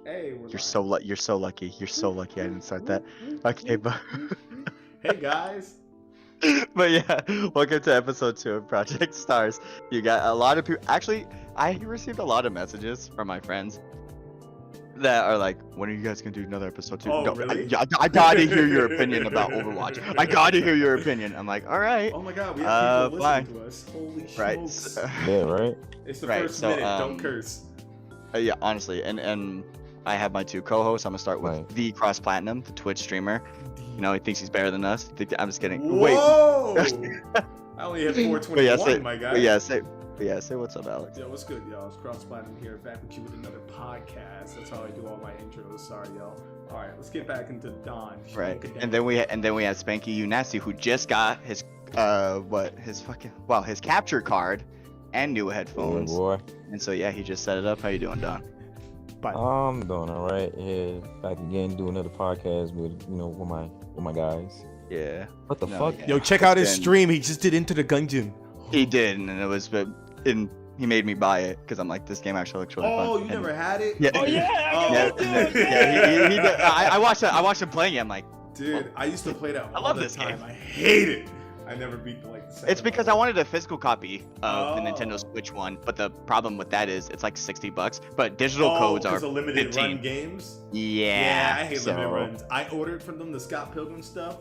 Hey, we're You're live. so you're so lucky. You're so lucky I didn't start that. Okay, but Hey guys. but yeah, welcome to episode 2 of Project Stars. You got a lot of people. Actually, I received a lot of messages from my friends that are like, "When are you guys gonna do another episode 2?" Oh, No, really? I gotta hear your opinion about Overwatch. I gotta hear your opinion. I'm like, all right, Oh my god, we have people fine. listening to us. Holy Right. smokes. Yeah, right. It's the Right, first so, minute, don't curse. Yeah, honestly, and I have my 2 co-hosts. I'm gonna start with Right. the Cross Platinum, the Twitch streamer. You know, he thinks he's better than us. I'm just kidding. Whoa! Wait. I only hit 421, But yeah, say, my guy. say what's up, Alex. Yo, what's good, y'all? It's Cross Platinum here, back with you with another podcast. That's how I do all my intros. Sorry, y'all. All right, let's get back into Don. Right, and then we had Spanky Unasty, who just got his his capture card and new headphones. Boy. And so yeah, he just set it up. How you doing, Don? Bye. I'm doing all right. Yeah, back again, do another podcast with with my guys. Yeah. What the No, fuck? yeah. Yo, check out his Then- stream. He just did Into the Gungeon. He did, and it was, and he made me buy it because I'm like, this game actually looks really fun. Oh, you And- never had it? Yeah. Oh, Yeah, yeah. he did. I watched him playing it. I'm like, Dude, I used to play that I all love the this time. game. I hate it. I never beat the second it's because I wanted a physical copy of the Oh. Nintendo Switch one, but the problem with that is it's like $60, but digital codes are a limited 15. run games. Yeah, I hate so, limited runs. I ordered from them the Scott Pilgrim stuff.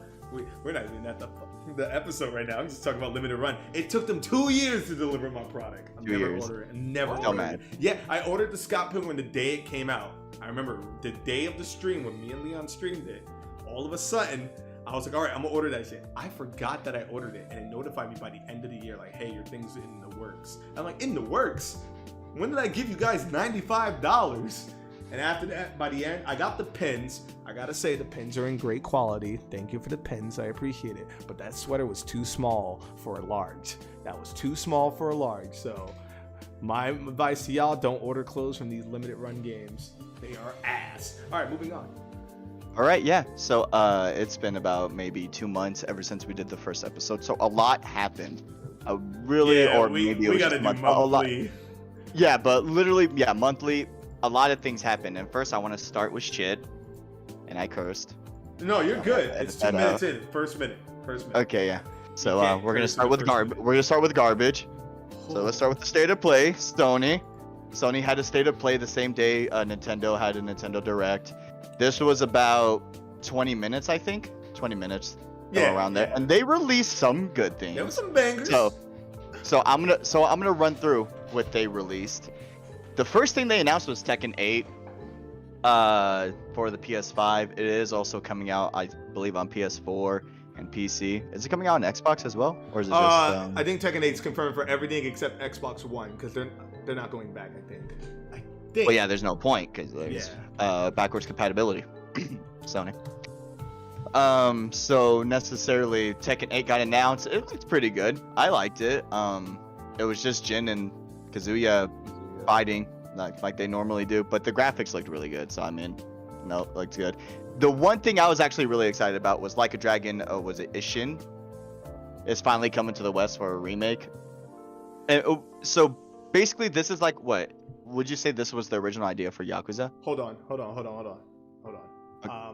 We're not even at the episode right now. I'm just talking about limited run. It took them 2 years to deliver my product. I'm 2 never years. order it. Never Still ordered mad. it. Yeah, I ordered the Scott Pilgrim the day it came out. I remember the day of the stream when me and Leon streamed it. All of a sudden, I was like, all right, I'm gonna order that shit. I forgot that I ordered it, and it notified me by the end of the year, like, hey, your thing's in the works. I'm like, in the works? When did I give you guys $95? And after that, by the end, I got the pins. I gotta say, the pins are in great quality. Thank you for the pins, I appreciate it. But that sweater was too small for a large. That was too small for a large. So my advice to y'all, don't order clothes from these limited run games. They are ass. All right, moving on. all right, yeah. So it's been about maybe 2 months ever since we did the first episode. So a lot happened. we gotta do monthly. Yeah, but literally, yeah, monthly. A lot of things happened. And first, I want to start with shit, and I cursed. No, you're good. It's 2 And, minutes in. First minute. Okay, yeah. So You can't we're gonna curse start in the with first garbage. minute. We're gonna start with garbage. So let's start with the state of play. Sony had a state of play the same day Nintendo had a Nintendo Direct. This was about 20 minutes, I think. 20 minutes, around there. yeah. And they released some good things. There was some bangers. So I'm gonna run through what they released. The first thing they announced was Tekken 8 for the PS5. It is also coming out, I believe, on PS4 and PC. Is it coming out on Xbox as well, or is it just? I think Tekken 8 is confirmed for everything except Xbox One because they're not going back. I think. Well, yeah, there's no point because there's backwards compatibility. Sony. So necessarily Tekken 8 got announced. It looked pretty good. I liked it. It was just Jin and Kazuya fighting like they normally do, but the graphics looked really good. So I mean, no, it looked good. The one thing I was actually really excited about was Like a Dragon. Was it Ishin? It's finally coming to the West for a remake. And so basically, this is like what? Would you say this was the original idea for Yakuza? Hold on.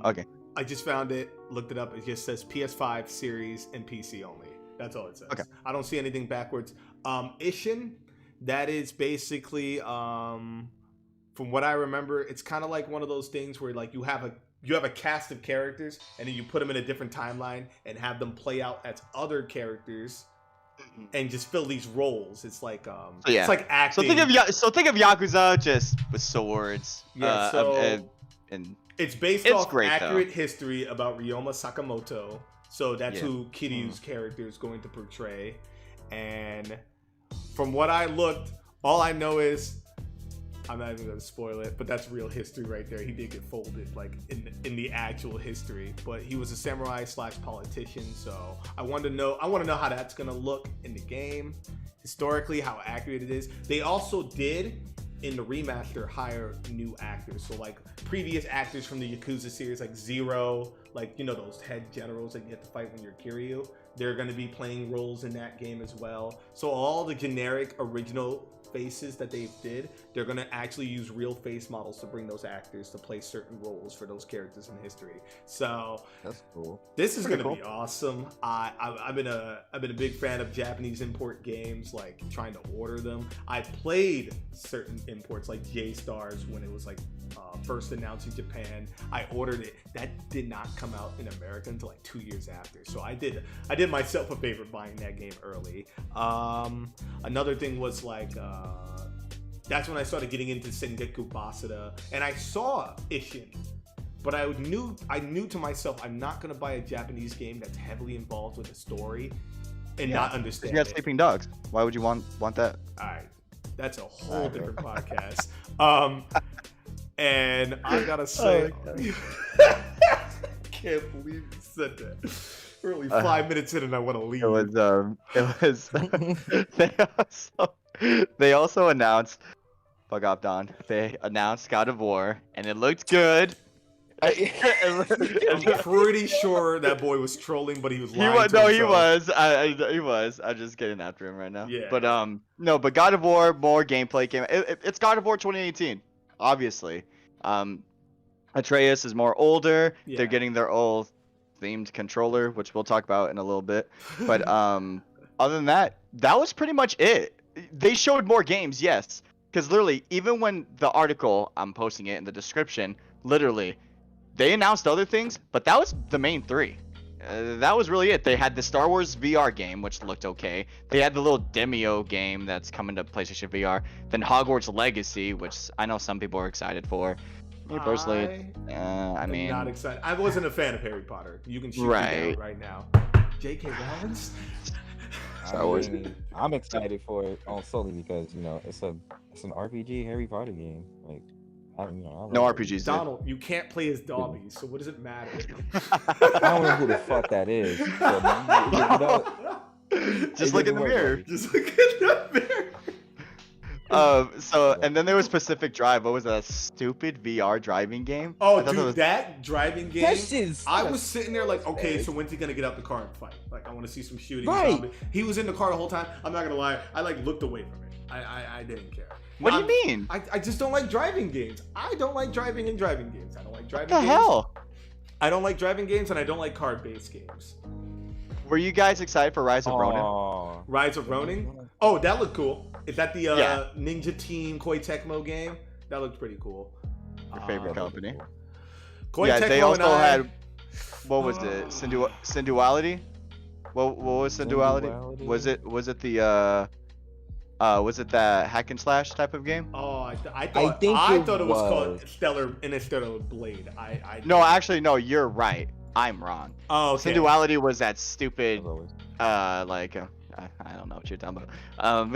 Okay. I just found it. Looked it up. It just says PS5 series and PC only. That's all it says. Okay. I don't see anything backwards. Ishin, that is basically from what I remember, it's kind of like one of those things where like you have a cast of characters and then you put them in a different timeline and have them play out as other characters and just fill these roles. It's like it's like acting. So think of Yakuza just with swords. Yeah, and it's based It's off great, accurate history about Ryoma Sakamoto. So that's Yeah. who Kiryu's character is going to portray. And from what I looked, all I know is, I'm not even going to spoil it, but that's real history right there. He did get folded, like in the actual history. But he was a samurai / politician. So I want to know how that's going to look in the game. Historically, how accurate it is. They also did, in the remaster, hire new actors. So like previous actors from the Yakuza series, like Zero, like those head generals that you have to fight when you're Kiryu. They're going to be playing roles in that game as well. So all the generic original faces that they did, they're going to actually use real face models to bring those actors to play certain roles for those characters in history. So That's cool. this is going to be awesome. I've been a big fan of Japanese import games, like trying to order them. I played certain imports like J-Stars when it was like first announced in Japan. I ordered it. That did not come out in America until like 2 years after. So I did myself a favor buying that game early. Another thing was like that's when I started getting into Sengoku Basara, and I saw Ishin, but I knew to myself, I'm not gonna buy a Japanese game that's heavily involved with a story and not understand You have it. sleeping dogs. Why would you want that? All right, that's a whole different podcast. And I gotta say, can't believe you said that. We're only 5 minutes in, and I want to leave. They also announced. Fuck off, Don. They announced God of War, and it looked good. I'm pretty sure that boy was trolling, but he was lying. He was. I'm just getting after him right now. Yeah. But no, but God of War, more gameplay came. It's God of War 2018, obviously. Atreus is more older. Yeah. They're getting their old themed controller, which we'll talk about in a little bit. But other than that, that was pretty much it. They showed more games, yes, because literally, even when the article, I'm posting it in the description, literally, they announced other things, but that was the main three. That was really it. They had the Star Wars VR game, which looked okay. They had the little Demio game that's coming to PlayStation VR. Then Hogwarts Legacy, which I know some people are excited for. Me personally, I mean, not excited. I wasn't a fan of Harry Potter. You can shoot me down right now. J.K. Rowling's. I'm excited for it on Sony because it's an RPG Harry Potter game. Like, I no like RPGs. Donald, you can't play as Dobby, so what does it matter? I don't know who the fuck that is. But, just look in the mirror. Just look in the mirror. And then there was Pacific Drive. What was that stupid VR driving game? Oh, dude, that driving game. I was that's sitting there like, okay, so when's he gonna get out the car and fight? Like, I want to see some shooting. Right. He was in the car the whole time. I'm not gonna lie. I like looked away from it. I didn't care. What do you mean? I just don't like driving games. I don't like driving in driving games. I don't like driving What the games. hell? I don't like driving games, and I don't like card-based games. Were you guys excited for Rise of Ronin? Aw. Rise of Ronin? Oh, that looked cool. Is that the Ninja Team Koei Tecmo game? That looked pretty cool. Your favorite company? Koei Yeah, Tecmo they also and had. What was it? Synduality? What was Synduality? Was it the was it that hack and slash type of game? Oh, I think thought it was called Stellar Blade. No, actually, no. You're right. I'm wrong. Oh, okay. Synduality was that stupid, like, I don't know what you're talking about. I'm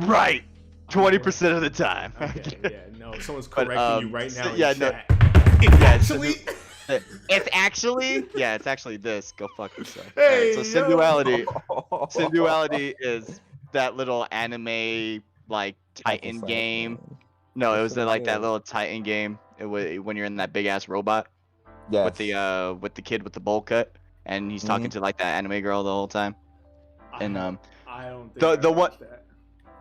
right, 20% of the time. Okay, yeah, no, someone's correcting you right now. Yeah, in no. chat. It's actually, it's actually this. Go fuck yourself. Hey, Alright, so Synduality is that little anime like Titan game. No, it was like that little Titan game. It was when you're in that big ass robot. Yes. With the kid with the bowl cut, and he's talking to like that anime girl the whole time. And I don't think the one. that.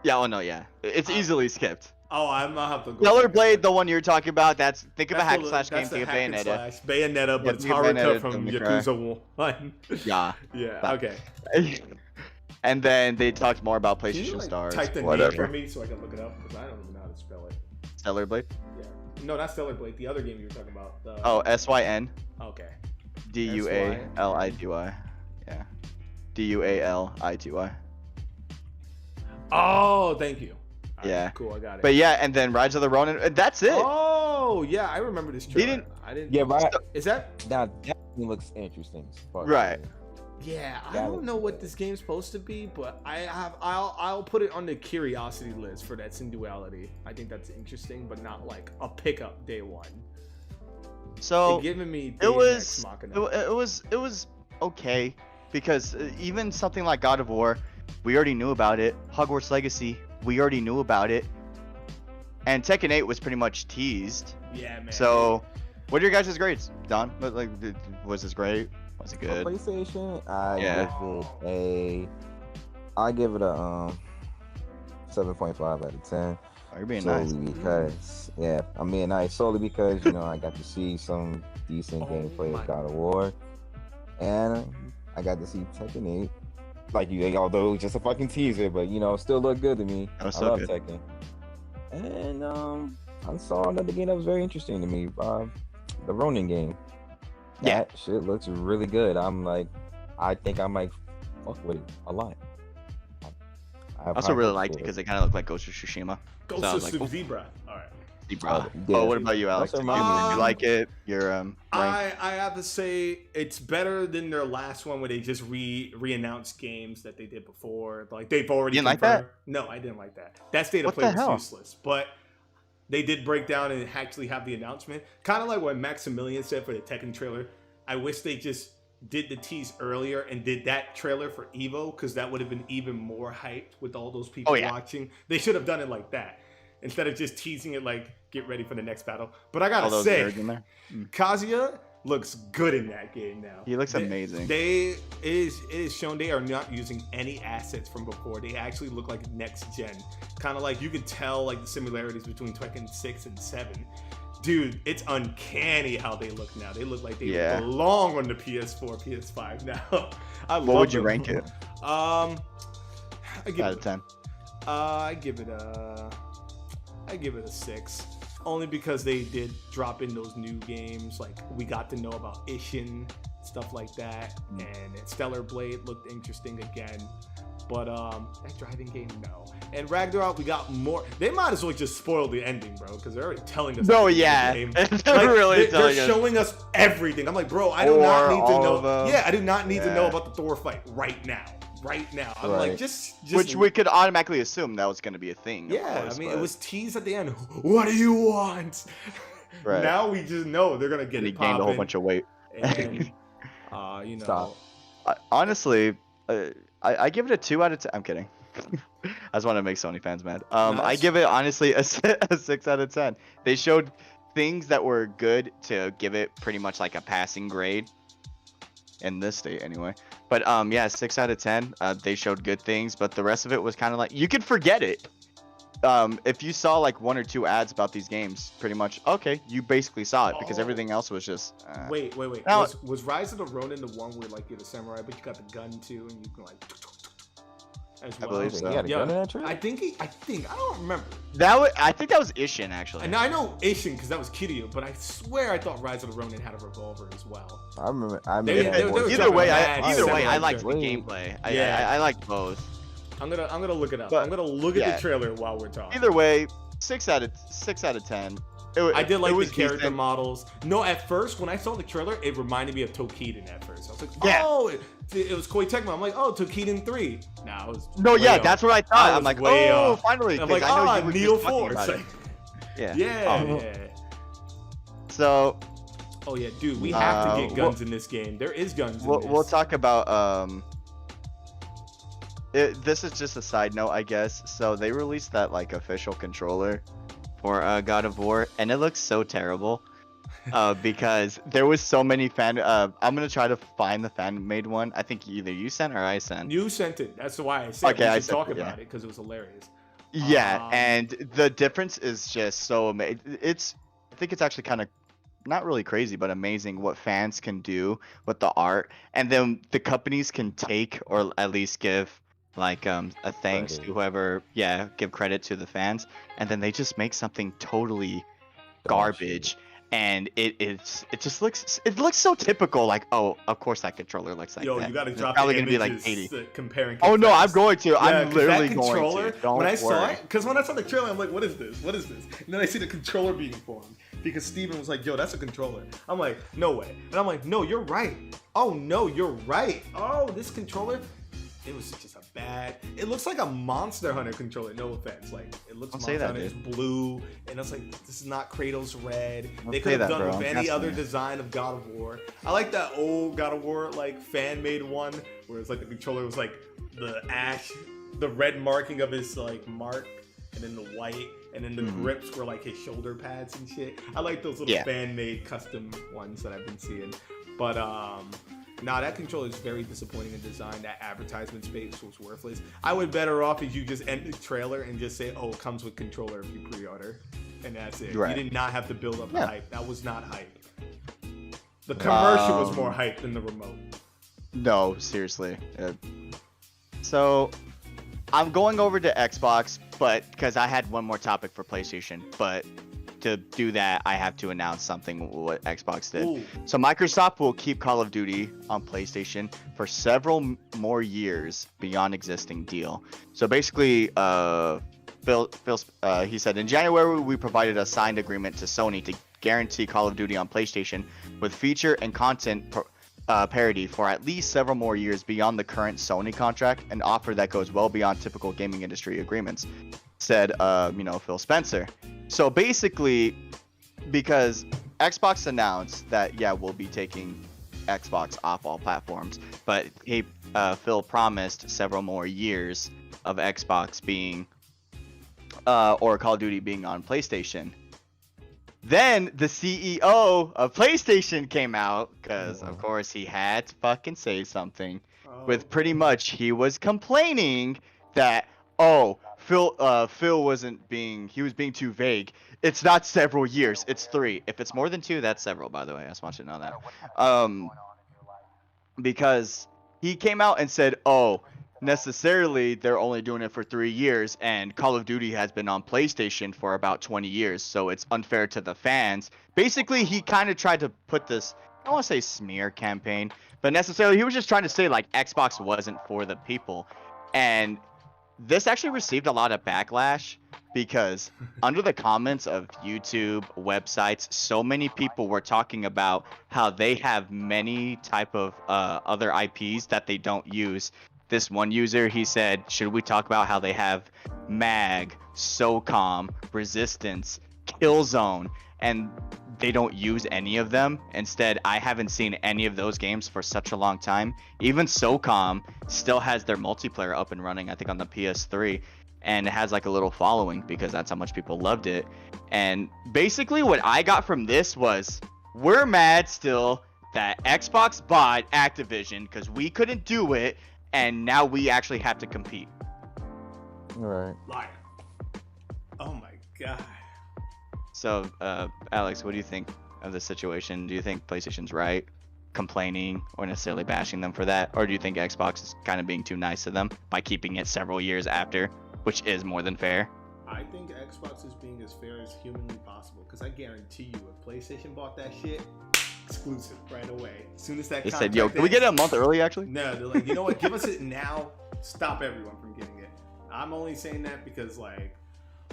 Yeah, oh no, yeah, it's easily skipped. Oh, I'm not have to go. Stellar Blade, the one you're talking about, think of a hack and slash game, that's think of hack and Bayonetta. slash. Bayonetta, but think of Haruka Bayonetta from from Yakuza 1. Yeah. Yeah, okay. And then they talked more about Can you PlayStation Stars. type the name Whatever. for me so I can look it up? Because I don't even know how to spell it. Stellar Blade. Yeah. No, not Stellar Blade. The other game you were talking about. Oh, SYN. Okay. DUALITY. Yeah. DUALITY. Oh, thank you. All right, Yeah. cool, I got it. But yeah, and then Rise of the Ronin. That's it. Oh, yeah, I remember this trailer. I didn't. Yeah, right. Is that? Now that looks interesting. Right. Yeah, I That don't looks know what this game's supposed to be, but I'll put it on the curiosity list for that Synduality. I think that's interesting, but not like a pickup day one. So They're giving me it was Deus Ex Machina. it was okay because even something like God of War, we already knew about it. Hogwarts Legacy, we already knew about it. And Tekken 8 was pretty much teased. Yeah, man. So What are your guys' grades, Don? Like, was this great? Was it good? For PlayStation, I give it a 7.5 out of 10. Oh, you're being solely nice. because I'm being nice solely because I got to see some decent gameplay of God of War, and I got to see Tekken 8. Like although it was just a fucking teaser, but still looked good to me. That was I so love good. Tekken. And I saw another game that was very interesting to me. The Ronin game. That shit looks really good. I'm like, I think I might fuck with it a lot. I also really liked it because it kind of looked like Ghost of Tsushima. Ghost So I of was like, Zebra. All right. Zebra. Yeah. Oh, what about you, Alex? Also Did remind you me- like it? You're rank? I have to say it's better than their last one where they just re-announced games that they did before. Like they've already You didn't like confirmed. No, I didn't like that. That state of What play the was hell? useless. But they did break down and actually have the announcement. Kind of like what Maximilian said for the Tekken trailer. I wish they just did the tease earlier and did that trailer for Evo, because that would have been even more hyped with all those people watching. They should have done it like that instead of just teasing it like get ready for the next battle. But I All gotta those say, nerds in there. Kazuya looks good in that game now. He looks amazing. It is shown they are not using any assets from before. They actually look like next gen. Kind of like you could tell like the similarities between Tekken 6 and 7. Dude, it's uncanny how they look now. They look like they belong on the PS4, PS5 now. What would you rank it? I give Out it of 10. I give it a 6. Only because they did drop in those new games. Like we got to know about Ishin, stuff like that, and Stellar Blade looked interesting again. But that driving game, no. And Ragnarok, we got more. They might as well just spoil the ending, bro, because they're already telling us. No, the yeah. game. They're really telling they're us. showing us everything. I'm like, bro, I do not need to all know. of them. Yeah, I do not need to know Yeah. about the Thor fight right now. Right now, I'm Right. like, just Which we could automatically assume that was going to be a thing. of yeah, course, I mean, but it was teased at the end. What do you want? Right. Now we just know they're gonna get he it gained a whole popping. bunch of weight. And Stop. Honestly, I give it a 2 out of 10. I'm kidding. I just want to make Sony fans mad. I Nice. give it honestly a 6 out of 10. They showed things that were good to give it pretty much like a passing grade in this state anyway. But yeah, 6 out of 10. They showed good things, but the rest of it was kind of like you could forget it. If you saw like 1 or 2 ads about these games, pretty much okay, you basically saw it because everything else was just. Wait. Now- Was Rise of the Ronin the one where like you're the samurai, but you got the gun too, and you can like. As I well? believe He so. had a Yeah, gun in that trailer? I think I don't remember. I think that was Ishin actually. And I know Ishin because that was Kiryu, but I swear I thought Rise of the Ronin had a revolver as well. I remember. They that were voice. Either way, mad I samurai liked the gun. gameplay. Yeah. I liked both. I'm gonna look it up. But, I'm gonna look at yeah. the trailer while we're talking. Either way, 6 out of 10. I did like it the was character decent. models. No, at first when I saw the trailer, it reminded me of Tokiden at first. I was like, Yeah. oh, it was Koei Tecmo. I'm like, oh, Tokiden 3. Nah, it was No, way yeah, off. that's what I I thought. was I'm like, way oh, off. finally. I'm 'cause like, I know you were Neo just talking 4. about It's it. like, Yeah. yeah. So Oh yeah, dude, we have to get guns in this game. There is guns in this. we'll talk about this is just a side note, I guess. So they released that like official controller for God of War, and it looks so terrible. Because there was so many fan. I'm gonna try to find the fan made one. I think either you sent or I sent. You sent it. That's why I said Okay, I we should sent talk it, yeah. about it because it was hilarious. Yeah, Um, and the difference is just so amazing. I think it's actually kind of not really crazy, but amazing what fans can do with the art, and then the companies can take or at least give like a thanks to Credit. whoever, give credit to the fans, and then they just make something totally garbage. And it just looks so typical. Like, oh, of course that controller looks like Yo, that. you gotta It's drop probably the gonna be like images 80. Comparing. Oh no, I'm contrast. going to. Yeah, I'm 'cause literally that going controller, to. Don't when I saw worry. it, because when I saw the trailer, I'm like, what is this? What is this? And then I see the controller being formed because Steven was like, yo, that's a controller. I'm like, no way. And I'm like, no, you're right. Oh no, you're right. Oh, this controller, it was just a bad. It looks like a Monster Hunter controller. No offense, like it looks Don't say Monster that, Hunter is dude. blue, and it's like this is not Kratos red. Don't They say could have that, done bro. with I'm any casting other it. design of God of War. I like that old God of War like fan made one where it's like the controller was like the ash, the red marking of his like mark, and then the white. and then the grips were like his shoulder pads and shit. I like those little fan-made custom ones that I've been seeing. But nah, that controller is very disappointing in design. That advertisement space was worthless. I would better off if you just end the trailer and just say, "Oh, it comes with controller if you pre-order," and that's it. Right. You did not have to build up the hype. That was not hype. The commercial was more hype than the remote. No, seriously. So, I'm going over to Xbox, but because I had one more topic for PlayStation, but to do that, I have to announce something what Xbox did. Ooh. So Microsoft will keep Call of Duty on PlayStation for several more years beyond existing deal. So basically, Phil, he said, in January, we provided a signed agreement to Sony to guarantee Call of Duty on PlayStation with feature and content parity for at least several more years beyond the current Sony contract, an offer that goes well beyond typical gaming industry agreements, said, Phil Spencer. So basically, because Xbox announced that, we'll be taking Xbox off all platforms, but Phil promised several more years of Xbox being, or Call of Duty being on PlayStation. Then the CEO of PlayStation came out, because of course he had to fucking say something, with pretty much he was complaining that, Phil wasn't being too vague. It's not several years, it's 3. If it's more than 2, that's several, by the way. I just want you to know that. Because he came out and said, necessarily they're only doing it for 3 years, and Call of Duty has been on PlayStation for about 20 years, so it's unfair to the fans. Basically, he kind of tried to put this, I don't want to say smear campaign, but necessarily he was just trying to say like Xbox wasn't for the people. And this actually received a lot of backlash because under the comments of YouTube websites, so many people were talking about how they have many type of other IPs that they don't use. This one user, he said, should we talk about how they have MAG, SOCOM, Resistance, Killzone, and they don't use any of them? Instead, I haven't seen any of those games for such a long time. Even SOCOM still has their multiplayer up and running, I think on the PS3, and it has like a little following because that's how much people loved it. And basically what I got from this was, we're mad still that Xbox bought Activision because we couldn't do it, and now we actually have to compete. Right. Liar. Oh my god. So, Alex, what do you think of the situation? Do you think PlayStation's right, complaining, or necessarily bashing them for that? Or do you think Xbox is kind of being too nice to them by keeping it several years after, which is more than fair? I think Xbox is being as fair as humanly possible, because I guarantee you, if PlayStation bought that shit, exclusive right away. As soon as that They contract said, can we get it a month early, actually? No, they're like, you know what? Give us it now. Stop everyone from getting it. I'm only saying that because, like,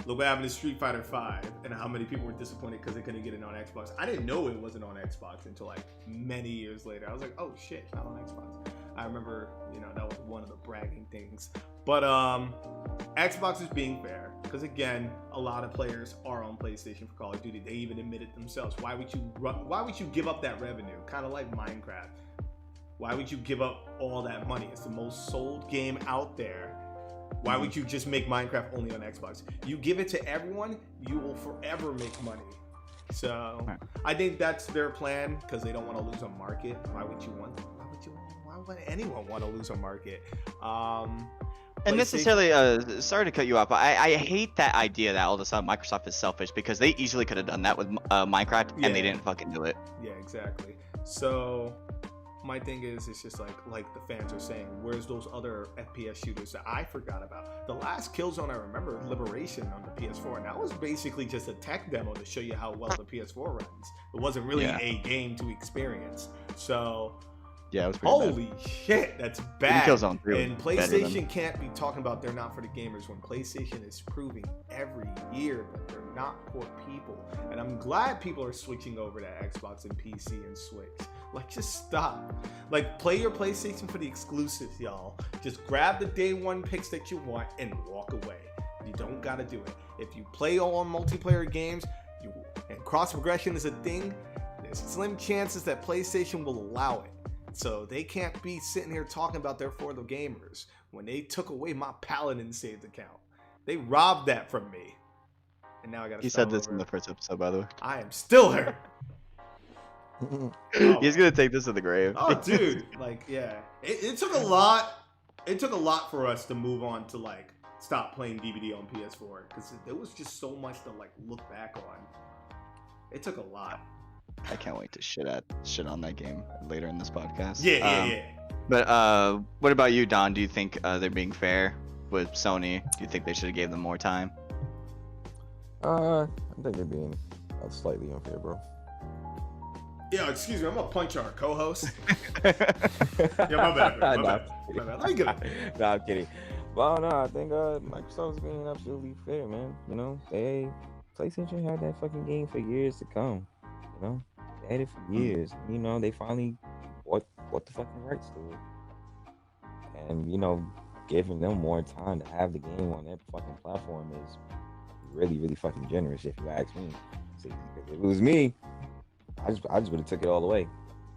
look what happened to Street Fighter 5 and how many people were disappointed because they couldn't get it on Xbox. I didn't know it wasn't on Xbox until, like, many years later. I was like, oh, shit, it's not on Xbox. I remember, that was one of the bragging things. But Xbox is being fair because, again, a lot of players are on PlayStation for Call of Duty. They even admit it themselves. Why would you give up that revenue? Kind of like Minecraft. Why would you give up all that money? It's the most sold game out there. Why would you just make Minecraft only on Xbox? You give it to everyone, you will forever make money. So I think that's their plan because they don't want to lose a market. Why would anyone want to lose a market? And necessarily, sorry to cut you off, but I hate that idea that all of a sudden Microsoft is selfish, because they easily could have done that with Minecraft, and they didn't fucking do it. Yeah, exactly. So my thing is, it's just like the fans are saying, where's those other FPS shooters that I forgot about? The last Killzone I remember, Liberation on the PS4, and that was basically just a tech demo to show you how well the PS4 runs. It wasn't really a game to experience. So yeah, it was pretty holy bad. Shit, that's bad. Killzone 3 and PlayStation can't be talking about they're not for the gamers when PlayStation is proving every year that they're not for people. And I'm glad people are switching over to Xbox and PC and Switch. Like, just stop. Like, play your PlayStation for the exclusives, y'all. Just grab the day one picks that you want and walk away. You don't gotta do it. If you play all multiplayer games, and cross progression is a thing, there's slim chances that PlayStation will allow it. So they can't be sitting here talking about they're for the gamers when they took away my Paladin saved account. They robbed that from me. and now I gotta He start said this over. in the first episode, by the way. I am still hurt. Oh. He's gonna take this to the grave. Oh, dude, like, yeah, it took a lot. It took a lot for us to move on to like stop playing DVD on PS4 because there was just so much to like look back on. It took a lot. I can't wait to shit on that game later in this podcast. Yeah. But what about you, Don? Do you think they're being fair with Sony? Do you think they should have gave them more time? I think they're being slightly unfair, bro. Yeah, excuse me, I'm gonna punch our co-host. Yeah, my bad. My bad. Let me get it. Nah, I'm kidding. Well, no, I think Microsoft's being absolutely fair, man. You know, PlayStation had that fucking game for years to come. You know, they had it for years. You know, they finally bought the fucking rights to it, and you know, giving them more time to have the game on their fucking platform is really, really fucking generous, if you ask me. See, if it was me, I just would have took it all away.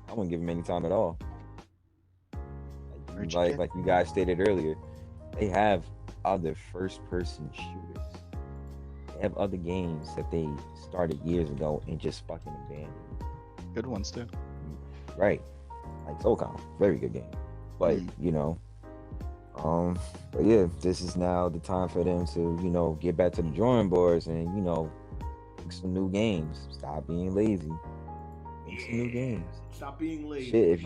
I wouldn't give them any time at all. Like you guys stated earlier, they have other first-person shooters. They have other games that they started years ago and just fucking abandoned. Good ones too. Right, like SOCOM, very good game. But you know, but yeah, this is now the time for them to, you know, get back to the drawing boards and, you know, make some new games. Stop being lazy. Make some new games. Stop being lazy.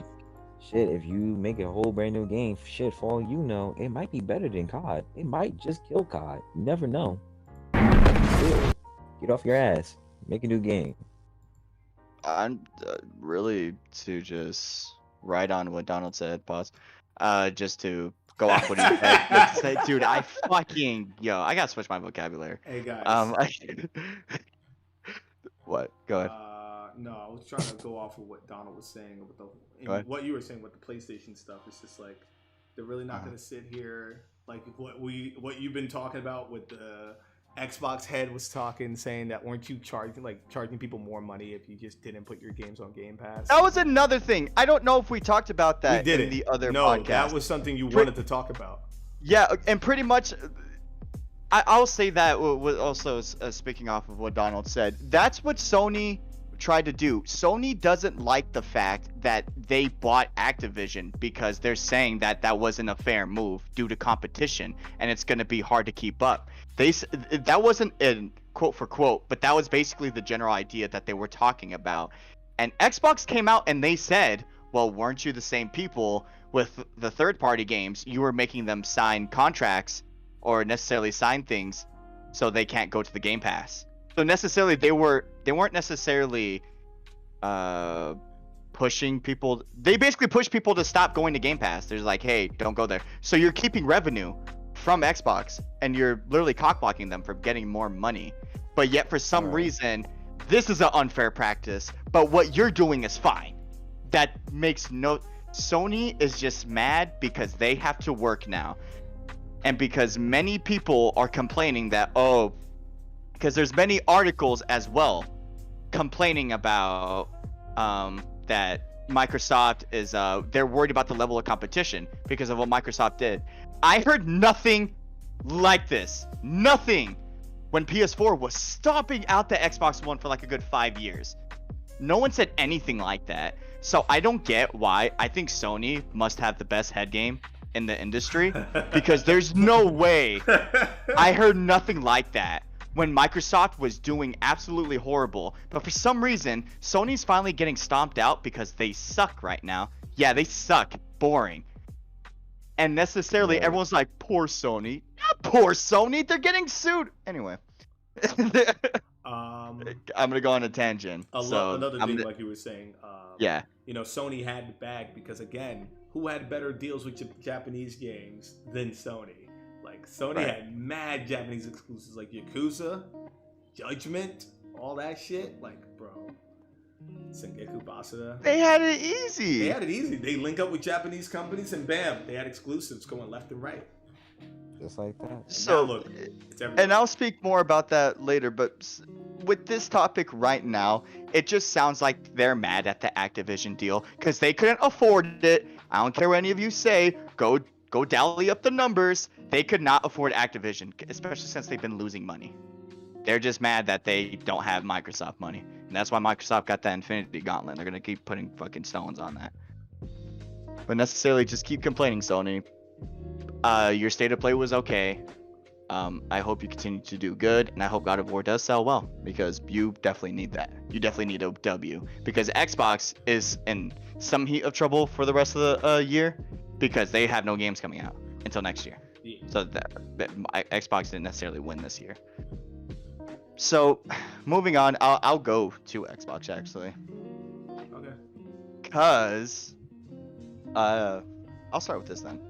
If you make a whole brand new game, shit, for all you know, it might be better than COD. It might just kill COD. You never know. Get off your ass. Make a new game. I'm really to just write on what Donald said. Pause. Just to go off what he said. Dude, I gotta switch my vocabulary. Hey guys. What? Go ahead. No, I was trying to go off of what Donald was saying with what you were saying with the PlayStation stuff. It's just like they're really not going to sit here like what you've been talking about with the Xbox head was saying that weren't you charging people more money if you just didn't put your games on Game Pass? That was another thing. I don't know if we talked about that in the other podcast. That was something you wanted to talk about. Yeah, and pretty much I'll say that was also speaking off of what Donald said. That's what Sony tried to do. Sony doesn't like the fact that they bought Activision because they're saying that that wasn't a fair move due to competition and it's going to be hard to keep up. That wasn't in quote for quote, but that was basically the general idea that they were talking about. And Xbox came out and they said, well, weren't you the same people with the third party games? You were making them sign contracts or necessarily sign things so they can't go to the Game Pass. So necessarily they weren't necessarily pushing people. They basically push people to stop going to Game Pass. They're like, hey, don't go there. So you're keeping revenue from Xbox and you're literally cockblocking them from getting more money. But yet for some reason, this is an unfair practice, but what you're doing is fine. That makes no... Sony is just mad because they have to work now. And because many people are complaining that, because there's many articles as well complaining about that Microsoft is they're worried about the level of competition because of what Microsoft did. I heard nothing like this. Nothing when PS4 was stomping out the Xbox One for like a good 5 years. No one said anything like that. So I don't get why. I think Sony must have the best head game in the industry because there's no way I heard nothing like that when Microsoft was doing absolutely horrible. But for some reason, Sony's finally getting stomped out because they suck right now. Yeah, they suck. Boring. And necessarily everyone's like, poor Sony. Not poor Sony. They're getting sued. Anyway. I'm going to go on a tangent. Another thing, like you were saying. Yeah. You know, Sony had the bag because, again, who had better deals with Japanese games than Sony? Like, Sony had mad Japanese exclusives like Yakuza, Judgment, all that shit. Like, bro, Sengoku Basara. They had it easy. They link up with Japanese companies and bam, they had exclusives going left and right. Just like that. So, look, and I'll speak more about that later, but with this topic right now, it just sounds like they're mad at the Activision deal because they couldn't afford it. I don't care what any of you say. Go tally up the numbers. They could not afford Activision, especially since they've been losing money. They're just mad that they don't have Microsoft money, and that's why Microsoft got that Infinity Gauntlet. They're gonna keep putting fucking stones on that. But necessarily, just keep complaining, Sony. Your state of play was okay. I hope you continue to do good, and I hope God of War does sell well, because you definitely need that. You definitely need a W, because Xbox is in some heat of trouble for the rest of the year, because they have no games coming out until next year. Yeah. So Xbox didn't necessarily win this year. So, moving on, I'll go to Xbox actually, Okay. cause I'll start with this then.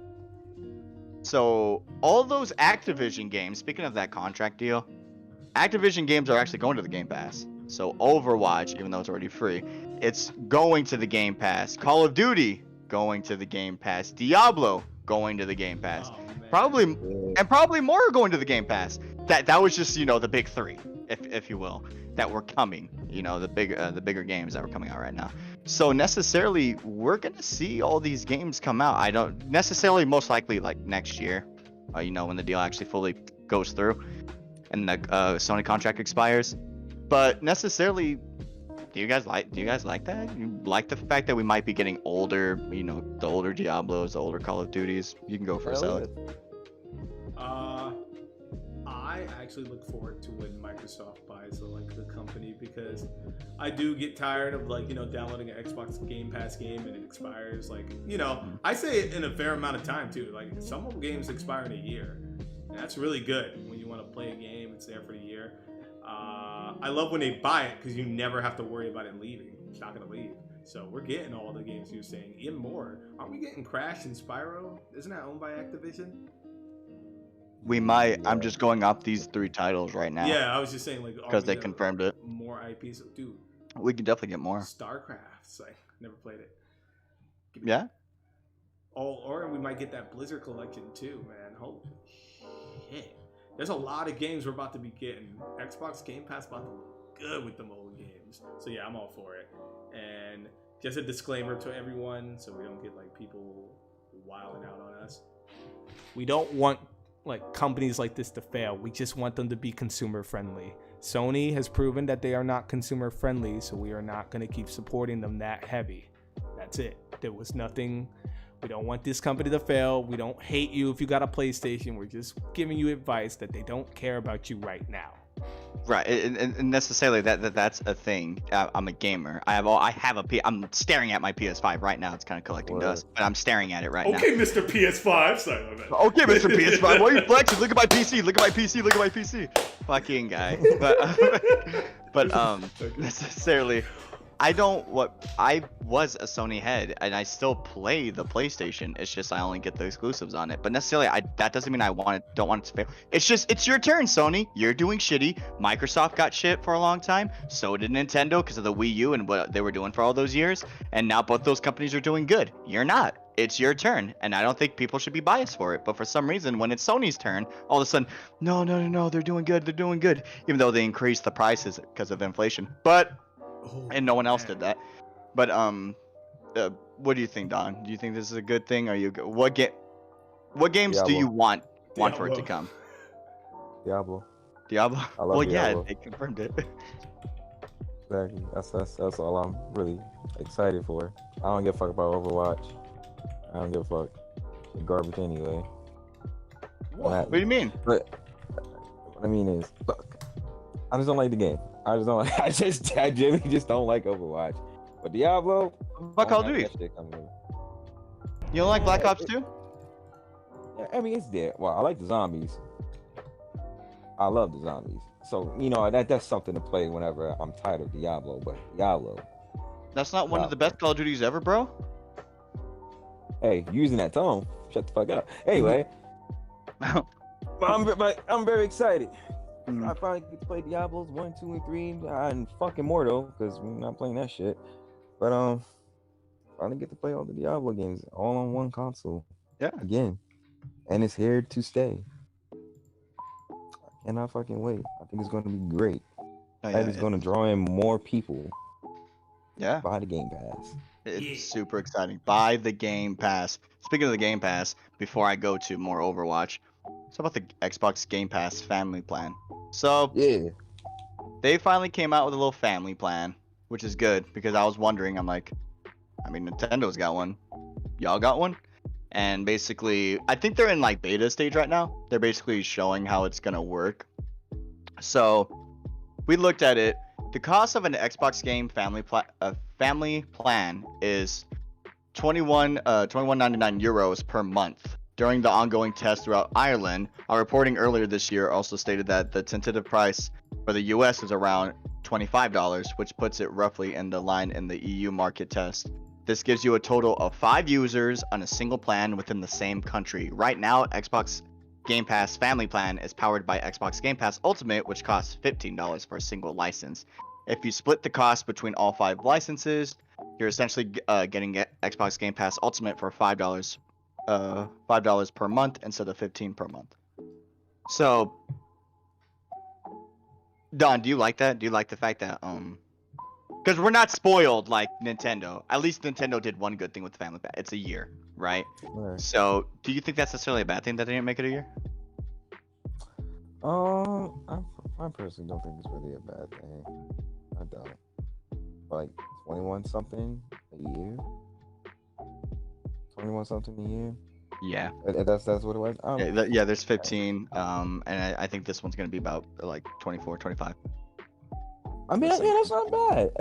So all those Activision games, speaking of that contract deal, Activision games are actually going to the Game Pass. So Overwatch, even though it's already free, it's going to the Game Pass. Call of Duty going to the Game Pass. Diablo going to the Game Pass. Oh, man. Probably more are going to the Game Pass. That was just, you know, the big three, if you will, that were coming. You know, the bigger games that were coming out right now. So necessarily, we're gonna see all these games come out. I don't necessarily, most likely like next year, you know, when the deal actually fully goes through and the Sony contract expires. But necessarily, do you guys like that? You like the fact that we might be getting older, you know, the older Diablos, the older Call of Duties? You can go first, Alex. I actually look forward to when Microsoft buys the company, because I do get tired of, like, you know, downloading an Xbox Game Pass game and it expires, like, you know, I say it in a fair amount of time too. Like, some games expire in a year, and that's really good. When you want to play a game, it's there for the year. I love when they buy it, because you never have to worry about it leaving. It's not gonna leave. So we're getting all the games you're saying, even more. Aren't we getting Crash and Spyro? Isn't that owned by Activision? We might. I'm just going off these 3 titles right now. Yeah, I was just saying, like, because they confirmed it. More IPs, dude. We can definitely get more. StarCraft's like, never played it. Yeah. Or we might get that Blizzard collection too, man. Holy shit! There's a lot of games we're about to be getting. Xbox Game Pass about to look good with them old games. So yeah, I'm all for it. And just a disclaimer to everyone, so we don't get like people wilding out on us. We don't want like companies like this to fail. We just want them to be consumer friendly. Sony has proven that they are not consumer friendly, so we are not going to keep supporting them that heavy. That's it. There was nothing. We don't want this company to fail. We don't hate you if you got a PlayStation. We're just giving you advice that they don't care about you right now. Right, and necessarily that's a thing. I'm a gamer. I'm staring at my PS5 right now. It's kind of collecting dust, but I'm staring at it right now. Okay, Mr. PS5. Sorry, my bad. Okay, Mr. PS5. Why are you flexing? Look at my PC. Look at my PC. Look at my PC. Fucking guy. But necessarily, I was a Sony head, and I still play the PlayStation. It's just I only get the exclusives on it. But necessarily, that doesn't mean don't want it to fail. It's just, it's your turn, Sony. You're doing shitty. Microsoft got shit for a long time. So did Nintendo because of the Wii U and what they were doing for all those years. And now both those companies are doing good. You're not. It's your turn, and I don't think people should be biased for it. But for some reason, when it's Sony's turn, all of a sudden, no, they're doing good. They're doing good, even though they increased the prices because of inflation. But and no one else did that. But what do you think, Don? Do you think this is a good thing? What games do you want for it to come? Diablo. I love Diablo. Yeah, they confirmed it. Exactly. That's all I'm really excited for. I don't give a fuck about Overwatch. I don't give a fuck. It's garbage anyway. What do you mean? But what I mean is, look, I just don't like the game. I genuinely just don't like Overwatch. But Diablo, what Call of Duty? You don't like Black Ops 2? Yeah, I mean, it's there. Well, I like the zombies. I love the zombies. So, you know, that's something to play whenever I'm tired of Diablo. But Diablo. That's not one of the best Call of Duties ever, bro. Hey, using that tone, shut the fuck up. Anyway, but I'm very excited. I finally get to play Diablos 1, 2, and 3, and fucking more though, because we're not playing that shit. But finally get to play all the Diablo games all on one console. Yeah. Again, and it's here to stay. I cannot fucking wait. I think it's going to be great. It's going to draw in more people. Yeah. Buy the Game Pass. It's super exciting. Buy the Game Pass. Speaking of the Game Pass, before I go to more Overwatch, it's about the Xbox Game Pass family plan. So yeah, they finally came out with a little family plan, which is good because I was wondering. I'm like, I mean, Nintendo's got one. Y'all got one? And basically, I think they're in like beta stage right now. They're basically showing how it's gonna work. So we looked at it. The cost of an Xbox game family plan is 21.99 euros per month. During the ongoing test throughout Ireland, our reporting earlier this year also stated that the tentative price for the US is around $25, which puts it roughly in the line in the EU market test. This gives you a total of 5 users on a single plan within the same country. Right now, Xbox Game Pass Family Plan is powered by Xbox Game Pass Ultimate, which costs $15 for a single license. If you split the cost between all 5 licenses, you're essentially getting Xbox Game Pass Ultimate for $5 per month instead of $15 per month. So, Don, do you like that? Do you like the fact that because we're not spoiled like Nintendo. At least Nintendo did one good thing with the family plan. It's a year, right? Right. So, do you think that's necessarily a bad thing that they didn't make it a year? I personally don't think it's really a bad thing. I don't. Like 21 something a year. 21 something a year. Yeah. That's what it was. Yeah, there's 15. And I think this one's gonna be about like 24, 25. I mean, yeah, that's not bad.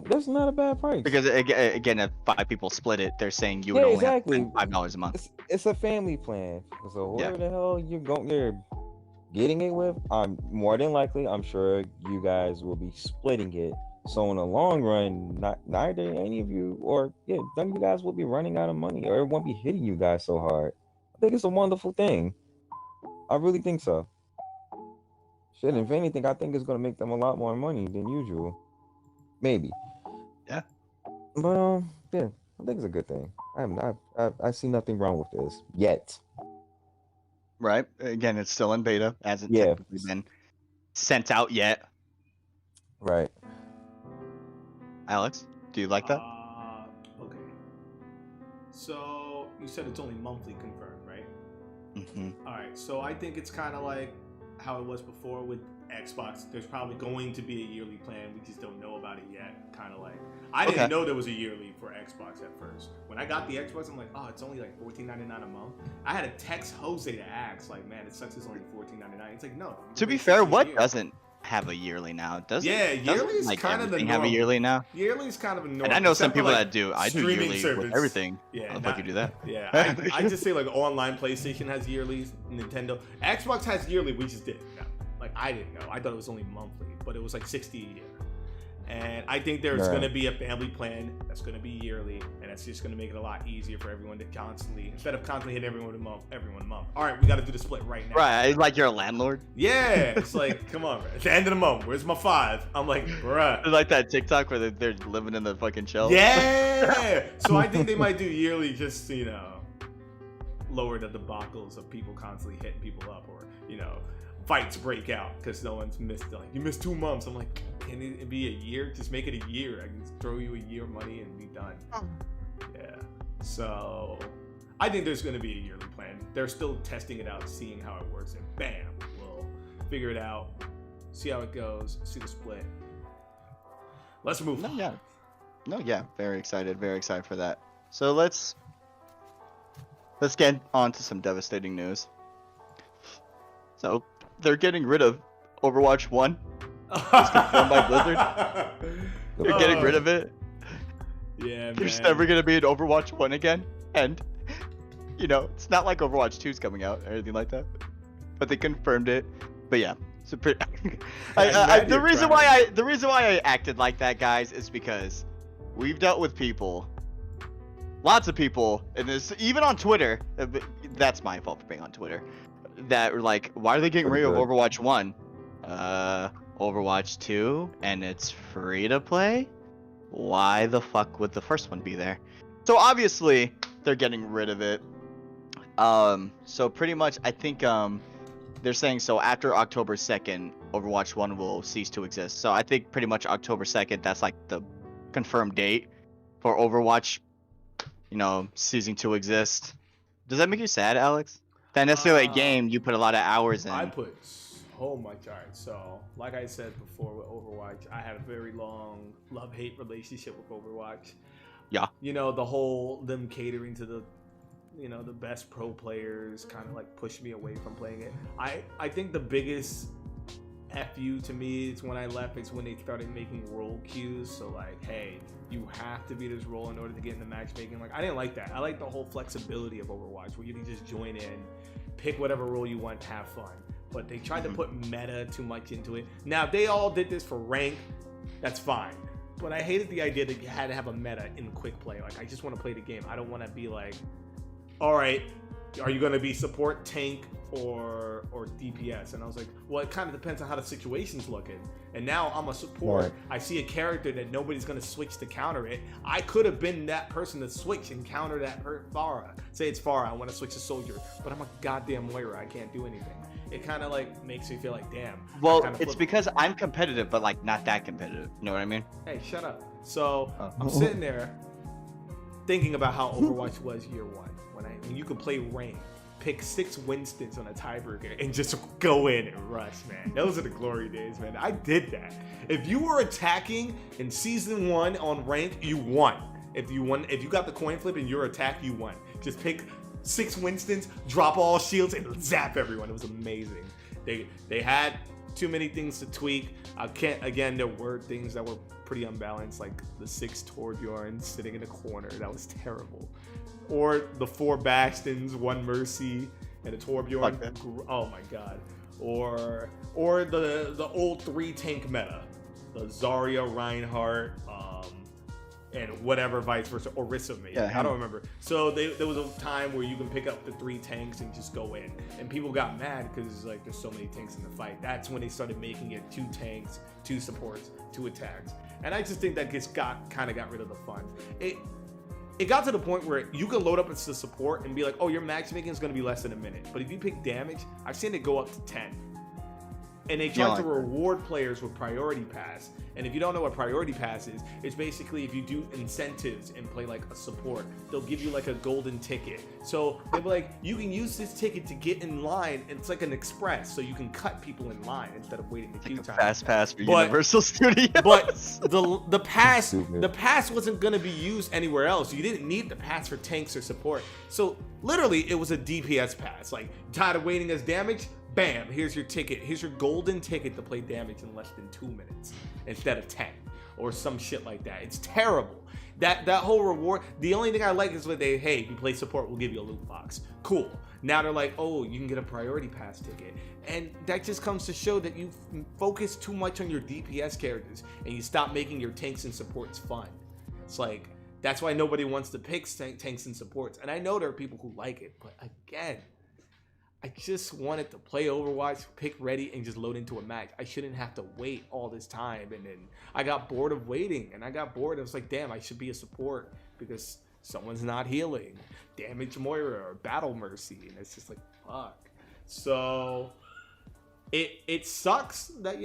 That's not a bad price. Because again, if 5 people split it, they're saying you would Yeah, only exactly. have to spend $5 a month. It's a family plan. So whoever Yeah. the hell you're getting it with, I'm more than likely, I'm sure you guys will be splitting it. So in the long run, neither any of you or none of you guys will be running out of money, or it won't be hitting you guys so hard. I think it's a wonderful thing. I really think so. Shit, if anything, I think it's gonna make them a lot more money than usual. Maybe. Yeah. But yeah, I think it's a good thing. I see nothing wrong with this yet. Right. Again, it's still in beta, hasn't Yeah. technically been sent out yet. Right. Alex, do you like that? Okay. So you said it's only monthly confirmed, right? Mm-hmm. All right. So I think it's kind of like how it was before with Xbox. There's probably going to be a yearly plan. We just don't know about it yet. Kind of like I didn't know there was a yearly for Xbox at first. When I got the Xbox, I'm like, oh, it's only like $14.99 a month. I had to text Jose to ask, like, man, it sucks. It's only $14.99. It's like, no. To be fair, what doesn't have a yearly now? Doesn't yearly is like kind of the everything have a norm. yearly now? Yearly is kind of a norm. And I know some except for, people like, that do. I do streaming yearly service. with everything. Yeah, How the fuck you do that? Yeah, I just say like online PlayStation has yearlies, Nintendo, Xbox has yearly. We just didn't know. Like I didn't know. I thought it was only monthly, but it was like 60 a year. And I think there's going to be a family plan that's going to be yearly, and that's just going to make it a lot easier for everyone to constantly, instead of constantly hitting everyone a month. All right, we got to do the split right now. Right, like you're a landlord. Yeah, it's like, come on, bro. At the end of the month, where's my 5? I'm like, bruh. It's like that TikTok where they're living in the fucking shells. Yeah. So I think they might do yearly, just lower the debacles of people constantly hitting people up, or fights break out because no one's missed. Like, you missed 2 months. I'm like, can it be a year? Just make it a year. I can throw you a year of money and be done. Yeah. So I think there's going to be a yearly plan. They're still testing it out, seeing how it works, and bam, we'll figure it out, see how it goes, see the split. Let's move on. Yeah. Very excited for that. So let's get on to some devastating news. So they're getting rid of Overwatch 1. It's confirmed by Blizzard. They're getting rid of it. Yeah, There's man. never going to be an Overwatch 1 again. And, it's not like Overwatch 2 is coming out or anything like that. But they confirmed it. But yeah. So the reason why I acted like that, guys, is because we've dealt with people, lots of people, and this even on Twitter. That's my fault for being on Twitter. That were like, why are they getting rid of Overwatch 1? Overwatch 2, and it's free to play? Why the fuck would the first one be there? So obviously, they're getting rid of it. So pretty much, I think, they're saying so after October 2nd, Overwatch 1 will cease to exist. So I think pretty much October 2nd, that's like the confirmed date for Overwatch, ceasing to exist. Does that make you sad, Alex? That necessarily a game you put a lot of hours in. I put Oh my god. So, like I said before with Overwatch, I had a very long love-hate relationship with Overwatch. Yeah. You know, the whole them catering to the the best pro players kind of like pushed me away from playing it. I think the biggest FU to me is when I left is when they started making role queues. So like, hey, you have to be this role in order to get into matchmaking. Like, I didn't like that. I like the whole flexibility of Overwatch where you can just join in, pick whatever role you want, have fun. But they tried to put meta too much into it. Now, if they all did this for rank, that's fine. But I hated the idea that you had to have a meta in quick play. Like, I just want to play the game. I don't want to be like, all right, are you going to be support, tank, or DPS? And I was like, well, it kind of depends on how the situation's looking. And now I'm a support. Right. I see a character that nobody's going to switch to counter it. I could have been that person to switch and counter that Pharah. Say it's Pharah, I want to switch to soldier, but I'm a goddamn Moira. I can't do anything. It kind of like makes me feel like, damn. Well, it's because I'm competitive, but like not that competitive. You know what I mean? Hey, shut up. So I'm sitting there thinking about how Overwatch was year one, when you could play rank, pick 6 Winstons on a tiebreaker, and just go in and rush, man. Those are the glory days, man. I did that. If you were attacking in season 1 on rank, you won. If you got the coin flip and your attack, you won. Just pick 6 Winstons, drop all shields, and zap everyone. It was amazing. They had too many things to tweak. Again, there were things that were pretty unbalanced, like the 6 Torbjorn sitting in a corner. That was terrible. Or the 4 Bastions, 1 Mercy, and a Torbjorn. Oh my god. Or the old 3 tank meta. The Zarya, Reinhardt, and whatever vice versa, Orisa maybe. Yeah, I don't remember. So there was a time where you can pick up the 3 tanks and just go in. And people got mad because like there's so many tanks in the fight. That's when they started making it 2 tanks, 2 supports, 2 attacks. And I just think that kind of got rid of the fun. It got to the point where you can load up as a support and be like, oh, your matchmaking is going to be less than a minute. But if you pick damage, I've seen it go up to 10. And they try to reward players with priority pass. And if you don't know what priority pass is, it's basically if you do incentives and play like a support, they'll give you like a golden ticket. So they'll be like, you can use this ticket to get in line. And it's like an express, so you can cut people in line instead of waiting the queue time. Fast pass for Universal Studios. But the pass wasn't gonna be used anywhere else. You didn't need the pass for tanks or support. So literally, it was a DPS pass. Like, tired of waiting as damage? Bam, here's your ticket. Here's your golden ticket to play damage in less than 2 minutes instead of 10 or some shit like that. It's terrible. That whole reward, the only thing I like is when hey, if you play support, we'll give you a loot box. Cool. Now they're like, oh, you can get a priority pass ticket. And that just comes to show that you focus too much on your DPS characters and you stop making your tanks and supports fun. It's like, that's why nobody wants to pick tanks and supports. And I know there are people who like it, but again, I just wanted to play Overwatch, pick ready, and just load into a match. I shouldn't have to wait all this time. And then I got bored of waiting. And I got bored. I was like, damn, I should be a support because someone's not healing. Damage Moira or Battle Mercy. And it's just like, fuck. So it sucks that,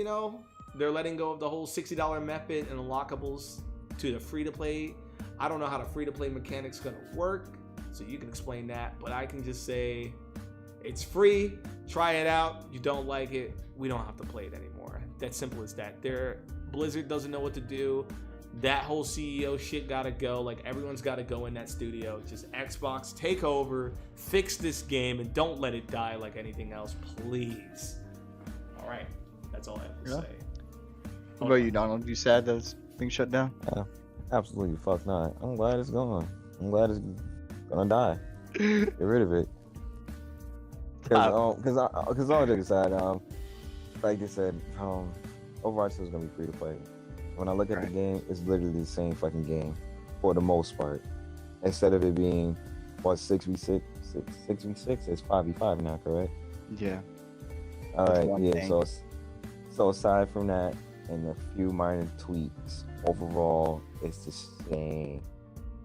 they're letting go of the whole $60 method and unlockables to the free-to-play. I don't know how the free-to-play mechanic's going to work. So you can explain that. But I can just say, it's free, try it out. You don't like it, we don't have to play it anymore. That simple as that. Blizzard doesn't know what to do. That whole CEO shit gotta go. Like, everyone's gotta go in that studio. Just Xbox, take over, fix this game, and don't let it die like anything else, please. All right, that's all I have to say. What about you, Donald? You sad that it's being shut down? Absolutely, fuck not. I'm glad it's gone. I'm glad it's gonna die. Get rid of it. Because all jokes aside, like you said, Overwatch is gonna be free to play. When I look at the game, it's literally the same fucking game for the most part. Instead of it being 6v6, it's 5v5 now, correct? Yeah. All right, yeah. So aside from that and a few minor tweaks, overall, it's the same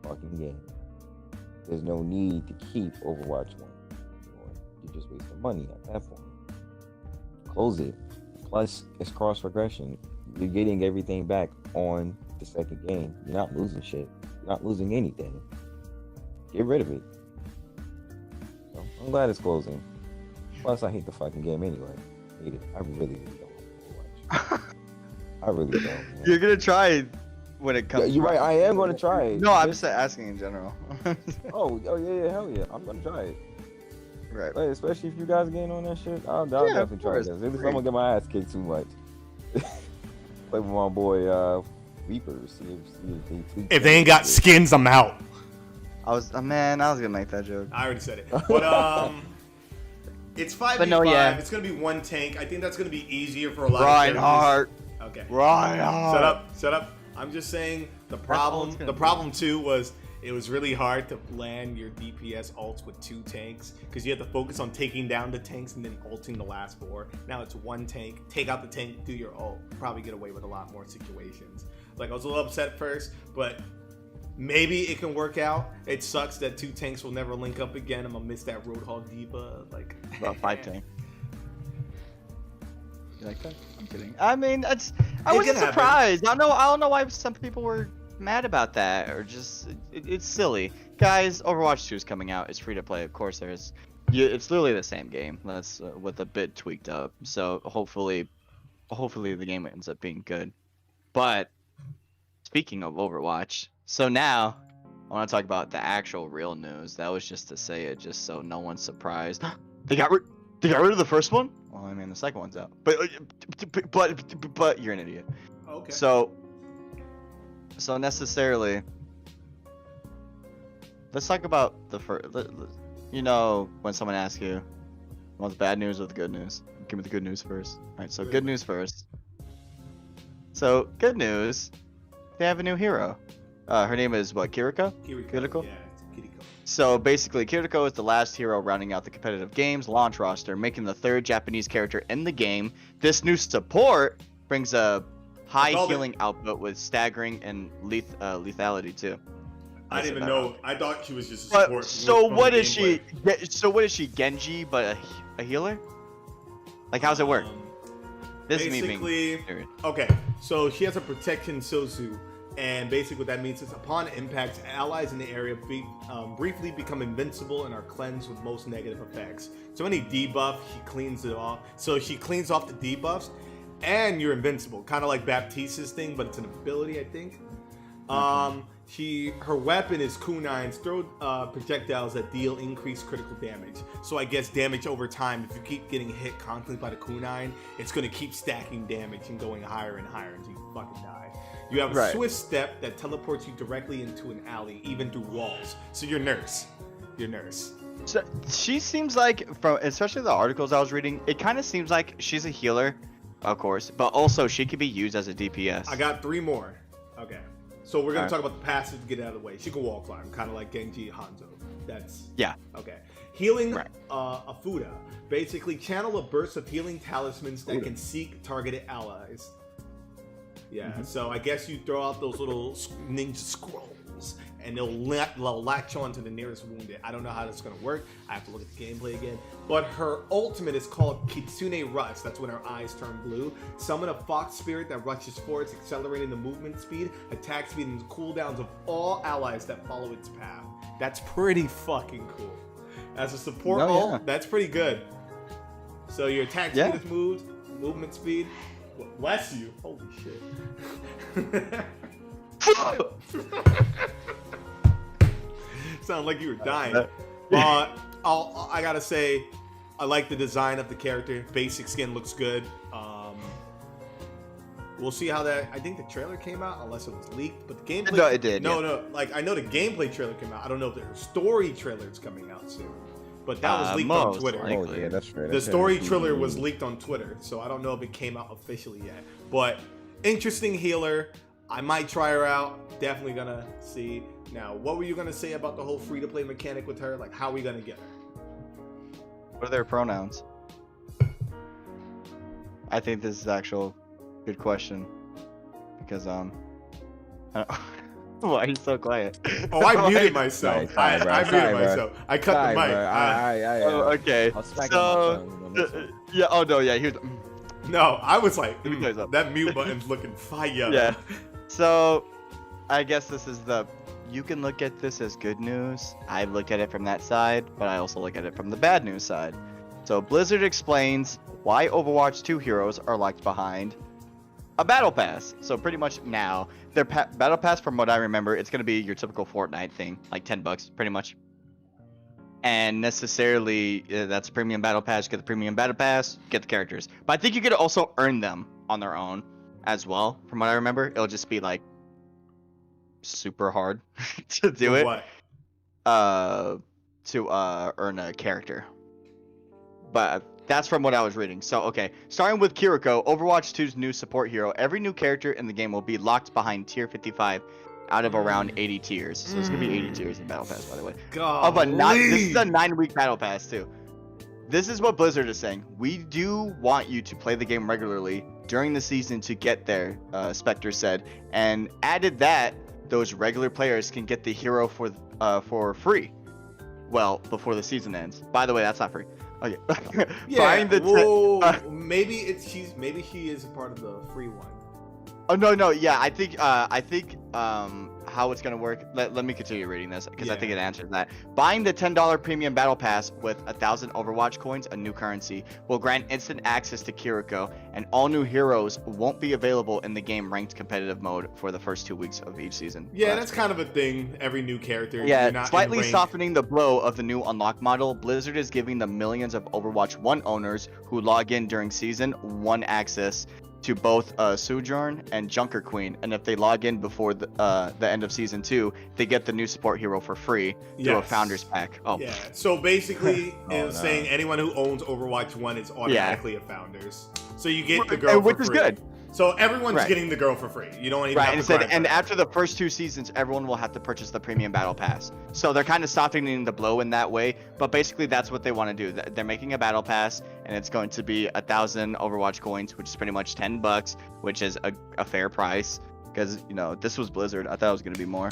fucking game. There's no need to keep Overwatch 1. You're just wasting money at that point. Close it. Plus, it's cross progression. You're getting everything back on the second game. You're not losing shit. You're not losing anything. Get rid of it. So, I'm glad it's closing. Plus, I hate the fucking game anyway. hate it. I really don't watch. I really don't. Man. You're gonna try when it comes. Yeah, you're right. I am gonna try it. No, I'm just asking in general. Oh yeah, hell yeah. I'm gonna try it. Right. Like, especially if you guys getting on that shit, I'll definitely try this. At least I'm gonna get my ass kicked too much. Play with my boy Reapers. If they ain't got skins, I'm out. I was gonna make that joke. I already said it. But it's 5v5. But no, yeah. It's gonna be one tank. I think that's gonna be easier for a lot Reinhardt. of characters. Okay. Reinhardt. Shut up. I'm just saying the problem too was it was really hard to land your DPS ults with 2 tanks because you have to focus on taking down the tanks and then ulting the last 4. Now it's 1 tank. Take out the tank, do your ult. Probably get away with a lot more situations. Like I was a little upset first, but maybe it can work out. It sucks that 2 tanks will never link up again. I'm gonna miss that Roadhog Diva. Like about 5 tank. You like that? I'm kidding. I mean, I wasn't surprised. I don't know why some people were mad about that, or just it's silly. Guys, Overwatch 2 is coming out. It's free to play. Of course, it's literally the same game. That's with a bit tweaked up. So hopefully the game ends up being good. But speaking of Overwatch, so now I want to talk about the actual real news. That was just to say it, just so no one's surprised. They got rid of the first one. Well, I mean, the second one's out. But you're an idiot. Okay. So necessarily, let's talk about the first. You know, when someone asks you, want the bad news or the good news? Give me the good news first. All right. So good news first. So good news, they have a new hero. Her name is what? Kiriko? Kiriko? Yeah, it's Kiriko. So basically, Kiriko is the last hero rounding out the competitive games launch roster, making the 3rd Japanese character in the game. This new support brings a high healing output with staggering and lethality too. I didn't even know. I thought she was just a support. So what is she? So what is she? Genji, but a healer? Like, how's it work? This is me being serious. Okay, so she has a protection Sosu, and basically what that means is upon impact, allies in the area briefly become invincible and are cleansed with most negative effects. So any debuff, she cleans it off. So she cleans off the debuffs, and you're invincible, kind of like Baptiste's thing, but it's an ability, I think. Her weapon is kunais, throw projectiles that deal increased critical damage. So I guess damage over time, if you keep getting hit constantly by the kunai, it's gonna keep stacking damage and going higher and higher until you fucking die. You have a swift step that teleports you directly into an alley, even through walls. So you're nurse. So she seems like, from especially the articles I was reading, it kind of seems like she's a healer, of course, but also she could be used as a DPS. I got 3 more. Okay. So we're going to talk about the passive to get out of the way. She can wall climb, kind of like Genji Hanzo. That's... Yeah. Okay. Healing Afuda. Basically, channel a burst of healing talismans that can seek targeted allies. Yeah, so I guess you throw out those little ninja scrolls, and they'll latch on to the nearest wounded. I don't know how that's going to work. I have to look at the gameplay again. But her ultimate is called Kitsune Rush. That's when her eyes turn blue. Summon a fox spirit that rushes forwards, accelerating the movement speed, attack speed, and cooldowns of all allies that follow its path. That's pretty fucking cool. As a support ult, that's pretty good. So your attack speed is moved, movement speed. Bless you. Holy shit. Sound like you were dying. I gotta say, I like the design of the character. Basic skin looks good. We'll see how that. I think the trailer came out, unless it was leaked. But the gameplay. No, it did. No. Like I know the gameplay trailer came out. I don't know if the story trailer is coming out soon. But that was leaked on Twitter. Oh yeah, that's right. The story trailer was leaked on Twitter, so I don't know if it came out officially yet. But interesting healer. I might try her out. Definitely gonna see. Now, what were you gonna say about the whole free-to-play mechanic with her? Like, how are we gonna get her? What are their pronouns? I think this is actual good question because I don't... Why are you so quiet? Oh, I muted myself. I muted myself. I cut the mic. Okay. So, yeah. Oh no. Yeah. He was. No, I was like, that mute button's looking fire. Yeah. So, I guess this is the. You can look at this as good news. I look at it from that side, but I also look at it from the bad news side. So Blizzard explains why Overwatch 2 heroes are locked behind a battle pass. So pretty much now, their battle pass, from what I remember, it's going to be your typical Fortnite thing, like $10, pretty much. And necessarily, that's a premium battle pass. Get the premium battle pass, get the characters. But I think you could also earn them on their own as well. From what I remember, it'll just be like super hard to do For it. What? To earn a character. But that's from what I was reading. So, okay. Starting with Kiriko, Overwatch 2's new support hero. Every new character in the game will be locked behind tier 55 out of around 80 tiers. So it's going to be 80 tiers in Battle Pass, by the way. God. This is a 9-week Battle Pass, too. This is what Blizzard is saying. We do want you to play the game regularly during the season to get there, Spectre said. And added that, those regular players can get the hero for free. Well, before the season ends. By the way, that's not free. Okay. Yeah. Maybe she is a part of the free one. Oh no, yeah, I think how it's gonna work. Let me continue reading this because I think it answers that. Buying the $10 premium battle pass with 1,000 Overwatch coins, a new currency, will grant instant access to Kiriko, and all new heroes won't be available in the game ranked competitive mode for the first 2 weeks of each season. Yeah, that's kind of a thing. Every new character. Yeah, slightly softening the blow of the new unlock model. Blizzard is giving the millions of Overwatch 1 owners who log in during season 1 access to both Sojourn and Junker Queen, and if they log in before the end of season 2, they get the new support hero for free through a founders pack. Oh yeah, so basically it's saying anyone who owns Overwatch 1 is automatically a founders, so you get the girl which for is free. good. So everyone's getting the girl for free. You don't even have to grind and after the first 2 seasons, everyone will have to purchase the premium battle pass. So they're kind of softening the blow in that way, but basically that's what they want to do. They're making a battle pass, and it's going to be 1,000 Overwatch coins, which is pretty much $10, which is a fair price because this was Blizzard. I thought it was going to be more.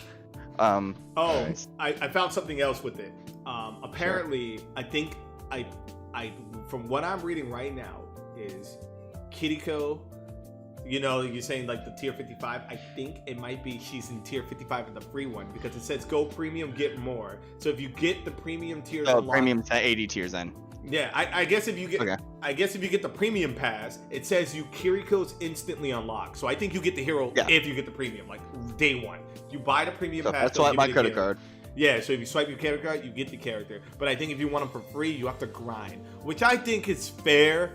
I found something else with it. Apparently, I think I from what I'm reading right now is Kiriko. You're saying like the tier 55. I think it might be she's in tier 55 in the free one because it says go premium, get more. So if you get the premium tiers, premium to 80 tiers then. Yeah, I guess if you get, I guess if you get the premium pass, it says you Kiriko's instantly unlocked. So I think you get the hero if you get the premium, like day one. You buy the premium pass. That's why my credit card. Yeah, so if you swipe your credit card, you get the character. But I think if you want them for free, you have to grind, which I think is fair.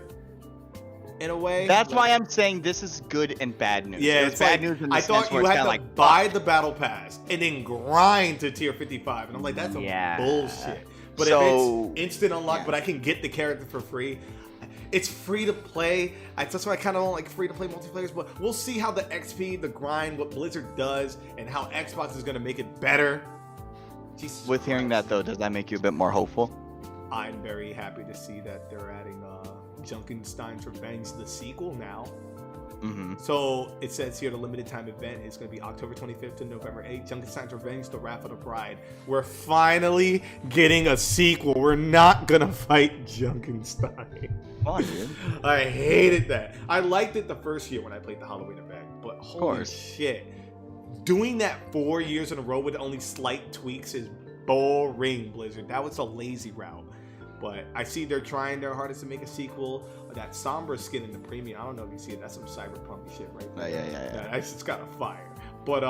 In a way, that's why I'm saying this is good and bad news. Yeah, it's bad news. I thought you had to buy the battle pass and then grind to tier 55, and I'm like, that's some bullshit. But if it's instant unlock, but I can get the character for free, it's free to play. That's why I kind of don't like free to play multiplayers. But we'll see how the XP, the grind, what Blizzard does, and how Xbox is gonna make it better. Jesus With hearing that though, does that make you a bit more hopeful? I'm very happy to see that they're adding Junkenstein's Revenge, the sequel now. So it says here the limited time event is going to be October 25th to November 8th. Junkenstein's Revenge, the Wrath of the Bride. We're finally getting a sequel. We're not going to fight Junkenstein. Fun, dude. I hated that. I liked it the first year when I played the Halloween event, but holy shit. Doing that 4 years in a row with only slight tweaks is boring, Blizzard. That was a lazy route. But I see they're trying their hardest to make a sequel. That Sombra skin in the premium, I don't know if you see it. That's some cyberpunk shit right there. Yeah. It's got a fire. But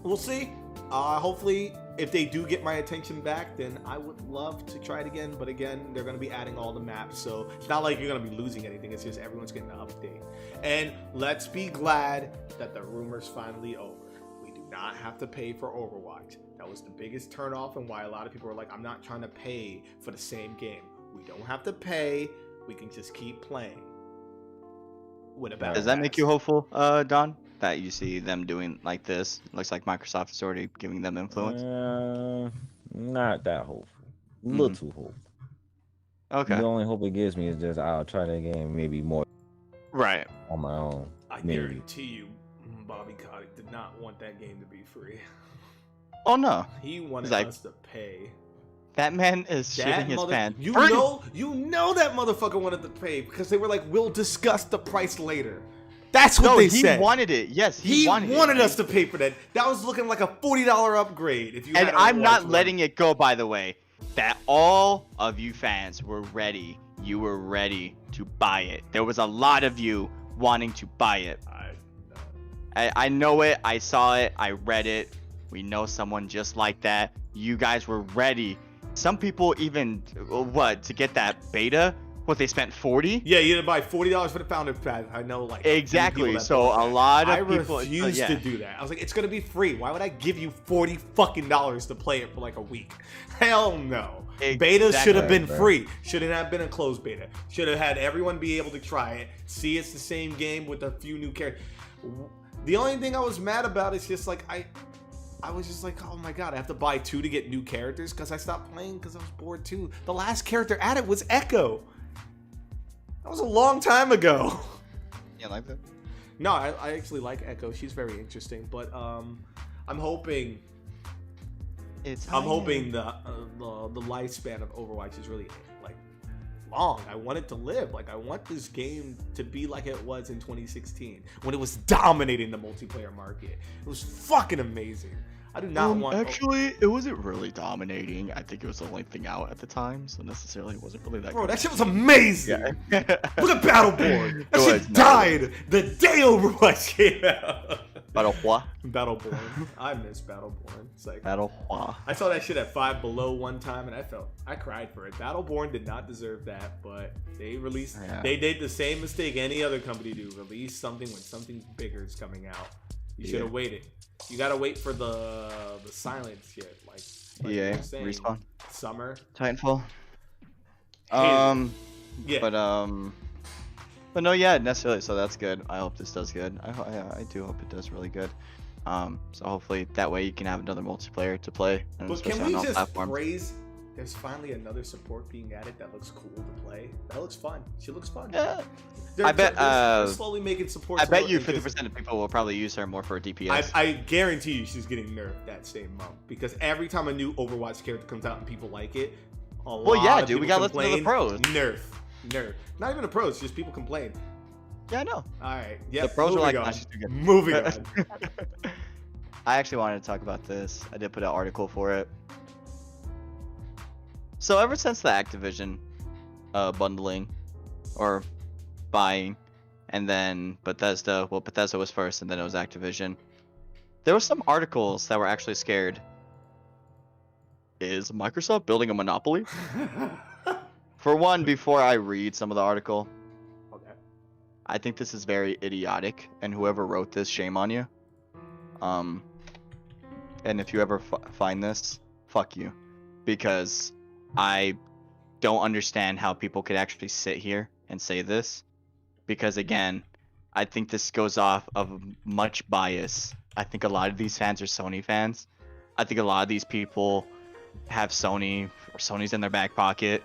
we'll see. Hopefully, if they do get my attention back, then I would love to try it again. But again, they're going to be adding all the maps. So it's not like you're going to be losing anything. It's just everyone's getting an update. And let's be glad that the rumor's finally over. We do not have to pay for Overwatch. That was the biggest turnoff and why a lot of people are like, I'm not trying to pay for the same game. We don't have to pay. We can just keep playing. Does that make you hopeful, Don? That you see them doing like this? Looks like Microsoft is already giving them influence. Not that hopeful. A little too hopeful. Okay. The only hope it gives me is just I'll try that game maybe more. Right. On my own. I guarantee you, Bobby Kotick did not want that game to be free. Oh no. He wanted us to pay. That man is shitting his pants. You know that motherfucker wanted to pay because they were like, we'll discuss the price later. That's what they said. He wanted it. Yes, he wanted us to pay for that. That was looking like a $40 upgrade. If you and I'm not letting it go, by the way. that all of you fans were ready. You were ready to buy it. There was a lot of you wanting to buy it. I know it. I saw it. I read it. We know someone just like that. You guys were ready. Some people even, to get that beta? What, they spent 40? Yeah, you had to buy $40 for the founder pass. I know, like, exactly. So a lot of people refused to do that. I was like, it's gonna be free. Why would I give you $40 fucking to play it for like a week? Hell no. Exactly. Beta should have been free. Shouldn't have been a closed beta. Should have had everyone be able to try it. See, it's the same game with a few new characters. The only thing I was mad about is just like I was just like, oh my god, I have to buy 2 to get new characters because I stopped playing because I was bored too. The last character added was Echo. That was a long time ago. You like that? No, I actually like Echo. She's very interesting, but I'm hoping the lifespan of Overwatch is really like long. I want it to live. Like, I want this game to be like it was in 2016 when it was dominating the multiplayer market. It was fucking amazing. I do not want. Actually, it wasn't really dominating. I think it was the only thing out at the time, so necessarily it wasn't really that. Bro, that shit was amazing. Yeah. Look at Battleborn. That shit died the day Overwatch came out. Battleborn. I miss Battleborn. It's like Battleborn. I saw that shit at 5 Below one time, and I cried for it. Battleborn did not deserve that, but they released. Yeah. They did the same mistake any other company do. Release something when something bigger is coming out. You should have waited. You gotta wait for the silent shit, like Respawn, Summer, Titanfall. Yeah. But no, yeah, necessarily. So that's good. I hope this does good. I do hope it does really good. So hopefully that way you can have another multiplayer to play. And but can we just praise? There's finally another support being added that looks cool to play. That looks fun. She looks fun. Yeah. They're slowly making support. I bet you 50% of people will probably use her more for DPS. I guarantee you she's getting nerfed that same month because every time a new Overwatch character comes out and people like it, we gotta listen to the pros. Nerf. Not even the pros, just people complain. Yeah, I know. All right. Yeah. The pros are like, nah, she's too good. Moving on. I actually wanted to talk about this. I did put an article for it. So ever since the Activision bundling or buying, and then Bethesda was first, and then it was Activision. There were some articles that were actually scared. Is Microsoft building a monopoly? For one, before I read some of the article, I think this is very idiotic, and whoever wrote this, shame on you. And if you ever find this, fuck you, because I don't understand how people could actually sit here and say this, because again, I think this goes off of much bias. I think a lot of these fans are Sony fans. I think a lot of these people have Sony, or Sony's in their back pocket,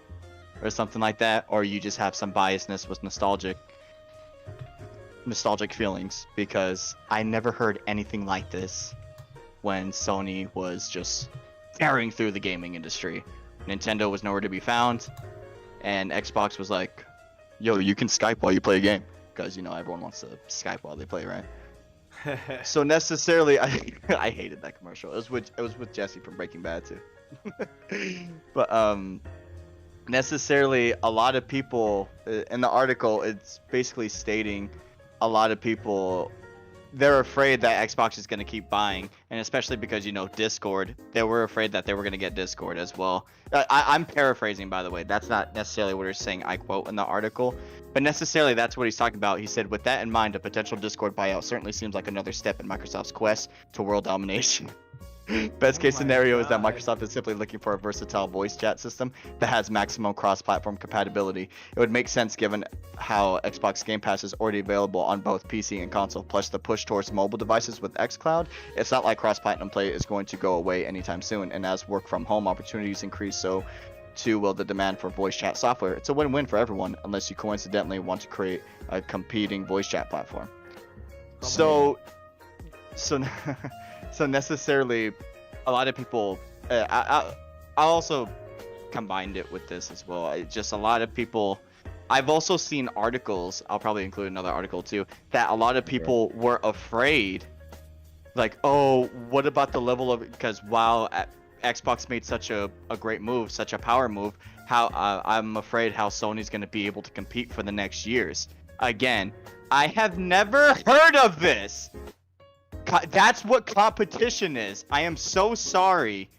or something like that, or you just have some biasness with nostalgic feelings, because I never heard anything like this when Sony was just tearing through the gaming industry. Nintendo was nowhere to be found, and Xbox was like, yo, you can Skype while you play a game, because everyone wants to Skype while they play, right? So necessarily, I hated that commercial. It was with Jesse from Breaking Bad too. But necessarily, a lot of people in the article, it's basically stating a lot of people, they're afraid that Xbox is going to keep buying, and especially because Discord, they were afraid that they were going to get Discord as well. I'm paraphrasing, by the way. That's not necessarily what he's saying. I quote in the article, but necessarily that's what he's talking about. He said, with that in mind, a potential Discord buyout certainly seems like another step in Microsoft's quest to world domination. Best case scenario is that Microsoft is simply looking for a versatile voice chat system that has maximum cross-platform compatibility. It would make sense given how Xbox Game Pass is already available on both PC and console, plus the push towards mobile devices with xCloud. It's not like cross-platform play is going to go away anytime soon, and as work-from-home opportunities increase, so too will the demand for voice chat software. It's a win-win for everyone, unless you coincidentally want to create a competing voice chat platform. So necessarily, a lot of people, I also combined it with this as well. Just a lot of people, I've also seen articles, I'll probably include another article too, that a lot of people were afraid, like, oh, what about the level of, because while Xbox made such a great move, such a power move, how I'm afraid how Sony's going to be able to compete for the next years. Again, I have never heard of this. That's what competition is. I am so sorry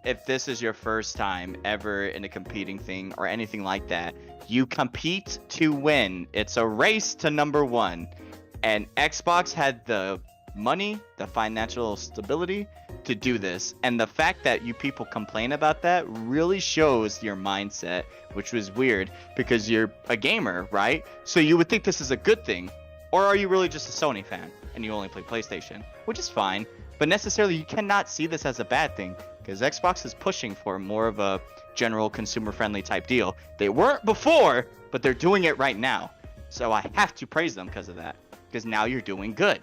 if this is your first time ever in a competing thing or anything like that. You compete to win. It's a race to number one. And Xbox had the money, the financial stability to do this. And the fact that you people complain about that really shows your mindset, which was weird because you're a gamer, right? So you would think this is a good thing. Or are you really just a Sony fan and you only play PlayStation, which is fine. But necessarily you cannot see this as a bad thing because Xbox is pushing for more of a general consumer-friendly type deal. They weren't before, but they're doing it right now. So I have to praise them because of that, because now you're doing good.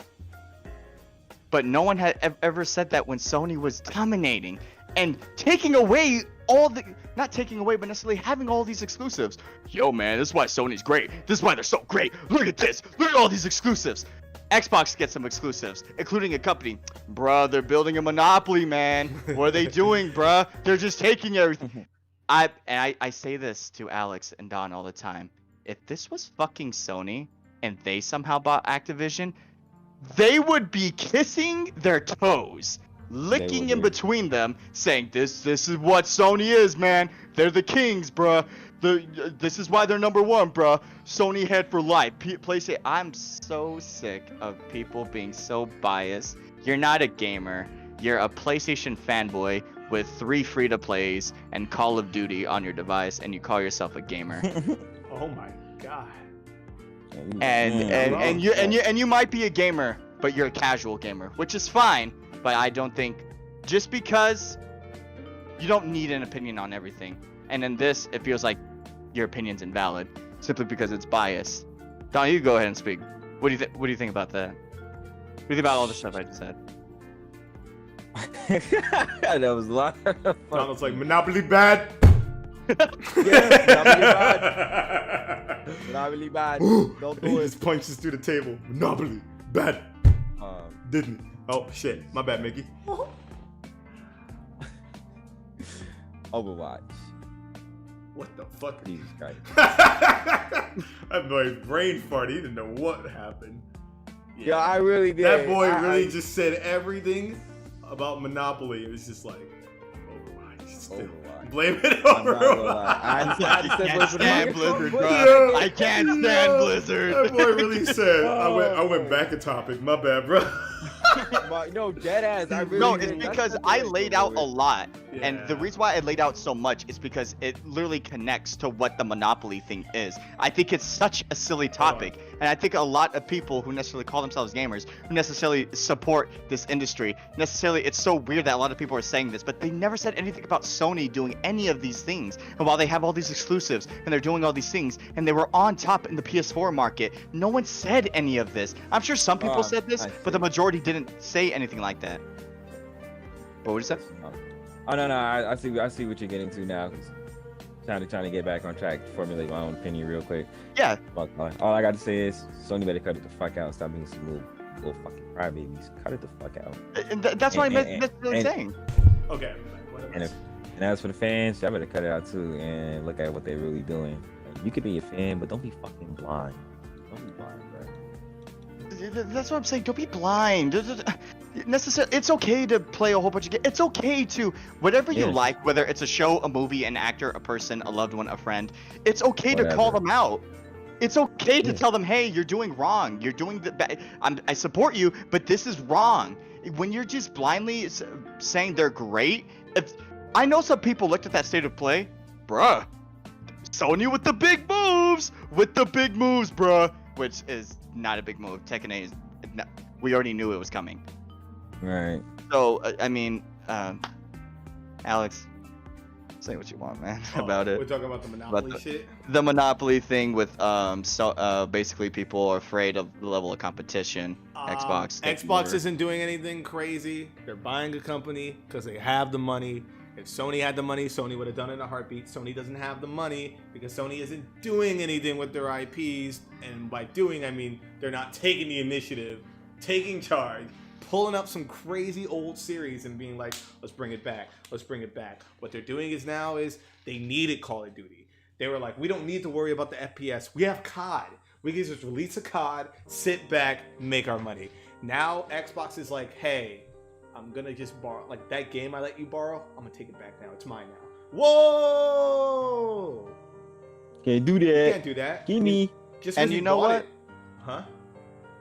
But no one had ever said that when Sony was dominating and taking away all the, not taking away, but necessarily having all these exclusives. Yo, man, this is why Sony's great. This is why they're so great. Look at this. Look at all these exclusives. Xbox gets some exclusives, including a company. Bruh, they're building a monopoly, man. What are they doing, bruh? They're just taking everything. I say this to Alex and Don all the time. If this was fucking Sony and they somehow bought Activision, they would be kissing their toes, licking in between them, saying, this is what Sony is, man. They're the kings, bruh. This is why they're number one, bruh. Sony head for life. PlayStation. I'm so sick of people being so biased. You're not a gamer. You're a PlayStation fanboy with 3 free-to-plays and Call of Duty on your device, and you call yourself a gamer. Oh my god. And you might be a gamer, but you're a casual gamer, which is fine. But I don't think just because you don't need an opinion on everything. And in this, it feels like your opinion's invalid simply because it's biased. Don, you go ahead and speak. What do you think about that? What do you think about all the stuff I just said? That was a lot. Donald's like, Monopoly bad. Yeah, Monopoly bad. Don't do He it. just punches through the table. Monopoly bad. Didn't. Oh shit. My bad, Mickey. Overwatch. What the fuck? Jesus Christ. That boy brain fart. He didn't know what happened. Yeah, I really did. That boy really just said everything about Monopoly. It was just like Overwatch. Still. Overwatch. Blame it on Overwatch. I can't stand Blizzard, bro. I can't stand Blizzard. That boy really said. I went back a topic. My bad, bro. No, dead ass. I really No, did. it's because I laid out a lot. Yeah. And the reason why I laid out so much is because it literally connects to what the Monopoly thing is. I think it's such a silly topic. And I think a lot of people who necessarily call themselves gamers, who necessarily support this industry, it's so weird that a lot of people are saying this, but they never said anything about Sony doing any of these things. And while they have all these exclusives and they're doing all these things and they were on top in the PS4 market, no one said any of this. I'm sure some people said this, but the majority didn't say anything like that. What would you say? Oh no, I see what you're getting to now. Trying to get back on track, formulate my own opinion real quick. Yeah. All I got to say is Sony better cut it the fuck out. Stop being some little fucking crybabies. Cut it the fuck out. And that's what I'm necessarily saying. Okay. And as for the fans, y'all better cut it out too and look at what they're really doing. Like, you could be a fan, but don't be fucking blind. Don't be blind, bro. That's what I'm saying. Don't be blind. It's okay to play a whole bunch of games. It's okay to whatever you like, whether it's a show, a movie, an actor, a person, a loved one, a friend. It's okay to call them out. It's okay to tell them, hey, you're doing wrong. You're doing the bad. I support you, but this is wrong. When you're just blindly saying they're great, I know some people looked at that state of play, bruh. Sony with the big moves, bruh, which is not a big move. Tekken 8 is, we already knew it was coming. Right. So I mean, Alex, say what you want, man, about it. We're talking about the Monopoly shit. The Monopoly thing with basically people are afraid of the level of competition. Xbox isn't doing anything crazy. They're buying a company because they have the money. If Sony had the money, Sony would have done it in a heartbeat. Sony doesn't have the money because Sony isn't doing anything with their IPs. And by doing, I mean they're not taking the initiative, taking charge, pulling up some crazy old series and being like, let's bring it back. Let's bring it back. What they're doing is they needed Call of Duty. They were like, we don't need to worry about the FPS. We have COD. We can just release a COD, sit back, make our money. Now Xbox is like, hey, I'm gonna just borrow, like that game I let you borrow, I'm gonna take it back now. It's mine now. Whoa! Can't do that. You can't do that. Gimme. Just And you know what? Huh?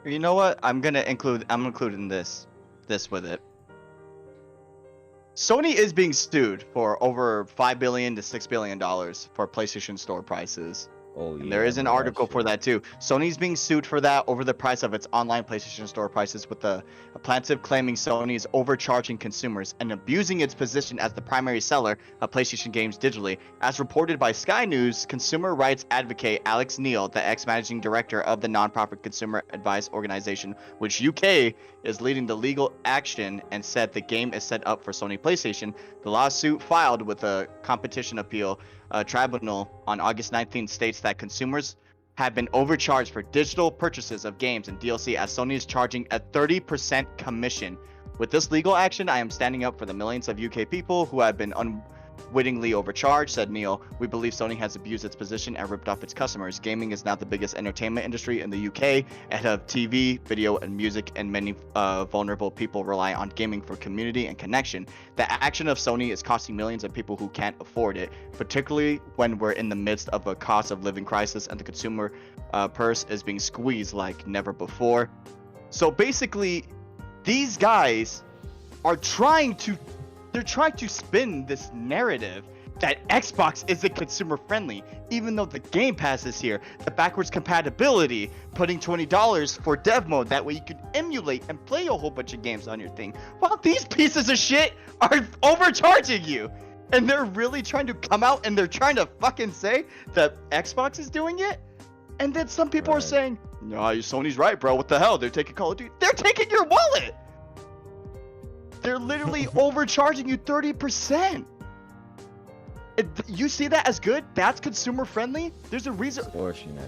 You know what? I'm including this with it. Sony is being sued for over $5 billion to $6 billion for PlayStation Store prices. Oh, yeah. And there is an article for that too. Sony's being sued for that over the price of its online PlayStation Store prices, with a plaintiff claiming Sony is overcharging consumers and abusing its position as the primary seller of PlayStation games digitally. As reported by Sky News, consumer rights advocate Alex Neil, the ex-managing director of the non-profit consumer advice organization, which UK is leading the legal action, and said the game is set up for Sony PlayStation. The lawsuit filed with a competition appeal tribunal on August 19th states that consumers have been overcharged for digital purchases of games and DLC, as Sony is charging a 30% commission. With this legal action, I am standing up for the millions of UK people who have been unwittingly overcharged, said Neil. We believe Sony has abused its position and ripped off its customers. Gaming is now the biggest entertainment industry in the UK, ahead of TV, video, and music, and many vulnerable people rely on gaming for community and connection. The action of Sony is costing millions of people who can't afford it, particularly when we're in the midst of a cost of living crisis and the consumer purse is being squeezed like never before. So basically, these guys are trying to spin this narrative that Xbox isn't consumer friendly, even though the Game Pass is here, the backwards compatibility, putting $20 for dev mode, that way you can emulate and play a whole bunch of games on your thing, while these pieces of shit are overcharging you. And they're really trying to come out and they're trying to fucking say that Xbox is doing it. And then some people are saying, no, Sony's right, bro, what the hell, they're taking Call of Duty. They're taking your wallet. They're literally overcharging you 30%. You see that as good? That's consumer friendly? There's a reason.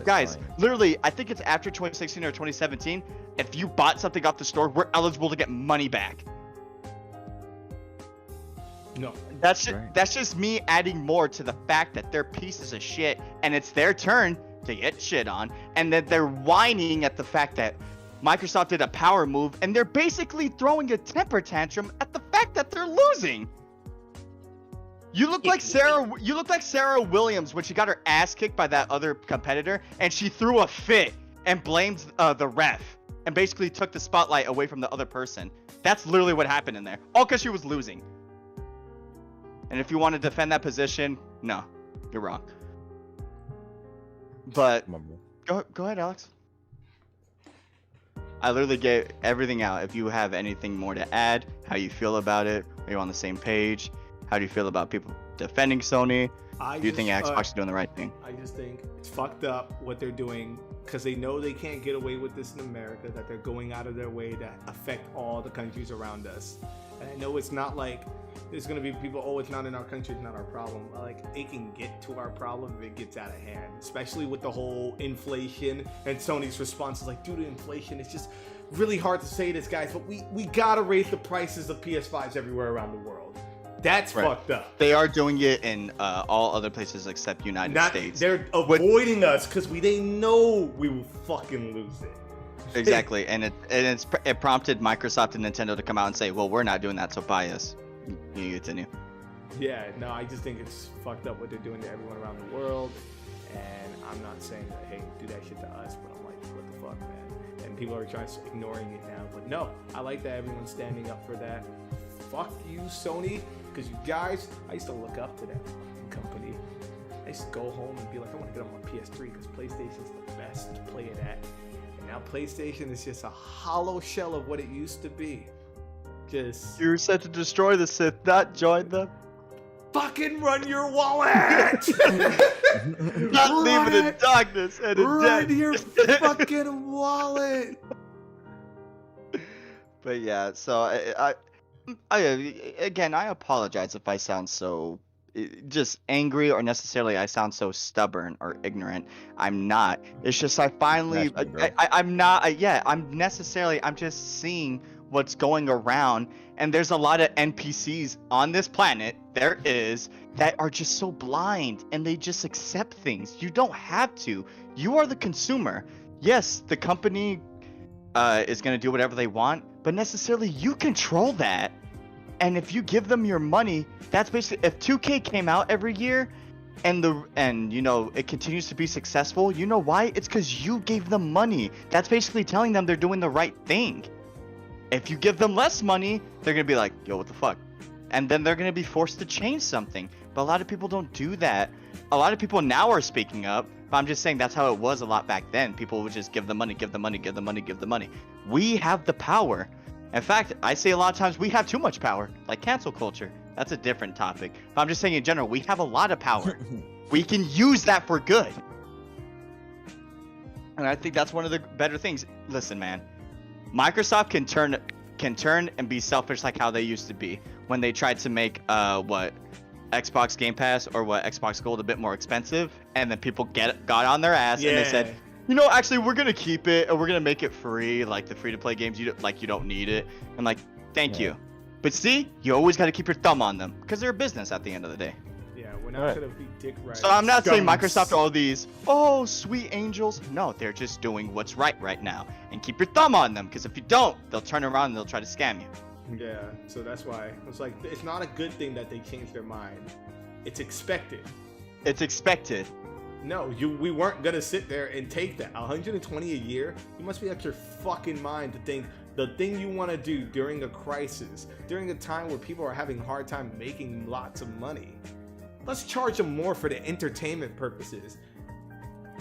Guys, literally, I think it's after 2016 or 2017. If you bought something off the store, we're eligible to get money back. No. That's just me adding more to the fact that they're pieces of shit and it's their turn to get shit on. And that they're whining at the fact that Microsoft did a power move, and they're basically throwing a temper tantrum at the fact that they're losing. You look like Sarah Williams when she got her ass kicked by that other competitor, and she threw a fit and blamed the ref and basically took the spotlight away from the other person. That's literally what happened in there, all because she was losing. And if you want to defend that position, no, you're wrong. But go ahead, Alex. I literally gave everything out. If you have anything more to add, how you feel about it, are you on the same page? How do you feel about people defending Sony? Do you think Xbox is doing the right thing? I just think it's fucked up what they're doing, because they know they can't get away with this in America, that they're going out of their way to affect all the countries around us. And I know it's not like there's going to be people, oh, it's not in our country, it's not our problem. Like, it can get to our problem if it gets out of hand, especially with the whole inflation. And Sony's response is like, due to inflation, it's just really hard to say this, guys, but we got to raise the prices of PS5s everywhere around the world. That's fucked up. They are doing it in all other places except United States. They're avoiding us because they know we will fucking lose it. Exactly, and it prompted Microsoft and Nintendo to come out and say, well, we're not doing that, so buy us. You continue. Yeah, no, I just think it's fucked up what they're doing to everyone around the world, and I'm not saying that, hey, do that shit to us, but I'm like, what the fuck, man? And people are ignoring it now, but no, I like that everyone's standing up for that. Fuck you, Sony, because you guys, I used to look up to that company. I used to go home and be like, I want to get on my PS3 because PlayStation's the best to play it at. And now PlayStation is just a hollow shell of what it used to be. Just, you're set to destroy the Sith, not join them. Fucking run your wallet! Not leave it in darkness and in run death. your fucking wallet! But yeah, so I again, I apologize if I sound so just angry, or necessarily I sound so stubborn or ignorant. I'm not. It's just I finally I'm not. I'm just seeing what's going around, and there's a lot of NPCs on this planet, there is, that are just so blind and they just accept things. You don't have to. You are the consumer. Yes, the company is going to do whatever they want, but necessarily you control that. And if you give them your money, that's basically, if 2K came out every year and you know, it continues to be successful, you know why? It's because you gave them money. That's basically telling them they're doing the right thing. If you give them less money, they're going to be like, yo, what the fuck? And then they're going to be forced to change something. But a lot of people don't do that. A lot of people now are speaking up, but I'm just saying that's how it was a lot back then. People would just give the money, give the money, give the money, give the money. We have the power. In fact, I say a lot of times we have too much power, like cancel culture. That's a different topic. But I'm just saying in general, we have a lot of power. We can use that for good. And I think that's one of the better things. Listen, man, Microsoft can turn and be selfish like how they used to be when they tried to make Xbox Game Pass or Xbox Gold a bit more expensive, and then people got on their ass and they said, you know, actually we're gonna keep it and we're gonna make it free, like the free-to-play games. You don't need it. I'm like, thank you. But see, you always got to keep your thumb on them because they're a business at the end of the day. Yeah, we're not gonna be dick riders. So I'm not saying Microsoft are all these, oh, sweet angels. No, they're just doing what's right now. And keep your thumb on them, because if you don't, they'll turn around and they'll try to scam you. Yeah, so that's why it's like, it's not a good thing that they changed their mind. It's expected. It's expected. No, we weren't gonna sit there and take that 120 a year. You must be out your fucking mind to think the thing you want to do during a crisis, during a time where people are having a hard time making lots of money. Let's charge them more for the entertainment purposes.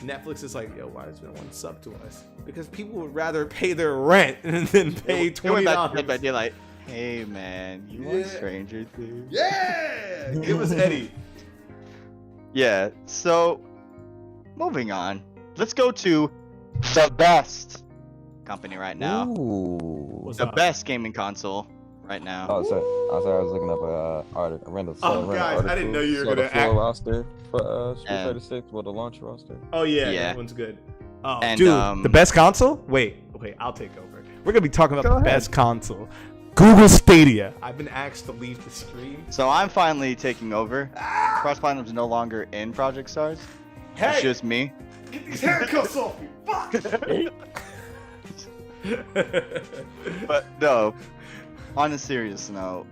Netflix is like, yo, why does no one sub to us? Because people would rather pay their rent than pay $20. They're like, hey man, you want Stranger Things? Yeah, give us Eddie. Yeah. So, moving on. Let's go to the best company right now. Ooh. The best gaming console right now. Oh, sorry. I was looking up a random. Guys, I didn't know you were gonna act. Roster for Street Fighter 6 with the launch roster. Oh yeah, that one's good. Oh, and, dude, the best console? Wait, I'll take over. We're gonna be talking about the best console. Google Stadia. I've been asked to leave the stream. So I'm finally taking over. Cross Platinum's no longer in Project Stars. Hey, it's just me. Get these haircuts off me. Fuck. But no, on a serious note,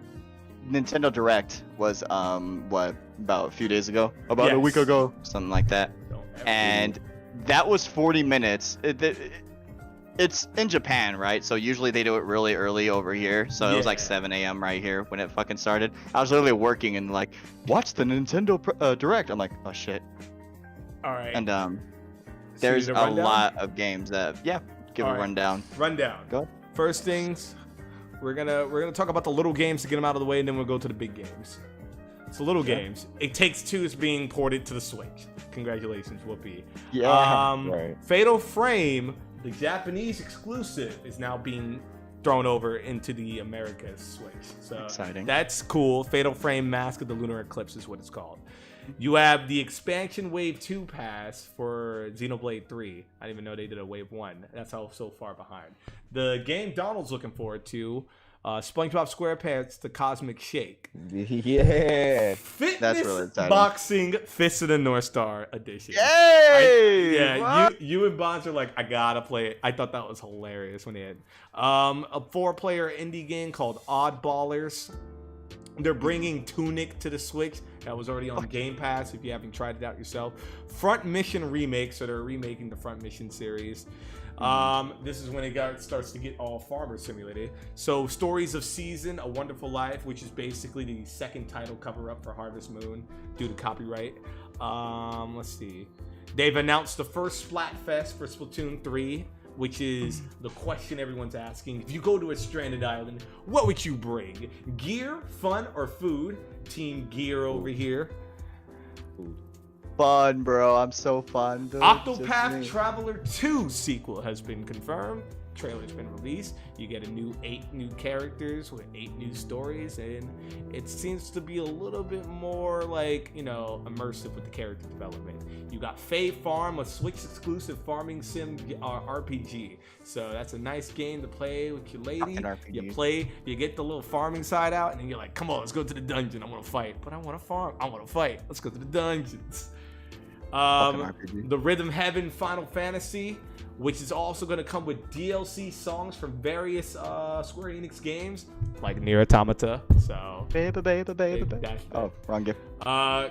Nintendo Direct was about a few days ago, about a week ago, something like that, and that was 40 minutes. It's in Japan, right? So usually they do it really early over here. So it was like 7 a.m. right here when it fucking started. I was literally working and like, watch the Nintendo Direct. I'm like, oh shit. All right. And there's a lot of games that give a rundown. Go ahead. First things, we're gonna talk about the little games to get them out of the way, and then we'll go to the big games. So little games. It Takes Two is being ported to the Switch. Congratulations, Whoopi. Right. Fatal Frame, the Japanese exclusive, is now being thrown over into the America's Switch. So exciting. That's cool. Fatal Frame Mask of the Lunar Eclipse is what it's called. You have the expansion Wave 2 pass for Xenoblade 3. I didn't even know they did a Wave 1. That's how so far behind. The game Donald's looking forward to, SpongeBob SquarePants, The Cosmic Shake. Yeah. Fitness That's really exciting. Boxing Fist of the North Star edition. Yay! You and Bonds are like, I gotta play it. I thought that was hilarious when they had a 4-player indie game called Oddballers. They're bringing Tunic to the Switch. That was already on Game Pass if you haven't tried it out yourself. Front Mission remake, so they're remaking the Front Mission series. This is when it starts to get all farmer simulated. So Stories of Season, A Wonderful Life, which is basically the second title cover-up for Harvest Moon due to copyright. Let's see. They've announced the first Splatfest for Splatoon 3, which is the question everyone's asking. If you go to a stranded island, what would you bring? Gear, fun, or food? Team Gear over here. Fun, bro. I'm so fun, dude. Octopath Traveler 2 sequel has been confirmed. trailer's been released. You get 8 new characters with 8 new stories, and it seems to be a little bit more like, immersive with the character development. You got Fae Farm, a Switch exclusive farming sim RPG. So that's a nice game to play with your lady. You get the little farming side out, and then you're like, come on, let's go to the dungeon. I want to fight, but I want to farm. I want to fight. Let's go to the dungeons. The Rhythm Heaven Final Fantasy, which is also going to come with DLC songs from various Square Enix games, like Nier Automata. So, baby. Oh, wrong game.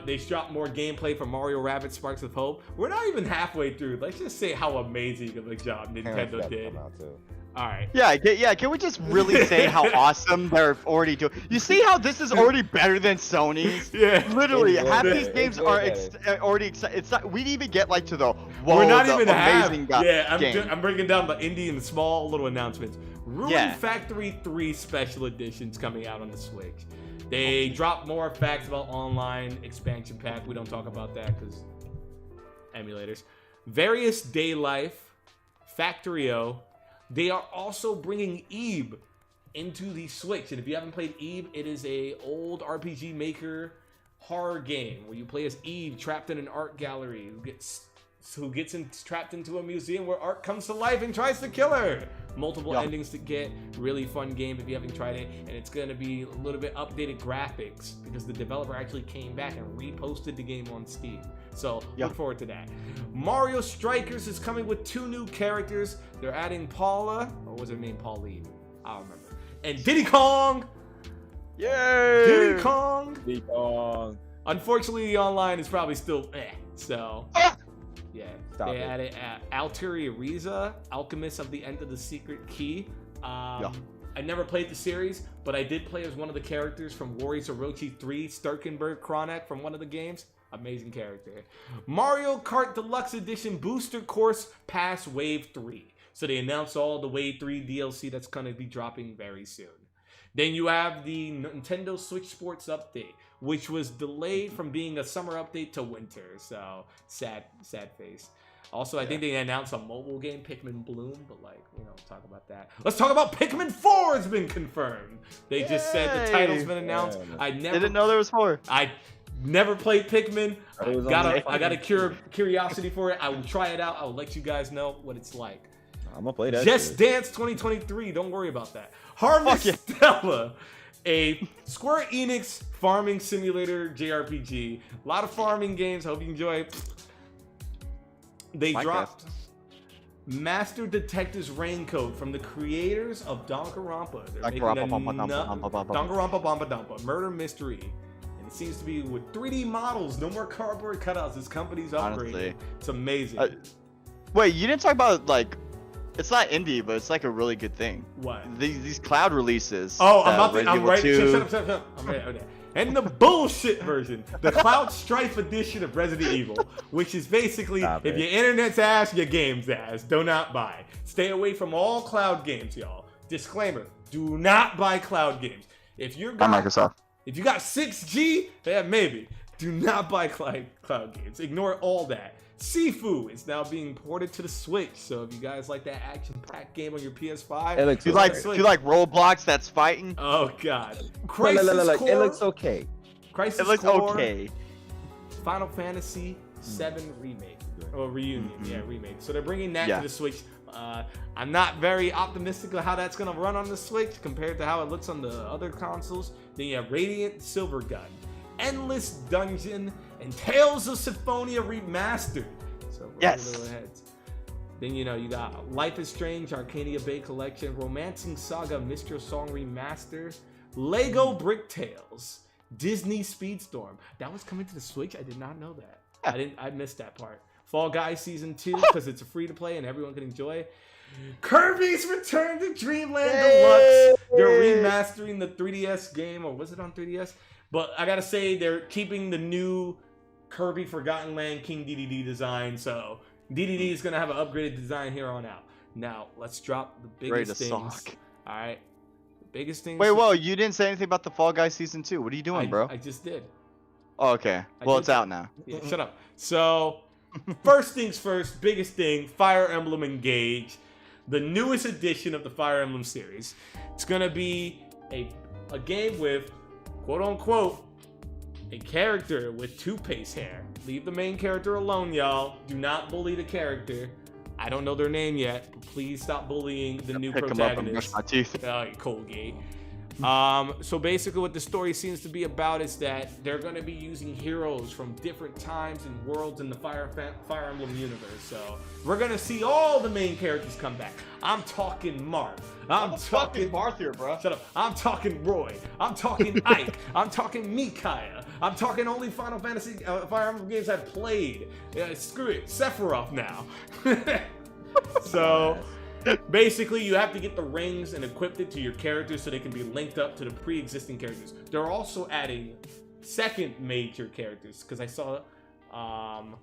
They dropped more gameplay for Mario Rabbids Sparks of Hope. We're not even halfway through. Let's just say how amazing of a job Nintendo did. All right. Yeah. Can we just really say how awesome they're already doing? You see how this is already better than Sony's? Yeah. Literally, half these games are already excited. It's not. We didn't even get like to the whoa, we're not the even amazing half. Yeah, game. I'm breaking down the indie and small little announcements. Ruin Factory 3 Special Edition's coming out on the Switch. They dropped more facts about online expansion pack. We don't talk about that because emulators. Various Day Life, Factorio. They are also bringing Eve into the Switch. And if you haven't played Eve, it is a old RPG Maker horror game where you play as Eve trapped in an art gallery who gets trapped into a museum where art comes to life and tries to kill her. Multiple endings to get. Really fun game if you haven't tried it. And it's going to be a little bit updated graphics because the developer actually came back and reposted the game on Steam. So look forward to that. Mario Strikers is coming with 2 new characters. They're adding Paula, or was her name Pauline? I don't remember. And Diddy Kong. Yay! Diddy Kong. Diddy Kong. Unfortunately, the online is probably still so. Yeah. They added Alteria Riza, Alchemist of the End of the Secret Key. I never played the series, but I did play as one of the characters from Warriors Orochi 3, Sturkenberg Chronic from one of the games. Amazing character. Mario Kart Deluxe Edition Booster Course Pass Wave 3. So they announced all the Wave 3 DLC that's going to be dropping very soon. Then you have the Nintendo Switch Sports Update, which was delayed from being a summer update to winter. So sad face. Also, I think they announced a mobile game, Pikmin Bloom, but we don't talk about that. Let's talk about Pikmin 4 has been confirmed. They just said the title's been announced. I didn't know there was 4. I never played Pikmin. I got a curiosity for it. I will try it out. I will let you guys know what it's like. I'm gonna play that. Just Dance 2023. Don't worry about that. Harvest Stella, a Square Enix farming simulator JRPG. A lot of farming games. Hope you enjoy. They dropped Master Detective's Raincoat from the creators of Danganronpa. They're making a Danganronpa Bomba Dumpa Murder Mystery. And it seems to be with 3D models. No more cardboard cutouts. This company's upgrading. Honestly. It's amazing. Wait, you didn't talk about it's not indie, but it's a really good thing. What? These cloud releases. Oh, I'm right. Shut up. I'm right. And the bullshit version, the Cloud Strife edition of Resident Evil, which is basically if your internet's ass, your game's ass. Do not buy. Stay away from all cloud games, y'all. Disclaimer: do not buy cloud games. If you got Microsoft, if you got 6G, maybe. Do not buy cloud games. Ignore all that. Sifu is now being ported to the Switch, so if you guys like that action-packed game on your PS5, if you like Roblox that's fighting. Oh God, Crisis Core. It looks okay. Crisis Core, Final Fantasy VII remake or reunion, remake. So they're bringing that to the Switch. I'm not very optimistic of how that's gonna run on the Switch compared to how it looks on the other consoles. Then you have Radiant Silvergun, Endless Dungeon, and Tales of Symphonia Remastered. So then you got Life is Strange, Arcadia Bay Collection, Romancing Saga, Mistral Song Remaster, Lego Brick Tales, Disney Speedstorm. That was coming to the Switch. I did not know that. I missed that part. Fall Guys Season 2 because it's a free to play and everyone can enjoy. Kirby's Return to Dreamland Deluxe. They're remastering the 3DS game, or was it on 3DS? But I gotta say, they're keeping the new Kirby Forgotten Land King DDD design, so DDD is gonna have an upgraded design here on out. Now, let's drop the biggest things. All right, the biggest things. Wait, whoa! You didn't say anything about the Fall Guys Season 2. What are you doing, bro? I just did. Oh, okay. Well, it's out now. Yeah, shut up. So, first things first, biggest thing: Fire Emblem Engage. the newest edition of the Fire Emblem series. It's gonna be a game with, quote unquote, a character with toothpaste hair. Leave the main character alone, y'all. Do not bully the character. I don't know their name yet. But please stop bullying the new Pick 'em up and brush protagonist. my teeth. Colgate. So basically what the story seems to be about is that they're going to be using heroes from different times and worlds in the Fire Emblem universe. So we're going to see all the main characters come back. I'm talking Marth. I'm talking Marth here, bro. Shut up. I'm talking Roy. I'm talking Ike. I'm talking Micaiah. I'm talking only Final Fantasy Fire Emblem games I've played. Screw it. Sephiroth now. So basically, you have to get the rings and equip it to your characters so they can be linked up to the pre-existing characters. They're also adding second major characters because I saw, no,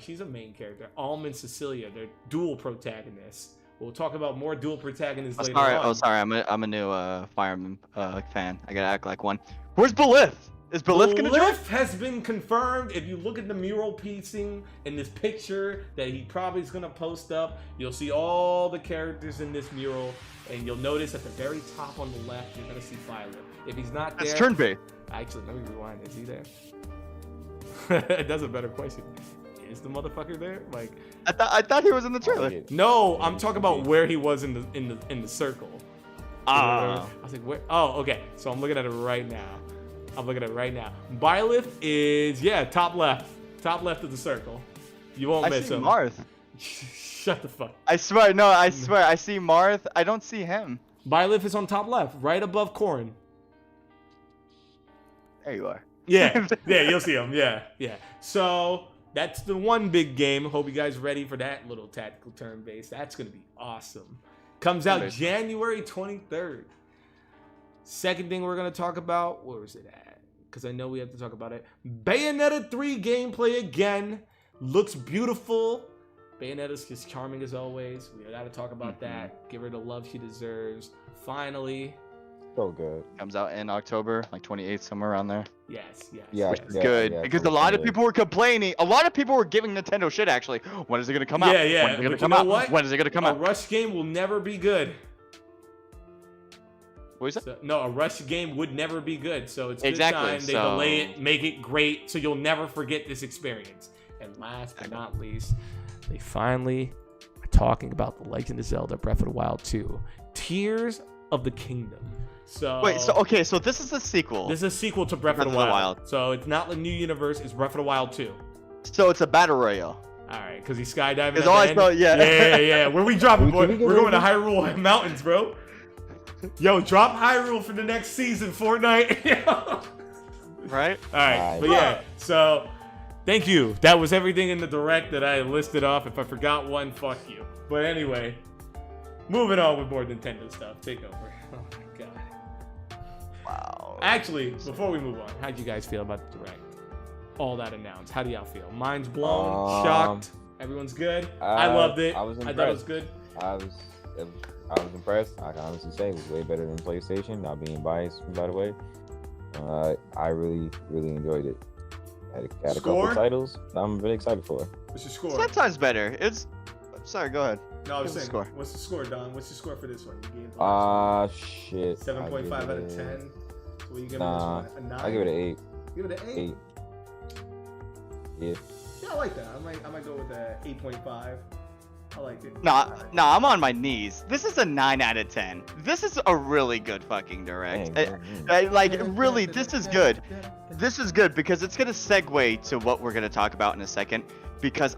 she's a main character. Almond Cecilia, they're dual protagonists. We'll talk about more dual protagonists later on. Sorry, I'm a new Fire Emblem fan. I gotta act like one. Where's Belith? Is Belith gonna join? Belith has been confirmed. If you look at the mural piecing in this picture that he probably is gonna post up, you'll see all the characters in this mural, and you'll notice at the very top on the left, you're gonna see Violet. If he's not there, It's turn-based. actually, let me rewind. Is he there? That's a better question. Is the motherfucker there? Like, I thought he was in the trailer. no, I'm talking about where he was in the circle. I was like, where? Oh, okay. So I'm looking at it right now. Byleth is, top left of the circle. You won't miss him. Marth. Shut the fuck. I swear, I see Marth. I don't see him. Byleth is on top left, right above Corrin. There you are. Yeah, you'll see him. Yeah. So that's the one big game. Hope you guys ready for that little tactical turn base. That's gonna be awesome. Comes out January 23rd. Second thing we're gonna talk about, where is it at? Because I know we have to talk about it. Bayonetta 3 gameplay again. Looks beautiful. Bayonetta's just charming as always. We gotta talk about that. Give her the love she deserves. Finally. So good. Comes out in October, like 28th, somewhere around there. Yes. It's good because a lot of people were complaining. A lot of people were giving Nintendo shit. Actually, when is it gonna come out? Yeah. When is it gonna But come you know out? what? When is it gonna come A out? rush game will never be good. What is it? So, no, a rush game would never be good. So it's Exactly, good time they so- delay it, make it great, so you'll never forget this experience. And last but not least, they finally are talking about The Legend of Zelda Breath of the Wild 2. Tears of the Kingdom. So Wait, so this is a sequel. this is a sequel to Breath of the Wild. So it's not the new universe, it's Breath of the Wild 2. So it's a battle royale. Alright, because he's skydiving. It's at all the I end. thought, yeah. Yeah. Where we dropping, boy? Can we get We're going to over Hyrule Mountains, bro. Yo, drop Hyrule for the next season, Fortnite. Right? Alright, but yeah, so thank you. That was everything in the direct that I listed off. If I forgot one, fuck you. But anyway, moving on with more Nintendo stuff. Take over. Oh my god. Wow. Actually, before we move on, how'd you guys feel about the direct? All that announced. How do y'all feel? Mind's blown, shocked. Everyone's good. I loved it. I was I thought it was impressed. good. I was impressed. I can honestly say it was way better than PlayStation. Not being biased, by the way. I really enjoyed it. Had a Score? couple titles I'm really excited for. What's your score? Sometimes better. Sorry, go ahead. No, I was What's the saying, score? what's the score, Don? What's your score for this one? You gave Shit. 7.5 out of 10. So what you giving Nah, this one? A 9? I give it an 8. Give it an 8? 8. Yeah. Yeah, I like that. I might go with a 8.5. I like it. Nah, I'm on my knees. This is a 9 out of 10. This is a really good fucking direct. Really, this is good. This is good because it's gonna segue to what we're gonna talk about in a second. Because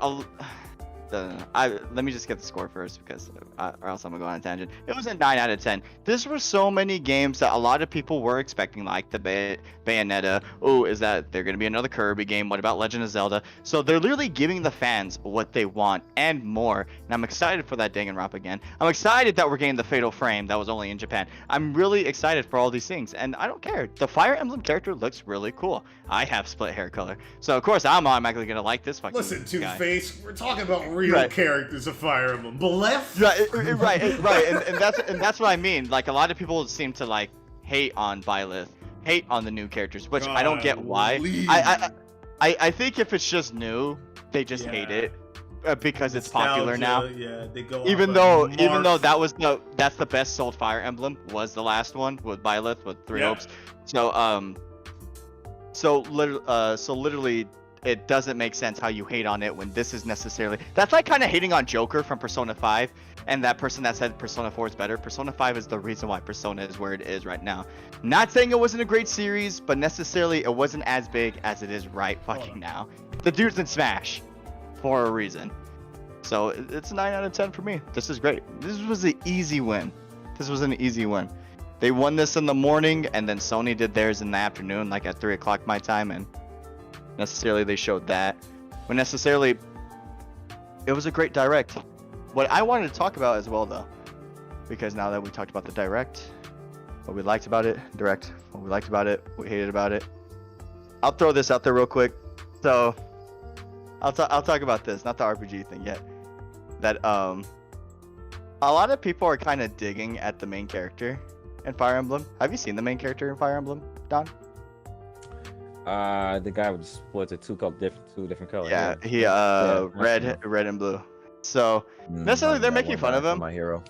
let me just get the score first because or else I'm gonna go on a tangent. It was a 9 out of 10. This were so many games that a lot of people were expecting, like the Bayonetta. Oh, is that they're gonna be another Kirby game? What about Legend of Zelda? So they're literally giving the fans what they want and more. And I'm excited for that Danganronpa again. I'm excited that we're getting the Fatal Frame that was only in Japan. I'm really excited for all these things, and I don't care. The Fire Emblem character looks really cool. I have split hair color, so of course I'm automatically gonna like this fucking Listen, guy. Toothpaste, we're talking about real characters of Fire Emblem. Blef? Right, and that's what I mean. Like a lot of people seem to like hate on Byleth, hate on the new characters, which I don't get why. I think if it's just new, they just hate it. because it's popular now. Yeah, they go. Even off though marks. that's the best sold Fire Emblem was the last one with Byleth with Three Yeah. Hopes. So literally it doesn't make sense how you hate on it when this is necessarily that's like kind of hating on Joker from Persona 5 and that person that said Persona 4 is better. Persona 5 is the reason why Persona is where it is right now. Not saying it wasn't a great series, but necessarily it wasn't as big as it is right fucking now. The dude's in Smash for a reason. So it's a 9 out of 10 for me. This is great. This was an easy win. This was an easy win. They won this in the morning, and then Sony did theirs in the afternoon, like at 3 o'clock my time, and necessarily they showed that. But necessarily, it was a great direct. What I wanted to talk about as well, though, because now that we talked about the direct, what we liked about it, direct, what we liked about it, what we hated about it, I'll throw this out there real quick. So, I'll talk about this, not the RPG thing yet. That a lot of people are kind of digging at the main character in Fire Emblem. Have you seen the main character in Fire Emblem, Don? The guy with the splits two different colors. Yeah, he red and blue. So necessarily they're making fun of him. My hero.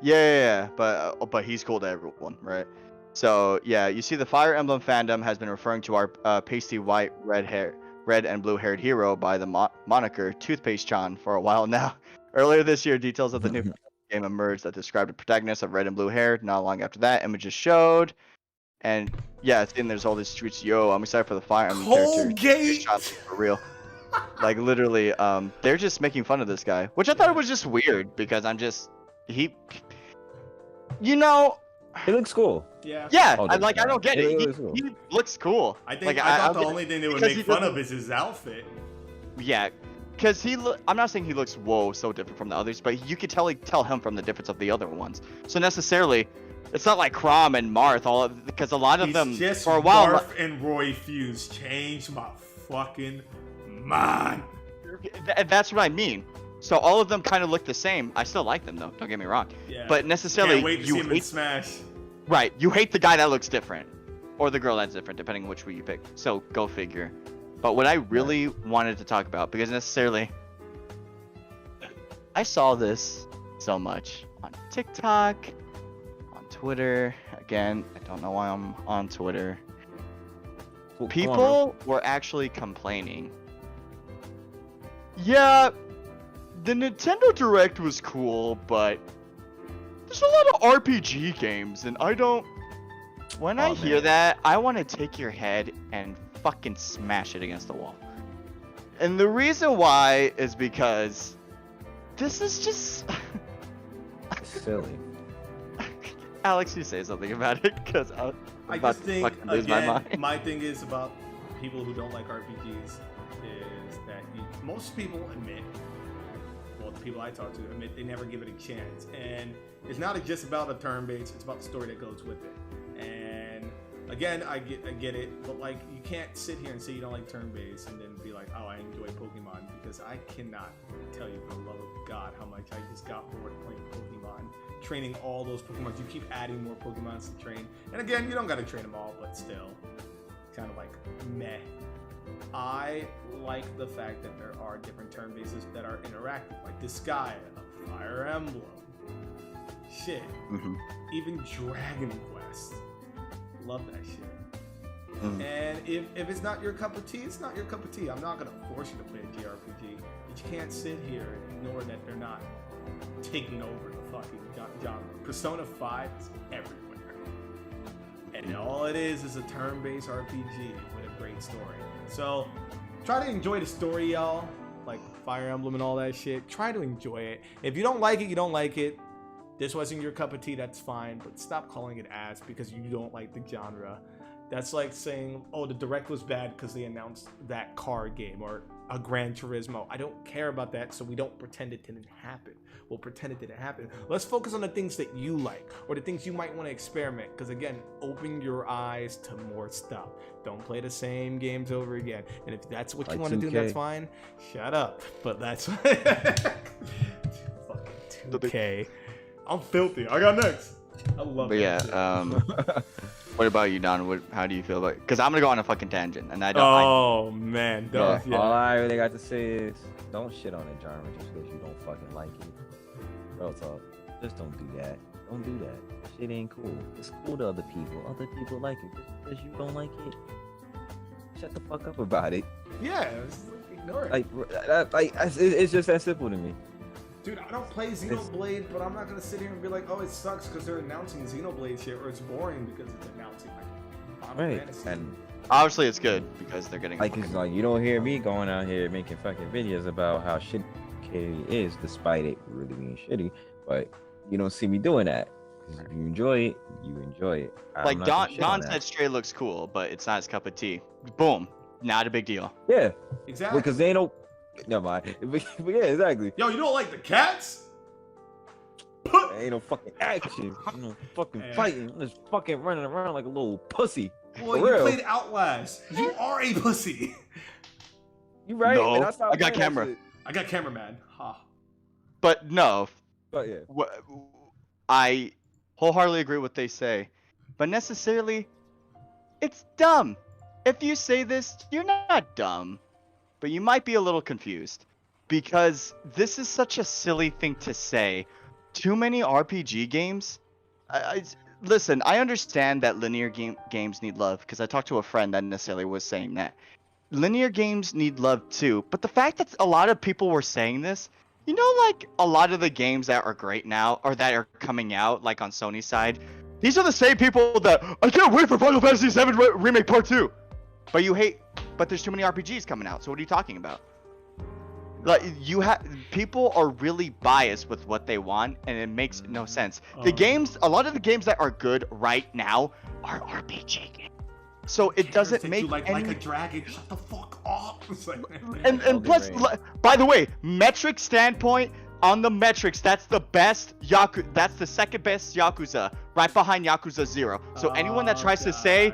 Yeah, but he's cool to everyone, right? So yeah, you see the Fire Emblem fandom has been referring to our pasty white, red and blue haired hero by the moniker Toothpaste Chan for a while now. Earlier this year, details of the new game emerged that described the protagonist of red and blue hair. Not long after that, images showed. And yeah, it's in there's all these streets. Yo, I'm excited for the Fire Emblem Colgate! character. For real. Like literally, they're just making fun of this guy, which I thought was just weird because he looks cool. Yeah. Yeah, Oh, I don't get it. He looks cool. I think like, I thought the only thing they would because make he fun of doesn't- is his outfit. Yeah, because I'm not saying he looks so different from the others, but you could tell him from the difference of the other ones. So necessarily, it's not like Chrom and Marth, because a lot of He's them just for a while. Marth and Roy Fuse changed my fucking mind. That's what I mean. So all of them kind of look the same. I still like them though. Don't get me wrong. Yeah. But necessarily, Can't wait to see him in hate Smash. right. You hate the guy that looks different, or the girl that's different, depending on which way you pick. So go figure. But what I really wanted to talk about, because necessarily, I saw this so much on TikTok, on Twitter. Again, I don't know why I'm on Twitter. People were actually complaining. Yeah, the Nintendo Direct was cool, but there's a lot of RPG games, and I don't. When I hear that, I want to take your head and fucking smash it against the wall. And the reason why is because this is just Silly. Alex, you say something about it, because I'm I about just to think, fucking lose my again, mind. my thing is about people who don't like RPGs is that most people admit, well, the people I talk to admit they never give it a chance. And it's not just about the turn-based, it's about the story that goes with it. And again, I get it, but like, you can't sit here and say you don't like turn-based and then be like, oh, I enjoy Pokemon, because I cannot tell you for the love of God how much I just got bored playing Pokemon, training all those Pokemon. You keep adding more Pokemons to train, and again, you don't got to train them all, but still, kind of like meh. I like the fact that there are different turn bases that are interactive, like this guy, a Fire Emblem, shit, even Dragon Quest. Love that shit. And if it's not your cup of tea, it's not your cup of tea. I'm not gonna force you to play a JRPG, but you can't sit here and ignore that they're not taking over the fucking genre. Persona 5 is everywhere, and all it is a turn-based RPG with a great story. So try to enjoy the story, y'all. Like Fire Emblem and all that shit. Try to enjoy it. If you don't like it, you don't like it. This wasn't your cup of tea, that's fine, but stop calling it ass because you don't like the genre. That's like saying, oh, the Direct was bad because they announced that car game or a Gran Turismo. I don't care about that, so we don't pretend it didn't happen. We'll pretend it didn't happen. Let's focus on the things that you like or the things you might want to experiment, because again, open your eyes to more stuff. Don't play the same games over again. And if that's what you want to do, that's fine. Shut up. But that's fucking 2K. I'm filthy. I got next. I love But that yeah, shit. What about you, Don? How do you feel about it? Because I'm gonna go on a fucking tangent, and I don't. Oh man, Yeah, yeah. all I really got to say is don't shit on a genre just because you don't fucking like it. Real talk. Just don't do that. Don't do that. Shit ain't cool. It's cool to other people. Other people like it. Just because you don't like it, shut the fuck up about it. Yeah, ignore it. It's just that simple to me. Dude, I don't play Xenoblade, but I'm not gonna sit here and be like, oh, it sucks because they're announcing Xenoblade shit, or it's boring because it's announcing like Final Right. Fantasy. And Obviously, it's good because they're getting. like, it's like you don't hear me going out here making fucking videos about how shit KD is, despite it really being shitty. But you don't see me doing that. 'Cause if you enjoy it, you enjoy it. I'm Like not gonna shit on Don that. said, Stray looks cool, but it's not his cup of tea. Boom, not a big deal. Yeah, Exactly. because they ain't no. Never mind. But yeah, exactly. Yo, you don't like the cats? There ain't no fucking action. Ain't no fucking Yeah. fighting. I'm just fucking running around like a little pussy. Boy, For you real. played Outlast. You are a pussy. You right? No, and stopped I got playing that camera. shit. I got cameraman. Ha. But no, But yeah. I wholeheartedly agree with what they say, but necessarily, it's dumb. If you say this, you're not dumb, but you might be a little confused because this is such a silly thing to say. Too many RPG games. Listen, I understand that linear games need love because I talked to a friend that necessarily was saying that linear games need love too. But the fact that a lot of people were saying this, you know, like a lot of the games that are great now or that are coming out, like on Sony's side, these are the same people that I can't wait for Final Fantasy VII Remake Part 2. But you hate, but there's too many RPGs coming out. So what are you talking about? Like people are really biased with what they want, and it makes no sense. A lot of the games that are good right now are RPG games. So it doesn't That make you like any... a dragon. Shut the fuck up. It's like- and plus, by the way, metric standpoint, on the metrics, that's the best that's the second best Yakuza, right behind Yakuza 0. So anyone that tries to say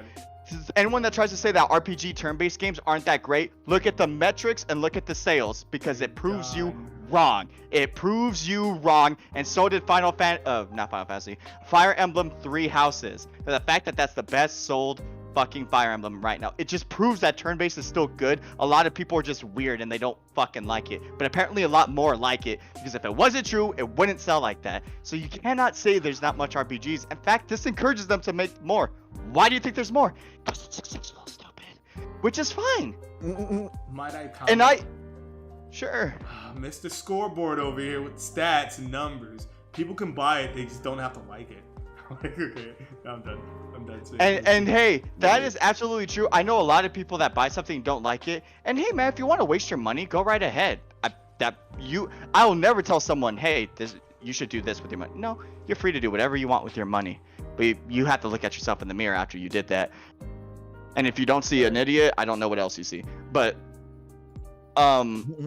that RPG turn-based games aren't that great, look at the metrics and look at the sales because it proves you wrong. It proves you wrong, and so did not Final Fantasy, Fire Emblem 3 Houses. The fact that that's the best sold fucking Fire Emblem right now, it just proves that turn-based is still good. A lot of people are just weird and they don't fucking like it, but apparently a lot more like it, because if it wasn't true, it wouldn't sell like that. So you cannot say there's not much RPGs. In fact, this encourages them to make more. Why do you think there's more? Because it's successful, stupid. Which is fine. Might I comment? And sure. Mr. Scoreboard over here with stats and numbers. People can buy it, they just don't have to like it. Like, okay, I'm done. I'm done. And hey, that is absolutely true. I know a lot of people that buy something and don't like it. And hey, man, if you want to waste your money, go right ahead. I will never tell someone, hey, you should do this with your money. No, you're free to do whatever you want with your money. But you have to look at yourself in the mirror after you did that. And if you don't see an idiot, I don't know what else you see. But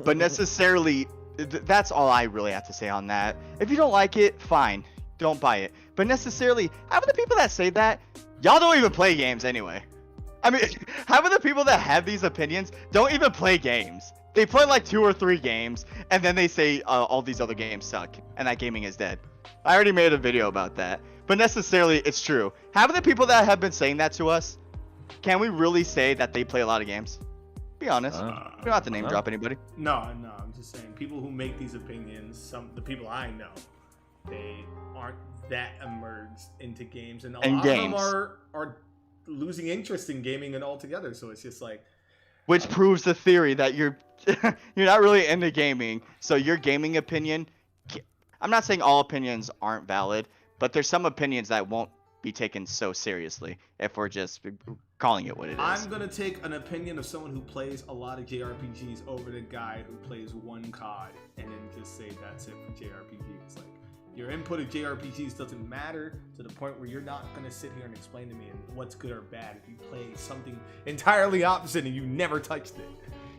necessarily, that's all I really have to say on that. If you don't like it, fine, don't buy it. But necessarily, half of the people that say that, y'all don't even play games anyway. I mean, half of the people that have these opinions don't even play games. They play like 2 or 3 games, and then they say all these other games suck, and that gaming is dead. I already made a video about that. But necessarily, it's true. Half of the people that have been saying that to us, can we really say that they play a lot of games? Be honest. We don't have to name drop anybody. No, I'm just saying, people who make these opinions, the people I know, they aren't that immersed into games, and a lot of them are losing interest in gaming and altogether. So it's just like, which proves the theory that you're not really into gaming. So your gaming opinion, I'm not saying all opinions aren't valid, but there's some opinions that won't be taken so seriously if we're just calling it what it is. I'm gonna take an opinion of someone who plays a lot of JRPGs over the guy who plays one COD, and then just say that's it for JRPGs. Like, your input of JRPGs doesn't matter to the point where you're not gonna sit here and explain to me what's good or bad if you play something entirely opposite and you never touched it.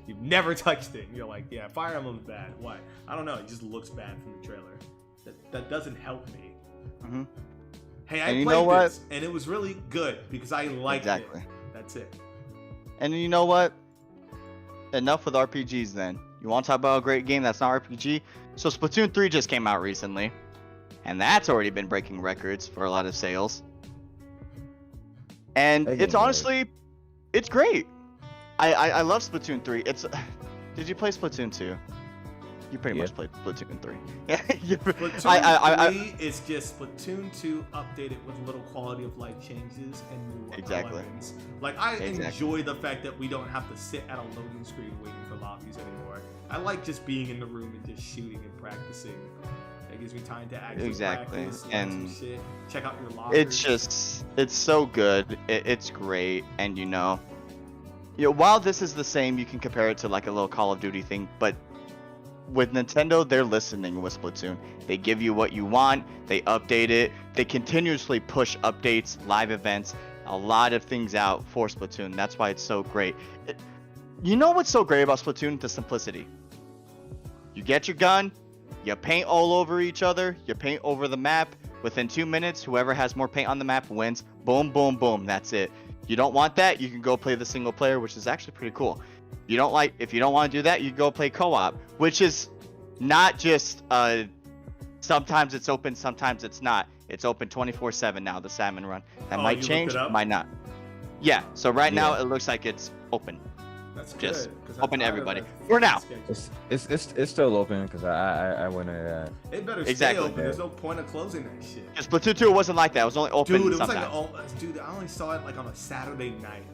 You've never touched it. And you're like, yeah, Fire Emblem's bad. Why? I don't know. It just looks bad from the trailer. That doesn't help me. Mm-hmm. Hey, I played this, and it was really good because I liked it. That's it. And you know what? Enough with RPGs then. You want to talk about a great game that's not RPG? So Splatoon 3 just came out recently, and that's already been breaking records for a lot of sales. And That it's game honestly, it's great. I love Splatoon 3. It's did you play Splatoon 2? You pretty Yeah. much played Splatoon 3. Yeah. Splatoon 3 is just Splatoon 2 updated with little quality of life changes and new Exactly. weapons. Like, I Exactly. enjoy the fact that we don't have to sit at a loading screen waiting for lobbies anymore. I like just being in the room and just shooting and practicing. It gives me time to actually Exactly. practice, learn And some shit, check out your lockers. it's so good. It's great. And you know, while this is the same, you can compare it to like a little Call of Duty thing, but with Nintendo, they're listening with Splatoon. They give you what you want, they update it, they continuously push updates, live events, a lot of things out for Splatoon. That's why it's so great. You know what's so great about Splatoon? The simplicity. You get your gun, you paint all over each other, you paint over the map. Within 2 minutes, whoever has more paint on the map wins. Boom, boom, boom. That's it. You don't want that, you can go play the single player, which is actually pretty cool. If you don't want to do that, you go play co-op, which is not just sometimes it's open, sometimes it's not. It's open 24/7 now, the salmon run. That might you change, looked it up? might not. Yeah, so right now Yeah. it looks like it's open. That's Just good, 'cause open to I'm tired of everybody. that For now. schedule. It's still open because I went It better Exactly. stay open. There's no point of closing that shit. Because Splatoon 2 wasn't like that. It was only open Dude, it was sometimes. like dude, I only saw it like on a Saturday night.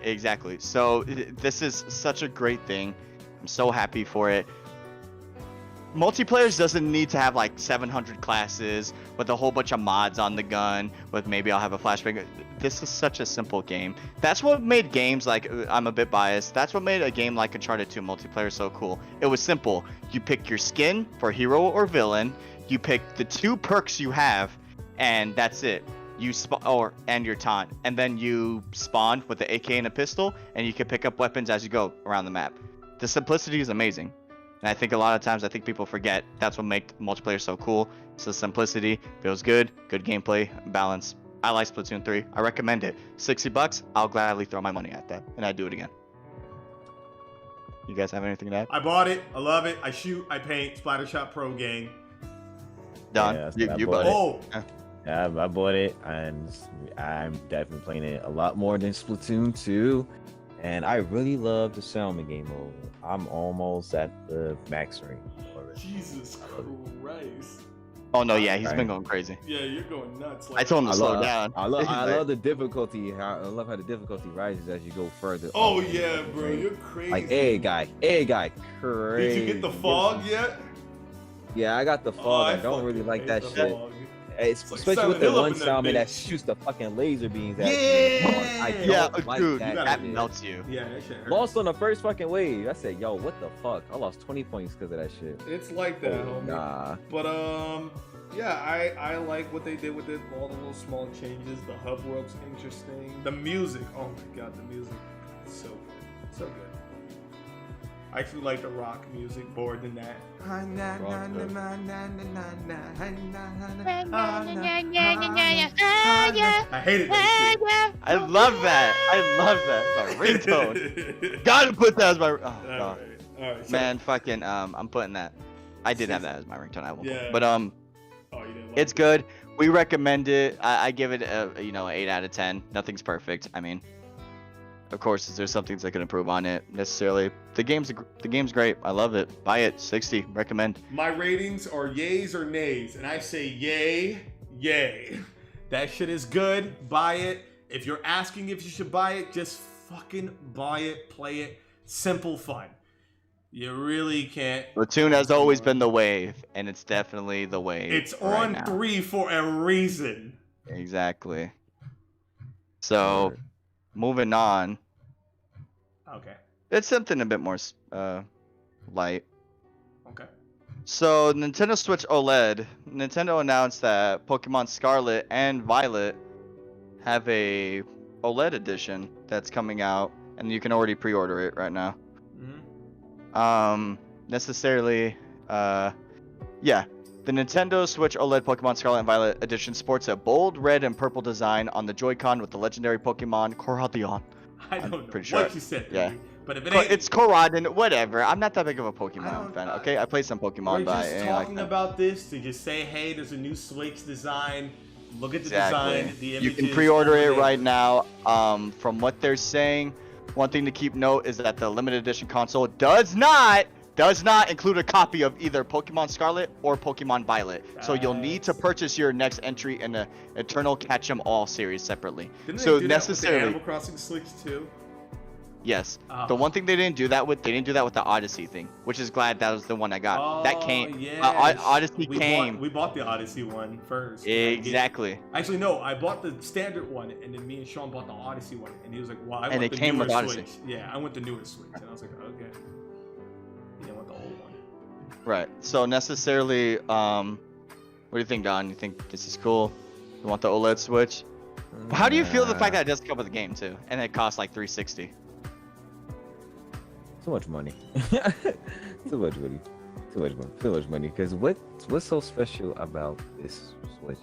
Exactly. So this is such a great thing. I'm so happy for it. Multiplayers doesn't need to have like 700 classes with a whole bunch of mods on the gun with maybe I'll have a flashbang. This is such a simple game. That's what made games like, I'm a bit biased, that's what made a game like Uncharted 2 multiplayer so cool. It was simple. You pick your skin for hero or villain, you pick the 2 perks you have, and that's it. You and your taunt, and then you spawn with the AK and a pistol, and you can pick up weapons as you go around the map. The simplicity is amazing, and I think a lot of times people forget that's what makes multiplayer so cool. It's the simplicity, feels good gameplay, balance. I like Splatoon 3. I recommend it. $60, I'll gladly throw my money at that, and I'd do it again. You guys have anything to add? I bought it. I love it. I shoot. I paint. Splattershot Pro game. Done. Yeah, you I bought bought it. Oh, Yeah, I bought it, and I'm definitely playing it a lot more than Splatoon 2. And I really love the Salmon game mode. I'm almost at the max rank already. Jesus Christ. Oh no, yeah, he's Right. been going crazy. Yeah, you're going nuts. I told him to slow love, down. I love the difficulty. I love how the difficulty rises as you go further. Oh up in the yeah, fucking bro, game. you're crazy. Like egg guy, crazy. Did you get the fog yet? Yeah, I got the Oh, fog. I don't really fucking like hate that the shit. fog. It's, like especially Silent with the Hill up one in that salmon that bitch. shoots the fucking laser beams at you. Yeah! I don't Yeah, like dude, that that shit. melts you. Yeah, that shit hurts. Lost on the first fucking wave. I said, yo, what the fuck? I lost 20 points because of that shit. It's like that, Oh, homie. nah. But yeah, I like what they did with it. All the little small changes. The hub world's interesting. The music, oh my god, the music, is so good, so good. I actually like the rock music more than that. I hated that I love that. I love that. My ringtone. Gotta put that as my. Oh, shit. God. Alright, so- Man, fucking. I'm putting that. I did have that as my ringtone. I will. Yeah. But Oh, you didn't like it's it. good. We recommend it. I give it a 8 out of 10. Nothing's perfect. I mean, of course, there's some things I can improve on it. Necessarily, the game's great. I love it. Buy it. 60. Recommend. My ratings are yays or nays, and I say yay, yay. That shit is good. Buy it. If you're asking if you should buy it, just fucking buy it. Play it. Simple fun. You really can't. Splatoon has always been the wave, and it's definitely the wave. It's right on now. 3 for a reason. Exactly. So, moving on. Okay. It's something a bit more light. Okay. So, Nintendo Switch OLED. Nintendo announced that Pokemon Scarlet and Violet have a OLED edition that's coming out, and you can already pre-order it right now. Necessarily, yeah. The Nintendo Switch OLED Pokemon Scarlet and Violet edition sports a bold red and purple design on the Joy-Con with the legendary Pokemon Koraidon. I don't know pretty what sure. you said. Yeah. Baby, but if it ain't, It's Koraidon, whatever. I'm not that big of a I Pokemon don't- fan. Okay, I play some we're Pokemon, but I just ain't like talking that. about this to just say, hey, there's a new Switch design. Look at the Exactly. design, the You images. can pre-order it all the right names. now. From what they're saying, one thing to keep note is that the limited edition console does not include a copy of either Pokemon Scarlet or Pokemon Violet. So you'll need to That's- purchase your next entry in the Eternal Catch 'em All series separately. Didn't So they do that with the necessarily, Animal Crossing Switch too? yes. Ah. The one thing they didn't do that with the Odyssey thing, which is glad that was the one I got. That Oh, came. yes. Odyssey came. We bought the Odyssey one first. Exactly. Actually, no, I bought the standard one, and then me and Sean bought the Odyssey one, and he was like, "Well, I And want it the came newer with Odyssey. Switch." Yeah, I want the newer Switch, and I was like, "Okay." He didn't want the old one. Right. So necessarily, what do you think, Don? You think this is cool? You want the OLED Switch? How do you feel the fact that it does come with the game too, and it costs like $360? Too much money. Too much money. Too much money. Because what's so special about this Switch?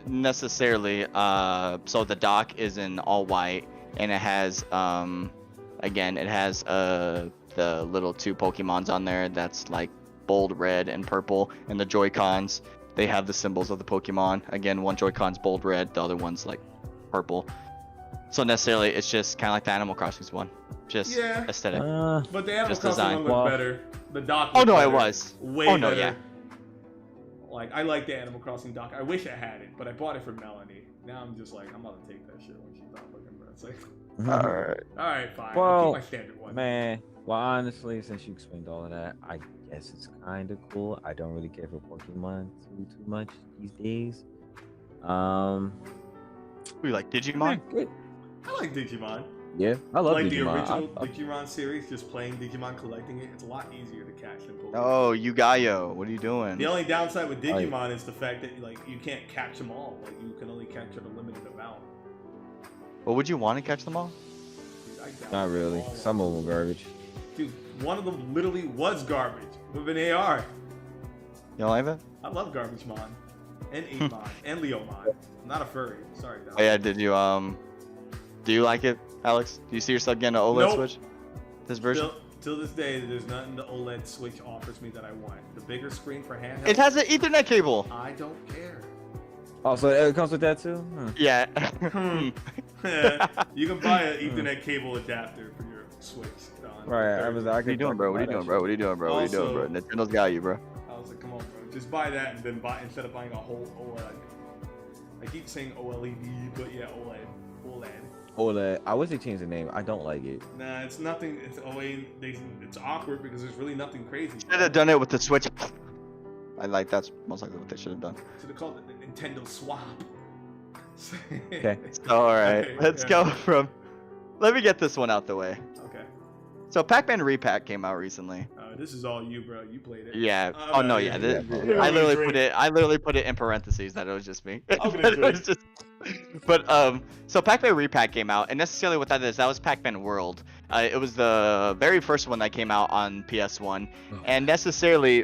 Necessarily. So the dock is in all white, and it has again, it has the little two Pokemons on there. That's like bold red and purple, and the Joy-Cons, they have the symbols of the Pokemon. Again, one Joy-Con's bold red, the other one's like purple. So necessarily, it's just kind of like the Animal Crossing one, just Yeah. aesthetic. But the Animal Just Crossing design. one looked Well- better. The dock. Oh looked no, better. it was. Way Oh no, better. yeah. Like I like the Animal Crossing dock. I wish I had it, but I bought it for Melanie. Now I'm just like, I'm about to take that shit when she's not looking. But it's like, All right. all right, fine. I'll Well, keep my standard one. Man, well, honestly, since you explained all of that, I guess it's kind of cool. I don't really care for Pokemon too much these days. We like Digimon. Good. I like Digimon. Yeah, I love Like Digimon. the original I- Digimon series, just playing Digimon, collecting it. It's a lot easier to catch than Pokemon. Oh, Yugayo, what are you doing? The only downside with Oh, yeah. Digimon is the fact that like you can't catch them all. Like you can only capture a limited amount. Well, would you want to catch them all? Dude, I doubt Not really. all of Some of them garbage. Dude, one of them literally was garbage with an AR. You don't like it? I love Garbage Mon and Amon and Leomon. I'm not a furry. Sorry, Dom. Oh yeah, did you do you like it, Alex? Do you see yourself getting an OLED Nope. Switch? This version? Till this day, there's nothing the OLED Switch offers me that I want. The bigger screen for handheld. It has an Ethernet cable. I don't care. Oh, so it comes with that too? Huh. Yeah. Hmm. You can buy an Ethernet cable adapter for your Switch. Don. Right, I was. I What are you doing, bro? What are you doing, bro? What are you doing, bro? What are you doing, bro? Also- Nintendo's got you, bro. I was like, come on, bro. Just buy that and then buy instead of buying a whole OLED. I keep saying OLED, but yeah, OLED. OLED. OLED. I wish they changed the name. I don't like it. Nah, it's nothing. It's it's awkward because there's really nothing crazy. Should have done it with the Switch. I like that's most likely what they should have done. So they call it the Nintendo Swap. Okay. All right, Okay, let's yeah. go from. Let me get this one out the way. Okay. So Pacman Repack came out recently. This is all you, bro. You played it. Yeah. I'm Oh out no, here. yeah. You I don't literally drink. put it. I literally put it in parentheses that it was just me. I'm gonna That it was drink. just. But so Pac-Man Repack came out, and necessarily what that is, that was Pac-Man World. It was the very first one that came out on PS1, and necessarily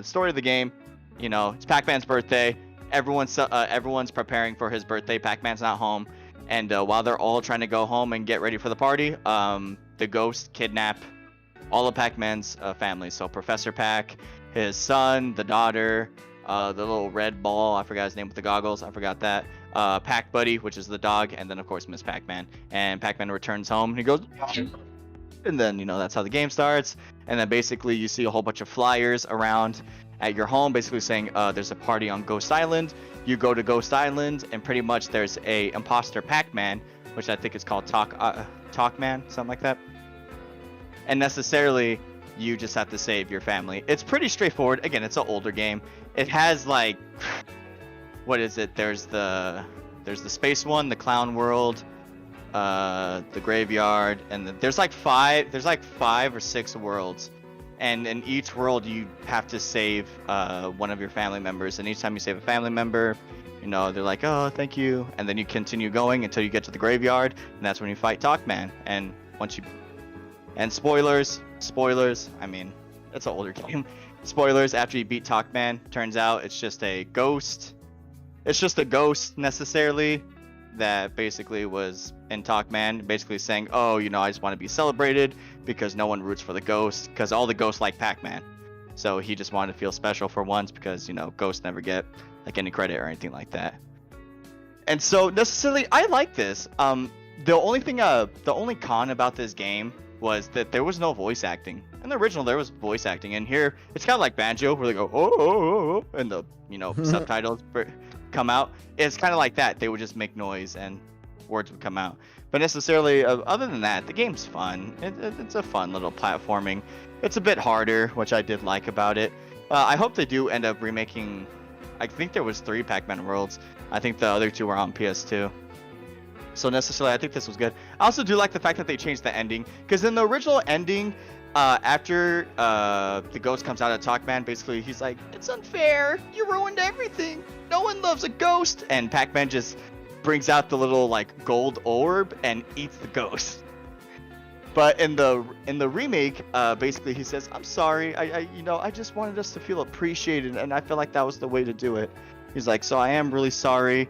story of the game, you know, it's Pac-Man's birthday. Everyone's preparing for his birthday. Pac-Man's not home, and while they're all trying to go home and get ready for the party, the ghosts kidnap all of Pac-Man's family. So Professor Pac, his son, the daughter, the little red ball, I forgot his name with the goggles, I forgot that. Pac Buddy, which is the dog, and then of course Miss Pac-Man. And Pac-Man returns home and he goes, and then, you know, that's how the game starts. And then basically you see a whole bunch of flyers around at your home, basically saying there's a party on Ghost Island. You go to Ghost Island, and pretty much there's a imposter Pac-Man, which I think is called Talkman, something like that. And necessarily, you just have to save your family. It's pretty straightforward. Again, it's an older game. It has like, what is it? There's the space one, the clown world, the graveyard, and there's like five or six worlds. And in each world, you have to save one of your family members. And each time you save a family member, you know, they're like, oh, thank you. And then you continue going until you get to the graveyard, and that's when you fight Talkman. And once you and spoilers, I mean, it's an older game. Spoilers, after you beat Talkman, turns out it's just a ghost. It's just a ghost, necessarily, that basically was in Talkman, basically saying, oh, you know, I just want to be celebrated because no one roots for the ghost, because all the ghosts like Pac-Man. So he just wanted to feel special for once because, you know, ghosts never get, like, any credit or anything like that. And so necessarily, I like this. The only con about this game was that there was no voice acting. In the original, there was voice acting, and here it's kind of like Banjo, where they go oh, and the subtitles come out. It's kind of like that. They would just make noise and words would come out. But necessarily, other than that, the game's fun. It's a fun little platforming. It's a bit harder, which I did like about it. I hope they do end up remaking. I think there was 3 Pacman worlds. I think the other 2 were on PS2. So necessarily, I think this was good. I also do like the fact that they changed the ending, because in the original ending, after the ghost comes out of Talkman, basically he's like, "It's unfair. You ruined everything. No one loves a ghost." And Pac-Man just brings out the little like gold orb and eats the ghost. But in the remake, basically he says, "I'm sorry. I just wanted us to feel appreciated, and I feel like that was the way to do it." He's like, "So I am really sorry.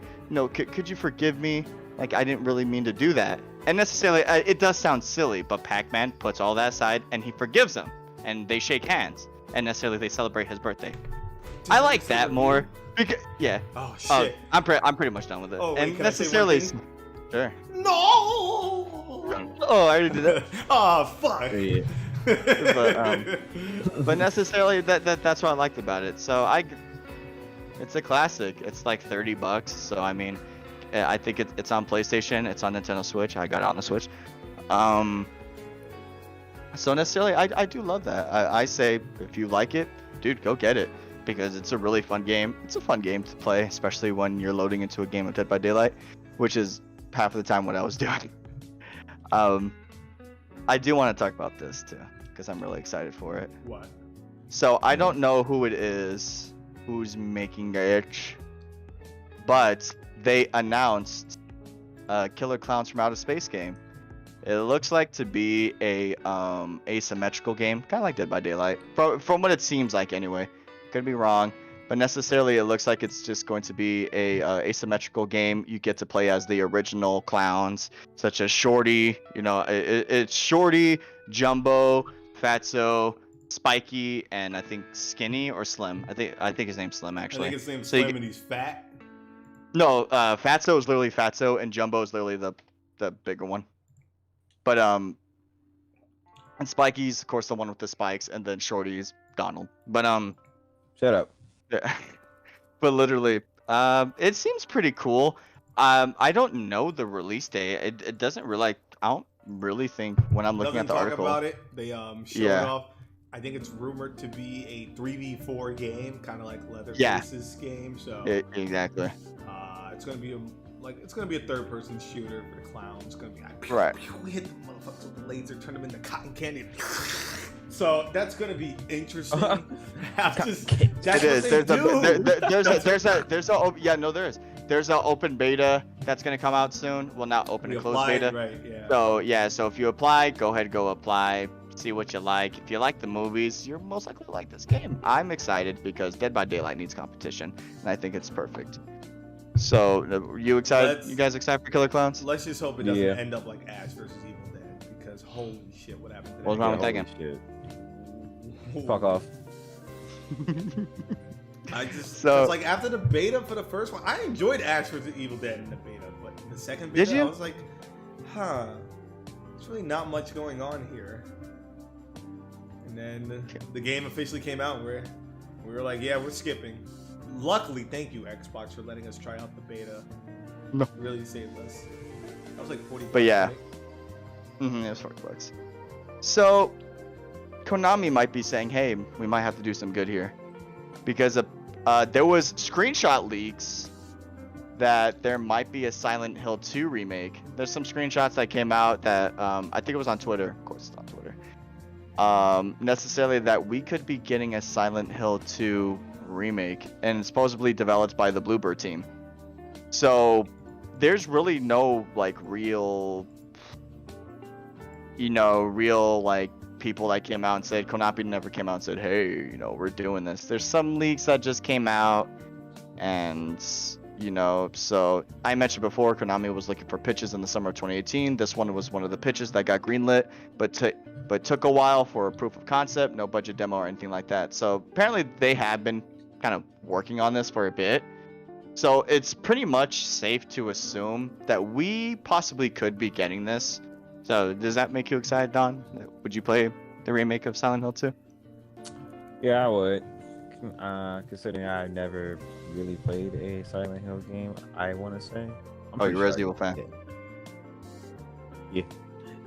Could you forgive me? Like, I didn't really mean to do that." And necessarily, it does sound silly, but Pac-Man puts all that aside and he forgives him, and they shake hands, and necessarily they celebrate his birthday. I like that more. Because, yeah. Oh shit. I'm pretty much done with it. Oh, wait, and can I say necessarily, one thing? sure. No. Oh, I already did that. Oh fuck. Yeah. But necessarily, that's what I liked about it. So it's a classic. It's like $30. So I mean, I think it's on PlayStation. It's on Nintendo Switch. I got it on the Switch. So necessarily, I do love that. I say, if you like it, dude, go get it, because it's a really fun game. It's a fun game to play, especially when you're loading into a game of Dead by Daylight, which is half of the time what I was doing. I do want to talk about this too, because I'm really excited for it. What? So I don't know who it is who's making it, but they announced Killer Clowns from Outer Space game. It looks like to be a asymmetrical game, kind of like Dead by Daylight, from what it seems like anyway. Could be wrong, but necessarily it looks like it's just going to be a asymmetrical game. You get to play as the original clowns, such as Shorty. It's Shorty, Jumbo, Fatso, Spiky, and I think Skinny or Slim. I think his name's Slim actually. I think his name's So Slim and he's fat. No, Fatso is literally Fatso, and Jumbo is literally the bigger one. But and Spiky's of course the one with the spikes, and then Shorty's Donald. But Shut up. yeah. But literally, it seems pretty cool. I don't know the release date. It doesn't really. I don't really think when I'm looking at the talk article about it. They showed it off. I think it's rumored to be a 3v4 game, kind of like Leatherface's game. So exactly. It's gonna be a third-person shooter for the clowns. It's gonna be like, Right. We hit the motherfuckers with the laser, turn them into cotton candy. So that's gonna be interesting. It is. There's an open beta that's gonna come out soon. Well, not open and closed beta. Right, yeah. So yeah, so if you apply, go apply. See what you like. If you like the movies, you're most likely to like this game. I'm excited because Dead by Daylight needs competition, and I think it's perfect. So, you excited? You guys excited for Killer Clowns? Let's just hope it doesn't end up like Ash versus Evil Dead, because holy shit, what happened to that? What's wrong with that game? Shit. Fuck off. It's like after the beta for the first one, I enjoyed Ash vs Evil Dead in the beta, but in the second beta, Did you? I was like, there's really not much going on here. And then the game officially came out, and we were like, yeah, we're skipping. Luckily, thank you, Xbox, for letting us try out the beta. No. Really saved us. That was like 40 But yeah. Right? It was $40. So, Konami might be saying, hey, we might have to do some good here. Because there was screenshot leaks that there might be a Silent Hill 2 remake. There's some screenshots that came out that, I think it was on Twitter. Of course, it's on Twitter. Necessarily that we could be getting a Silent Hill 2 remake, and it's supposedly developed by the Bluebird team. So there's really no like real like people that came out and said, Konami never came out and said, hey, we're doing this. There's some leaks that just came out, and so I mentioned before, Konami was looking for pitches in the summer of 2018. This one was one of the pitches that got greenlit, but took a while for a proof of concept, no budget demo or anything like that. So apparently they have been kind of working on this for a bit. So it's pretty much safe to assume that we possibly could be getting this. So does that make you excited, Don? Would you play the remake of Silent Hill 2? Yeah, I would. Considering I never really played a Silent Hill game, I want to say. I'm Oh, pretty you're a Resident sure Evil fan. Yeah.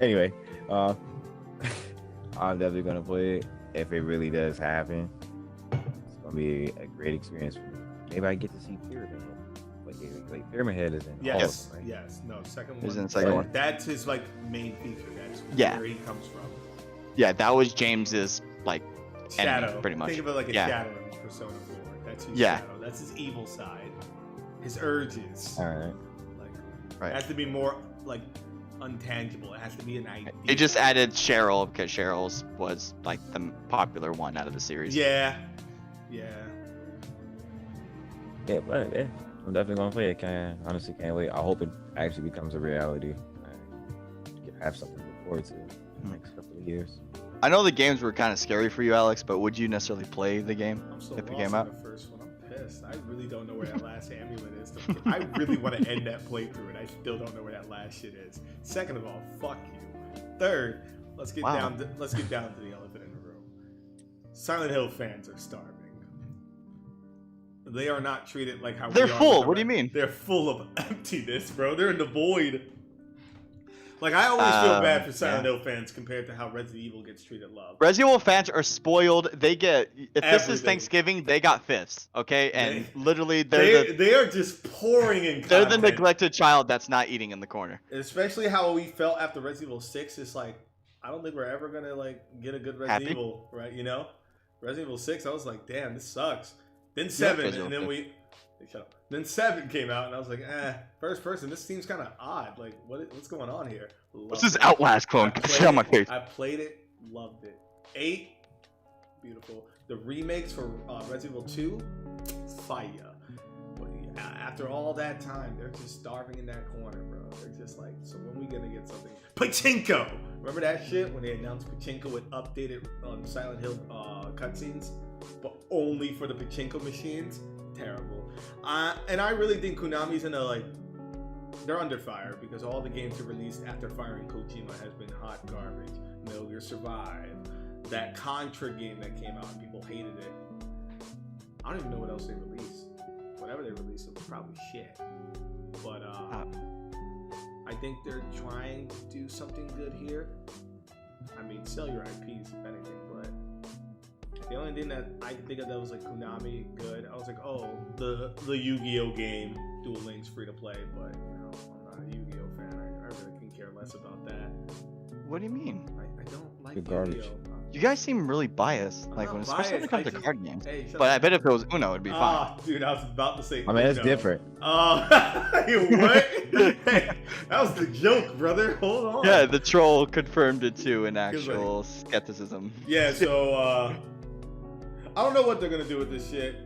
Anyway, I'm definitely gonna play it if it really does happen. It's gonna be a great experience for me. Maybe I get to see Pyramid Head. Wait, Pyramid Head is in all of Yes, them, right? yes. No, second Is one. in the second one. That's his like main feature. That's Yeah. where he comes from. Yeah, that was James's like Shadow. enemy, pretty much. Think of it like a Yeah. shadow in Persona 4. That's his Yeah. shadow. That's his evil side. His urges. All right. Like, Right. it has to be more like untangible. It has to be an idea. It just added Cheryl because Cheryl's was like the popular one out of the series. Yeah. Yeah. Yeah, but yeah, I'm definitely gonna play it. Honestly can't wait. I hope it actually becomes a reality. I can have something to look forward to in the next couple of years. I know the games were kind of scary for you, Alex, but would you necessarily play the game I'm so if it lost came in out? the first one. I'm pissed. I really don't know where that last amulet is. I really want to end that playthrough, and I still don't know where that last shit is. Second of all, fuck you. Third, let's get down to the elephant in the room. Silent Hill fans are starving. They are not treated like how They're we are full. with the What do you rest. mean? They're full of emptiness, bro. They're in the void. Like, I always feel bad for Silent Hill fans compared to how Resident Evil gets treated love. Resident Evil fans are spoiled. They get if this is Everything. Thanksgiving, they got fifths, okay? And literally They are just pouring in they're the content. neglected child that's not eating in the corner. Especially how we felt after Resident Evil 6. It's like, I don't think we're ever gonna like get a good Resident Happy? Evil, right? You know, Resident Evil 6. I was like, damn, this sucks. Then 7, Resident and Evil then shut up. Then 7 came out, and I was like, first person. This seems kind of odd. Like, what's going on here? What's Loved this it. Outlast clone? I Sit on my played it. face. I played it, loved it. 8, beautiful. The remakes for Resident Evil 2, fire. But yeah, after all that time, they're just starving in that corner, bro. They're just like, so when we gonna get something? Pachinko! Remember that shit when they announced Pachinko with updated Silent Hill cutscenes, but only for the Pachinko machines? Terrible. And I really think Konami's in a like, they're under fire because all the games they released after firing Kojima has been hot garbage. Metal Gear Survive, that Contra game that came out and people hated it. I don't even know what else they released. Whatever they released, it was probably shit. But I think they're trying to do something good here. I mean, sell your IPs if anything, but the only thing that I can think of that was like Konami good, I was like, oh, the Yu-Gi-Oh game, Duel Links free to play, but no, I'm not a Yu-Gi-Oh fan. I really can care less about that. What do you mean? I don't like Good garbage. Yu-Gi-Oh. You guys seem really biased, I'm like not when especially when it biased, comes to card games. Hey, shut But up. I bet if it was Uno, it'd be fine. Ah, dude, I was about to say. I mean, it's Uno. different. Oh, what? Hey, that was the joke, brother. Hold on. Yeah, the troll confirmed it too in He was like- actual skepticism. Yeah, so I don't know what they're gonna do with this shit.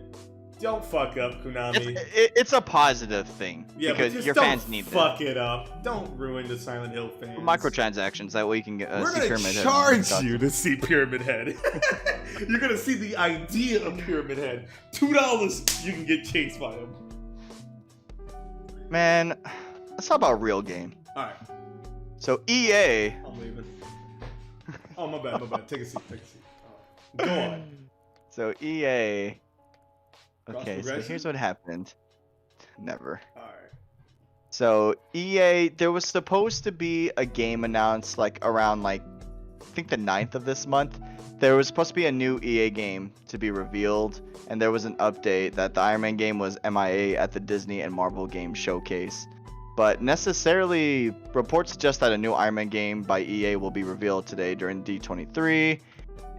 Don't fuck up, Konami. It's a positive thing Yeah, but because just your don't fans need fuck it up. Don't ruin the Silent Hill fans. microtransactions. That way you can get We're see gonna Pyramid Head. charge you to see Pyramid Head. You're gonna see the idea of Pyramid Head. $2, you can get chased by him. Man, let's talk about a real game. All right, So EA. I'm leaving. Oh, my bad. Take a seat. Go on. So EA. Cross Okay, so progression? here's what happened. Never. All right. So EA, there was supposed to be a game announced like around like I think the 9th of this month. There was supposed to be a new EA game to be revealed, and there was an update that the Iron Man game was MIA at the Disney and Marvel game showcase. But necessarily, reports suggest that a new Iron Man game by EA will be revealed today during D23,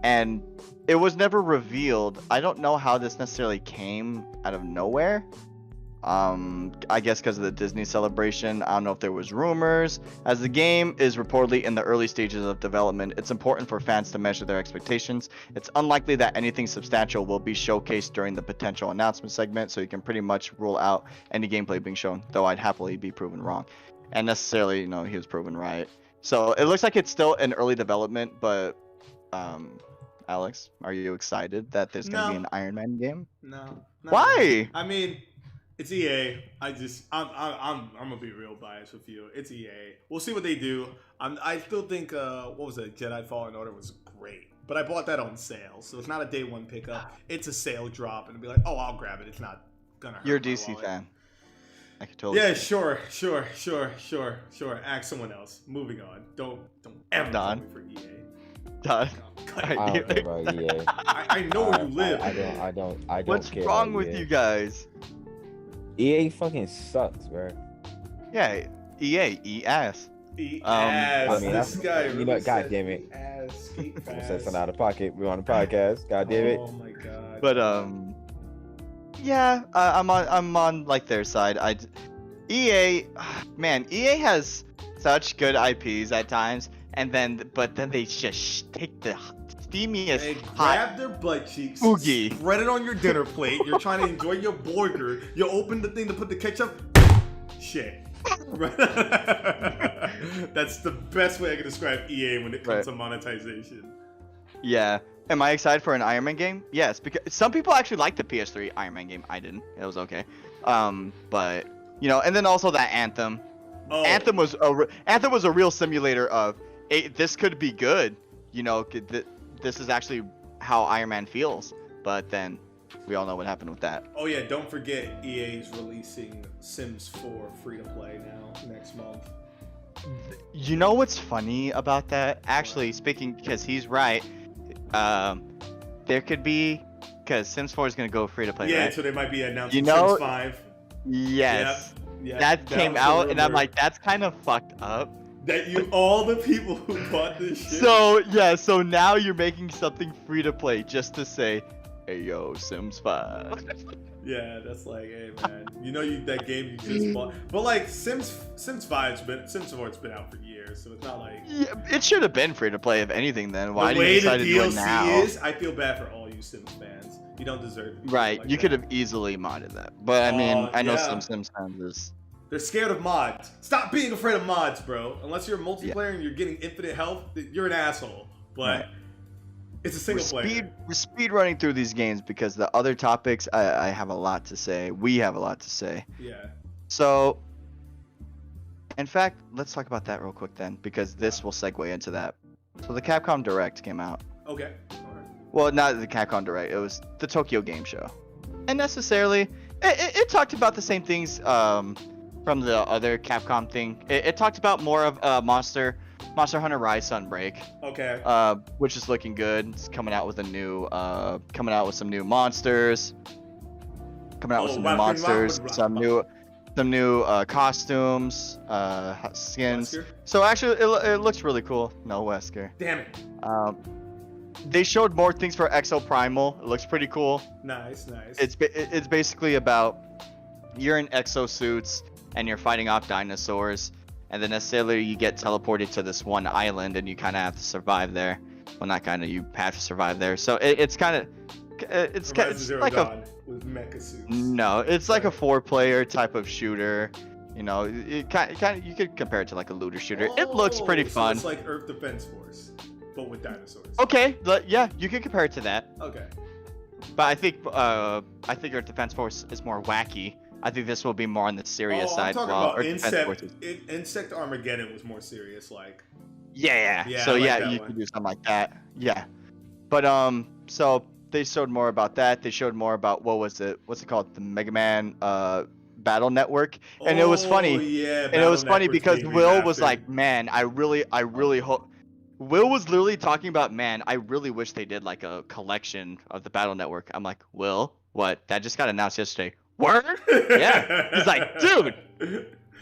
and it was never revealed. I don't know how this necessarily came out of nowhere. I guess because of the Disney celebration. I don't know if there was rumors. As the game is reportedly in the early stages of development, it's important for fans to measure their expectations. It's unlikely that anything substantial will be showcased during the potential announcement segment, so you can pretty much rule out any gameplay being shown, though I'd happily be proven wrong. And necessarily, you know, he was proven right. So it looks like it's still in early development, but Alex, are you excited that there's going to be No. an Iron Man game? No. Why? I mean, It's EA. I'm gonna be real biased with you. It's EA. We'll see what they do. I still think what was it? Jedi Fallen Order was great, but I bought that on sale, so it's not a day one pickup. It's a sale drop, and it'll be like, oh, I'll grab it. It's not gonna hurt. You're a my DC wallet. fan. I can totally. Yeah, see it. sure. Ask someone else. Moving on. Don't ever Don. call me for EA. Done. Cut I it. I knew don't know it. about EA. I know where you live. I don't What's care wrong about with EA. you guys? EA fucking sucks, bro. Yeah, EA ass. Ass. I mean, This guy you know, really God said damn it. ass. I said something out of pocket. We're on the podcast. God damn it. Oh my god. But yeah, I'm on like their side. EA, man, EA has such good IPs at times, but then they just take the steamiest They hot. grab their butt cheeks, Oogie. spread it on your dinner plate. You're trying to enjoy your burger. You open the thing to put the ketchup. Shit. That's the best way I can describe EA when it comes to monetization. Yeah. Am I excited for an Iron Man game? Yes, because some people actually like the PS3 Iron Man game. I didn't. It was okay. But you know, and then also that Anthem. Oh. Anthem was a real simulator of this could be good. You know, this is actually how Iron Man feels. But then we all know what happened with that. Oh yeah, don't forget EA's releasing Sims 4 free to play now next month. You know what's funny about that? Actually, speaking, because he's right. There could be, because Sims 4 is gonna go free to play. Yeah, right? so they might be announcing You know- Sims 5. Yes. Yep, That came was the out, and I'm rumor. like, that's kind of fucked up. that all the people who bought this shit. So yeah, so now you're making something free to play just to say, hey yo, Sims 5. Yeah, that's like, hey man, you know that game you just bought, but like Sims 4's been out for years, so it's not like Yeah, it should have been free to play if anything. Then why the do way you the decide to do it DLC now? is. I feel bad for all you Sims fans. You don't deserve it. Right, Like you that. could have easily modded that, but I mean, I know yeah. some Sims fans is. They're scared of mods. Stop being afraid of mods, bro. Unless you're a multiplayer and you're getting infinite health, you're an asshole. But Right. it's a single player. We're speed running through these games because the other topics I have a lot to say. We have a lot to say. Yeah. So, in fact, let's talk about that real quick then, because this will segue into that. So the Capcom Direct came out. Okay. All right. Well, not the Capcom Direct. It was the Tokyo Game Show, and necessarily, it talked about the same things from the other Capcom thing. It talked about more of Monster Hunter Rise Sunbreak. Okay. Which is looking good. It's coming out with some new monsters. Some new costumes, skins. Wesker? So actually, it looks really cool. No Wesker. Damn it. They showed more things for Exo Primal. It looks pretty cool. Nice. It's basically about you're in exosuits and you're fighting off dinosaurs, and then necessarily you get teleported to this one island and you kind of have to survive there. Well, not kind of. You have to survive there. So it's kind of it's Horizon like Zero a Dawn with mecha suits. no. It's like a 4-player type of shooter. You know, it kind of you could compare it to like a looter shooter. It looks pretty so fun. It's like Earth Defense Force, but with dinosaurs. Okay, yeah, you can compare it to that. Okay. But I think Earth Defense Force is more wacky. I think this will be more on the serious I'm side. talking while about Earth Defense Force Insect Armageddon was more serious, like. Yeah. Yeah, So I like yeah, that you one. can do something like that. Yeah. But so they showed more about that. They showed more about what's it called? The Mega Man Battle Network. And it was funny. Yeah. And it was funny Network's because being Will was remastered. like, "Man, I really hope." Will was literally talking about, "Man, I really wish they did like a collection of the Battle Network." I'm like, "Will, what? That just got announced yesterday." Word? Yeah. He's like, "Dude,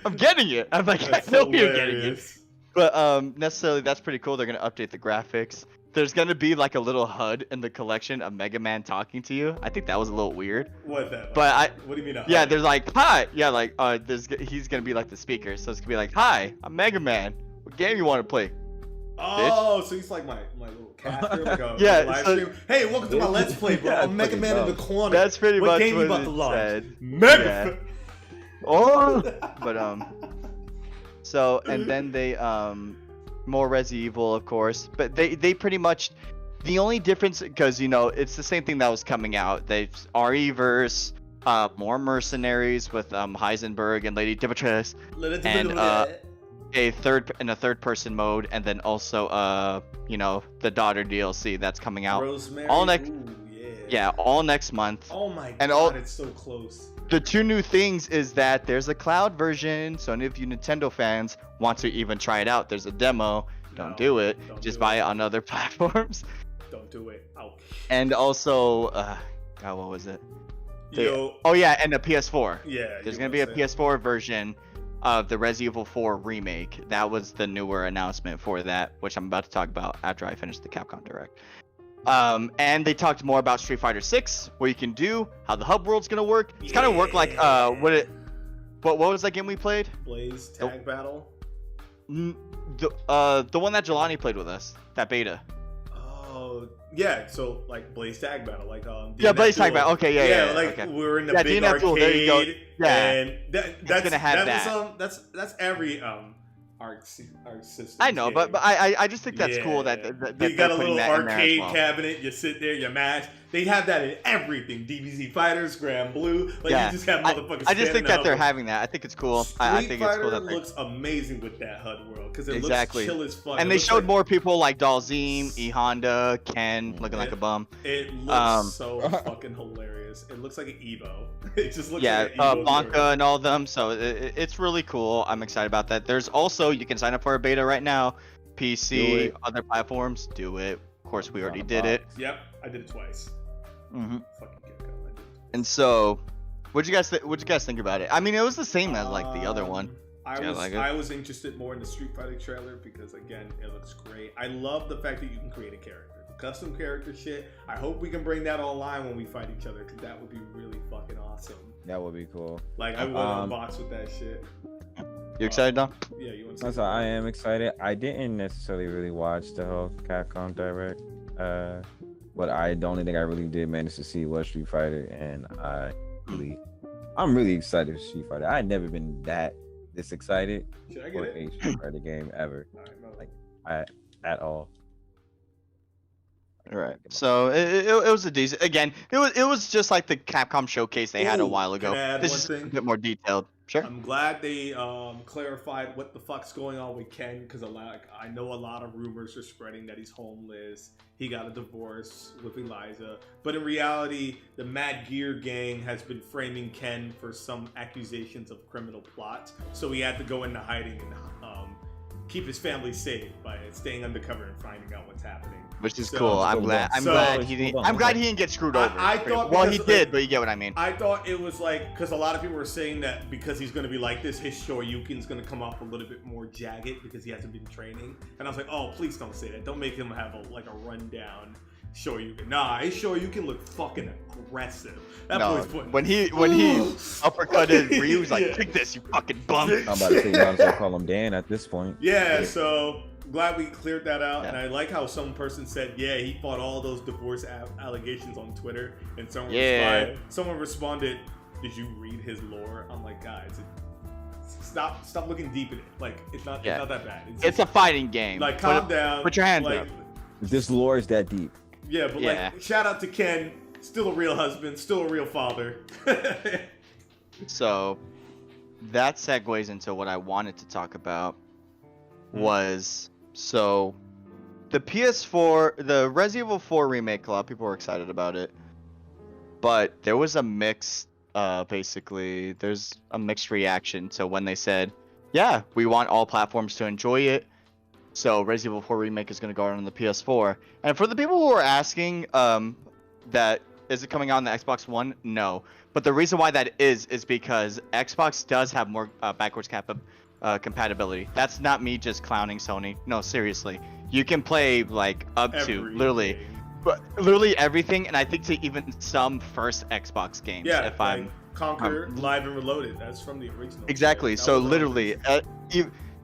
I'm getting it." I'm like, That's "I know you're getting it." hilarious. But necessarily, that's pretty cool. They're gonna update the graphics. There's gonna be like a little HUD in the collection of Mega Man talking to you. I think that was a little weird. What that? But What do you mean? yeah, there's like, "Hi," yeah, like he's gonna be like the speaker, so it's gonna be like, "Hi, I'm Mega Man. What game you want to play?" Oh, so he's like my little caster, like a Yeah, live so- stream. Hey, welcome to my Let's Play, bro. Yeah, I'm Mega fucking Man in dumb. the corner. That's pretty what much game you what about to it launch? said. Mega. Oh, but so and then they more Resi Evil, of course, but they pretty much the only difference, because you know it's the same thing that was coming out. They RE-verse, more mercenaries with Heisenberg and Lady Dimitrescu, and a third person mode, and then also the daughter DLC that's coming out Rosemary. all next Ooh, all next month. Oh my And god, it's so close. The two new things is that there's a cloud version, so any of you Nintendo fans want to even try it out, there's a demo. Don't do it. Just buy it on other platforms. Don't do it. Ouch. And also, God, what was it? Yo. Oh yeah, and the PS4. Yeah. There's gonna be a PS4 version of the Resident Evil 4 remake. That was the newer announcement for that, which I'm about to talk about after I finish the Capcom Direct. And they talked more about Street Fighter 6, what you can do, how the hub world's gonna work. It's kind of work like what was that game we played? Blaze Tag Battle. The one that Jelani played with us, that beta. Oh yeah, so like Blaze Tag Battle, like Blaze Tag Battle. Okay, yeah. Like okay. we were in the big DNF Duel, there you go. arcade, Yeah, and that's gonna have that's every arc system. I know, but I just think that's cool that you got a little arcade well. cabinet. You sit there, you match. They have that in everything. DBZ Fighters, Grand Blue. Like Yeah. you just have motherfuckers. I just think that they're having. having that. I think it's cool. I think it's cool that looks amazing with that HUD world because it Exactly. looks chill as fuck. And they showed more people like Dalzim, E Honda, Ken looking like a bum. It looks so fucking hilarious. It looks like an Evo. It just looks like an Evo. Blanca and all of them. So it's really cool. I'm excited about that. There's also, you can sign up for a beta right now. PC, other platforms, do it. Of course, we already did it. Yep, I did it twice. Mm-hmm. Fucking Capcom, I did it. And so, what'd you guys think about it? I mean, it was the same as like the other one. I was interested more in the Street Fighter trailer because again, it looks great. I love the fact that you can create a character, the custom character shit. I hope we can bring that online when we fight each other because that would be really fucking awesome. That would be cool. Like I would unbox with that shit. You excited, Dom? Yeah, you want to? That's why I am excited. I didn't necessarily really watch the whole Capcom Direct, but the only thing I really did manage to see was Street Fighter, and I'm really excited for Street Fighter. I've never been this excited Should I for get it? a Street Fighter game ever, at all. All right. So it was a decent. Again, it was just like the Capcom showcase they had a while ago. Can I add This one is thing? a bit more detailed. Sure. I'm glad they clarified what the fuck's going on with Ken because I know a lot of rumors are spreading that he's homeless. He got a divorce with Eliza, but in reality, the Mad Gear gang has been framing Ken for some accusations of criminal plots. So he had to go into hiding and keep his family safe by staying undercover and finding out what's happening. Which is cool. I'm glad he didn't get screwed over. I thought well, he did, but you get what I mean. I thought it was like because a lot of people were saying that because he's going to be like this, his Shoryuken's going to come off a little bit more jagged because he hasn't been training. And I was like, oh, please don't say that. Don't make him have a rundown Shoryuken. Nah, his Shoryuken look fucking aggressive. That boy's putting when he uppercutted Ryu, was like, take this, you fucking bum. I'm about to say, you might as well call him Dan at this point. Yeah, so glad we cleared that out. And I like how some person said, yeah, he fought all those divorce allegations on Twitter. And someone responded, did you read his lore? I'm like, guys, stop looking deep in it. Like, it's not that bad. It's a fighting game. Like, calm down. Put your hands up. This lore is that deep. Yeah, but like, shout out to Ken. Still a real husband. Still a real father. So, that segues into what I wanted to talk about. Was the PS4, the Resident Evil 4 remake. A lot of people were excited about it, but there was a mixed, basically, there's a mixed reaction to when they said, "Yeah, we want all platforms to enjoy it." So Resident Evil 4 remake is going to go out on the PS4. And for the people who are asking, that is it coming out on the Xbox One? No, but the reason why that is because Xbox does have more backwards compatibility. That's not me just clowning Sony. No, seriously. You can play like up to literally everything, and I think to even some first Xbox games. Yeah, if I'm Conquer Live and Reloaded. That's from the original. Exactly. So literally,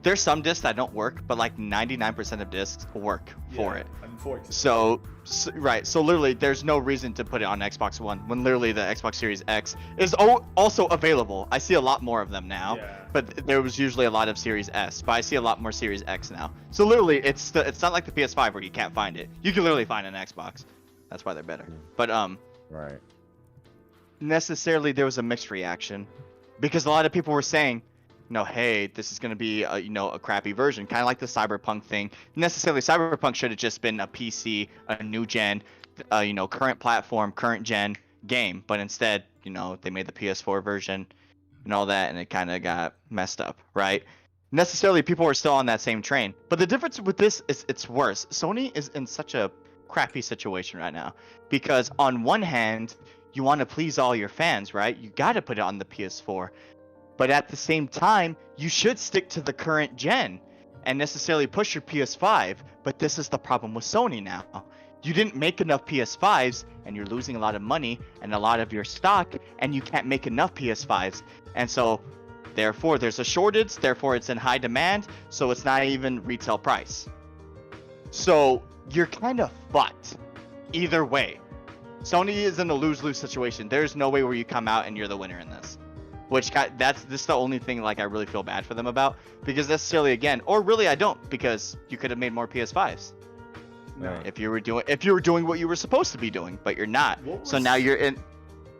there's some discs that don't work, but like 99% of discs work for it. Unfortunately. So literally, there's no reason to put it on Xbox One when literally the Xbox Series X is also available. I see a lot more of them now, but there was usually a lot of Series S, but I see a lot more Series X now. So literally, it's not like the PS5 where you can't find it. You can literally find an Xbox. That's why they're better. But right. necessarily there was a mixed reaction, because a lot of people were saying, hey, this is going to be a crappy version, kind of like the Cyberpunk thing. Necessarily, Cyberpunk should have just been a PC, a new gen, current platform, current gen game, but instead, they made the PS4 version and all that, and it kind of got messed up, right? Necessarily, people are still on that same train, but the difference with this is it's worse. Sony is in such a crappy situation right now, because on one hand, you want to please all your fans, right? You got to put it on the PS4, but at the same time, you should stick to the current gen and necessarily push your PS5. But this is the problem with Sony now. You didn't make enough PS5s, and you're losing a lot of money and a lot of your stock, and you can't make enough PS5s. And so, therefore, there's a shortage, therefore it's in high demand, so it's not even retail price. So, you're kind of fucked either way. Sony is in a lose-lose situation. There's no way where you come out and you're the winner in this. This is the only thing I really feel bad for them about, because necessarily again, or really I don't, because you could have made more PS5s. No. If you were doing what you were supposed to be doing, but you're not. So now you're in.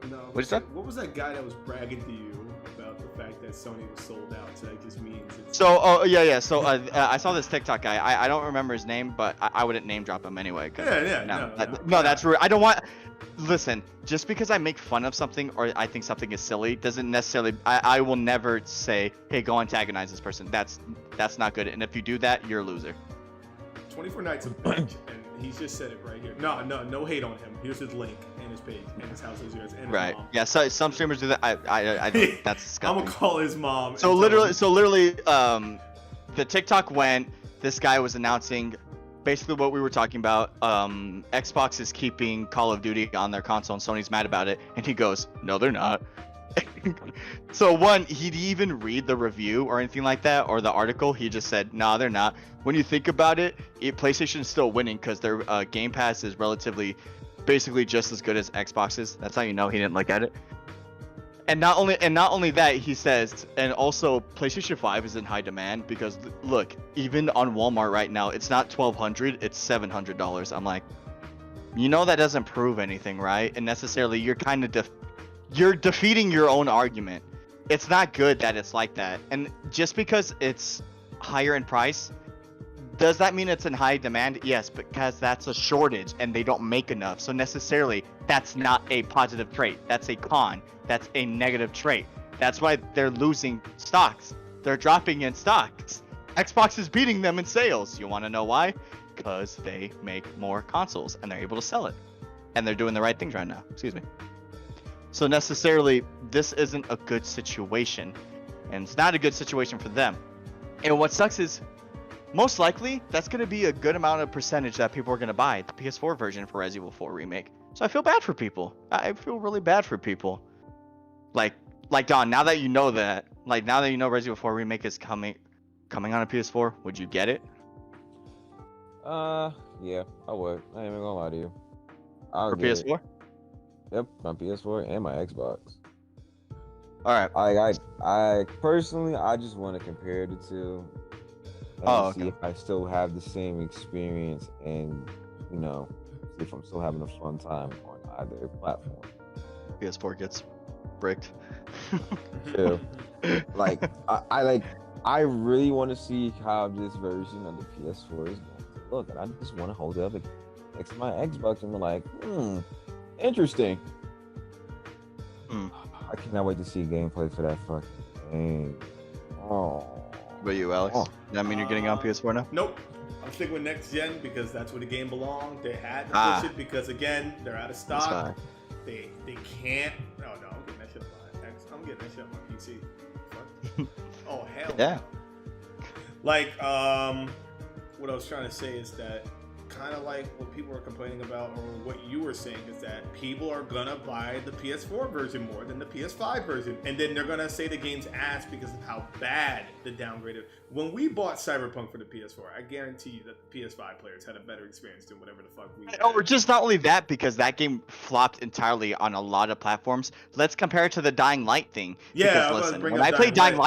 No. What is that? What was that guy that was bragging to you about the fact that Sony was sold out? So that just means it's. So yeah. So I saw this TikTok guy. I don't remember his name, but I wouldn't name drop him anyway. No, that's rude. I don't want. Listen, just because I make fun of something or I think something is silly doesn't necessarily. I will never say, hey, go antagonize this person. That's not good. And if you do that, you're a loser. 24 Nights a bitch, and he's just said it right here. No hate on him. Here's his link and his page and his house is yours and his right. mom. Yeah. So some streamers do that. I don't, that's disgusting. I'm gonna call his mom. So literally, the TikTok went. This guy was announcing basically what we were talking about. Xbox is keeping Call of Duty on their console, and Sony's mad about it. And he goes, "No, they're not." So one, he didn't even read the review or anything like that or the article. He just said, "Nah, they're not." When you think about it, PlayStation is still winning because their Game Pass is basically just as good as Xbox's. That's how you know he didn't look at it. And not only that, he says, and also PlayStation 5 is in high demand because look, even on Walmart right now, it's not $1,200, it's $700. I'm like, that doesn't prove anything, right? And necessarily, you're kind of you're defeating your own argument. It's not good that it's like that. And just because it's higher in price, does that mean it's in high demand? Yes, because that's a shortage and they don't make enough. So necessarily, that's not a positive trait. That's a con. That's a negative trait. That's why they're losing stocks. They're dropping in stocks. Xbox is beating them in sales. You want to know why? Because they make more consoles and they're able to sell it. And they're doing the right things right now. Excuse me. So necessarily, this isn't a good situation. And it's not a good situation for them. And what sucks is, most likely, that's going to be a good amount of percentage that people are going to buy the PS4 version for Resident Evil 4 Remake. So I feel bad for people. I feel really bad for people. Like Don, now that you know that, now that you know Resident Evil 4 Remake is coming on a PS4, would you get it? Yeah, I would. I ain't even gonna lie to you. For PS4? Yep, my PS4 and my Xbox. All right. I personally, I just want to compare the two and see if I still have the same experience and, see if I'm still having a fun time on either platform. PS4 gets bricked. Too. I really want to see how this version of the PS4 is going to look, and I just want to hold it up next to my Xbox and be like, interesting. I cannot wait to see gameplay for that fucking game. Oh. What about you, Alex? Does that mean you're getting on PS4 now? Nope. I'm sticking with next gen because that's where the game belonged. They had to push it because again, they're out of stock. They can't. No, I'm getting that shit on my X. I'm getting that shit on my PC. Fuck. Oh hell. Yeah. No. What I was trying to say is that kind of like what people are complaining about, or what you were saying, is that people are gonna buy the PS4 version more than the PS5 version, and then they're gonna say the game's ass because of how bad the downgrade is. When we bought Cyberpunk for the PS4, I guarantee you that the PS5 players had a better experience than whatever the fuck we had. Or just not only that, because that game flopped entirely on a lot of platforms. Let's compare it to the Dying Light thing. Yeah, because listen, when I played Dying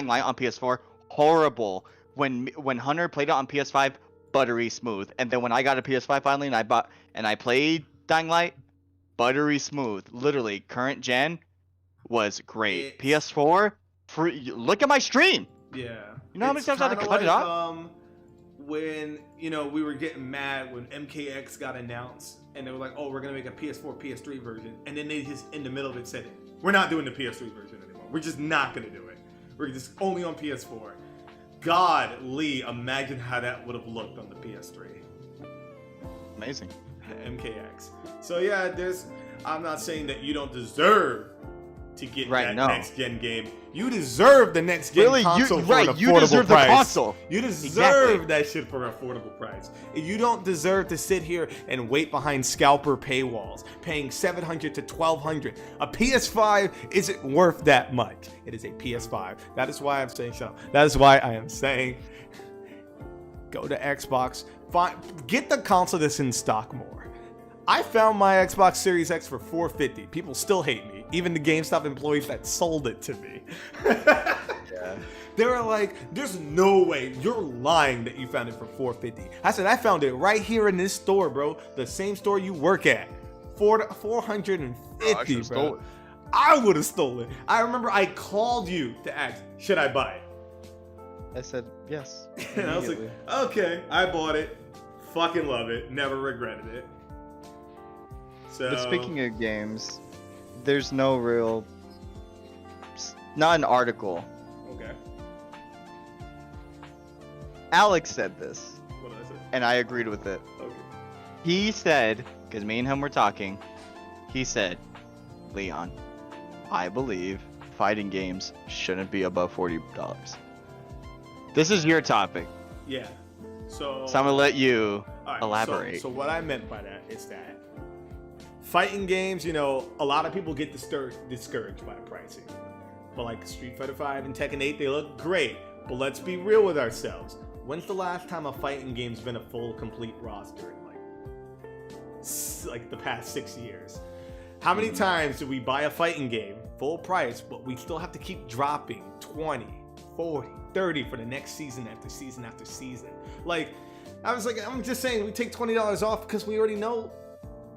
Light on PS4, horrible. When Hunter played it on PS5, buttery smooth. And then when I got a PS5 finally and I played Dying Light, buttery smooth. Literally, current gen was great. It's- PS4, look at my stream. Yeah. You know how many It's times I had to kinda cut it like, off? When, we were getting mad when MKX got announced and they were like, oh, we're going to make a PS4, PS3 version. And then they just, in the middle of it, said, we're not doing the PS3 version anymore. We're just not going to do it. We're just only on PS4. Godly, imagine how that would have looked on the PS3. Amazing. MKX. So yeah, I'm not saying that you don't deserve to get next gen game. You deserve the next gen console for an affordable you deserve price. the console. You deserve that shit for an affordable price. You don't deserve to sit here and wait behind scalper paywalls, paying $700 to $1,200. A PS5 isn't worth that much. It is a PS5. That is why I'm saying shut up. That is why I am saying go to Xbox. Get the console that's in stock more. I found my Xbox Series X for $450. People still hate me. Even the GameStop employees that sold it to me. Yeah. They were like, there's no way. You're lying that you found it for $450. I said, I found it right here in this store, bro. The same store you work at. $450, bro. I would have stolen. I remember I called you to ask, should I buy it? I said yes. And I was like, okay, I bought it. Fucking love it. Never regretted it. So, But speaking of games, there's no real, not an article. Okay. Alex said this, What did I say? and I agreed with it. Okay. He said, because me and him were talking, he said, Leon, I believe fighting games shouldn't be above $40. This is your topic, Yeah. So so I'm gonna let you all right, elaborate. So what I meant by that is that fighting games, a lot of people get discouraged by the pricing. But like Street Fighter 5 and Tekken 8, they look great. But let's be real with ourselves. When's the last time a fighting game's been a full, complete roster in like the past 6 years? How many times do we buy a fighting game full price, but we still have to keep dropping 20, 40, 30 for the next season after season after season? Like, I'm just saying we take $20 off because we already know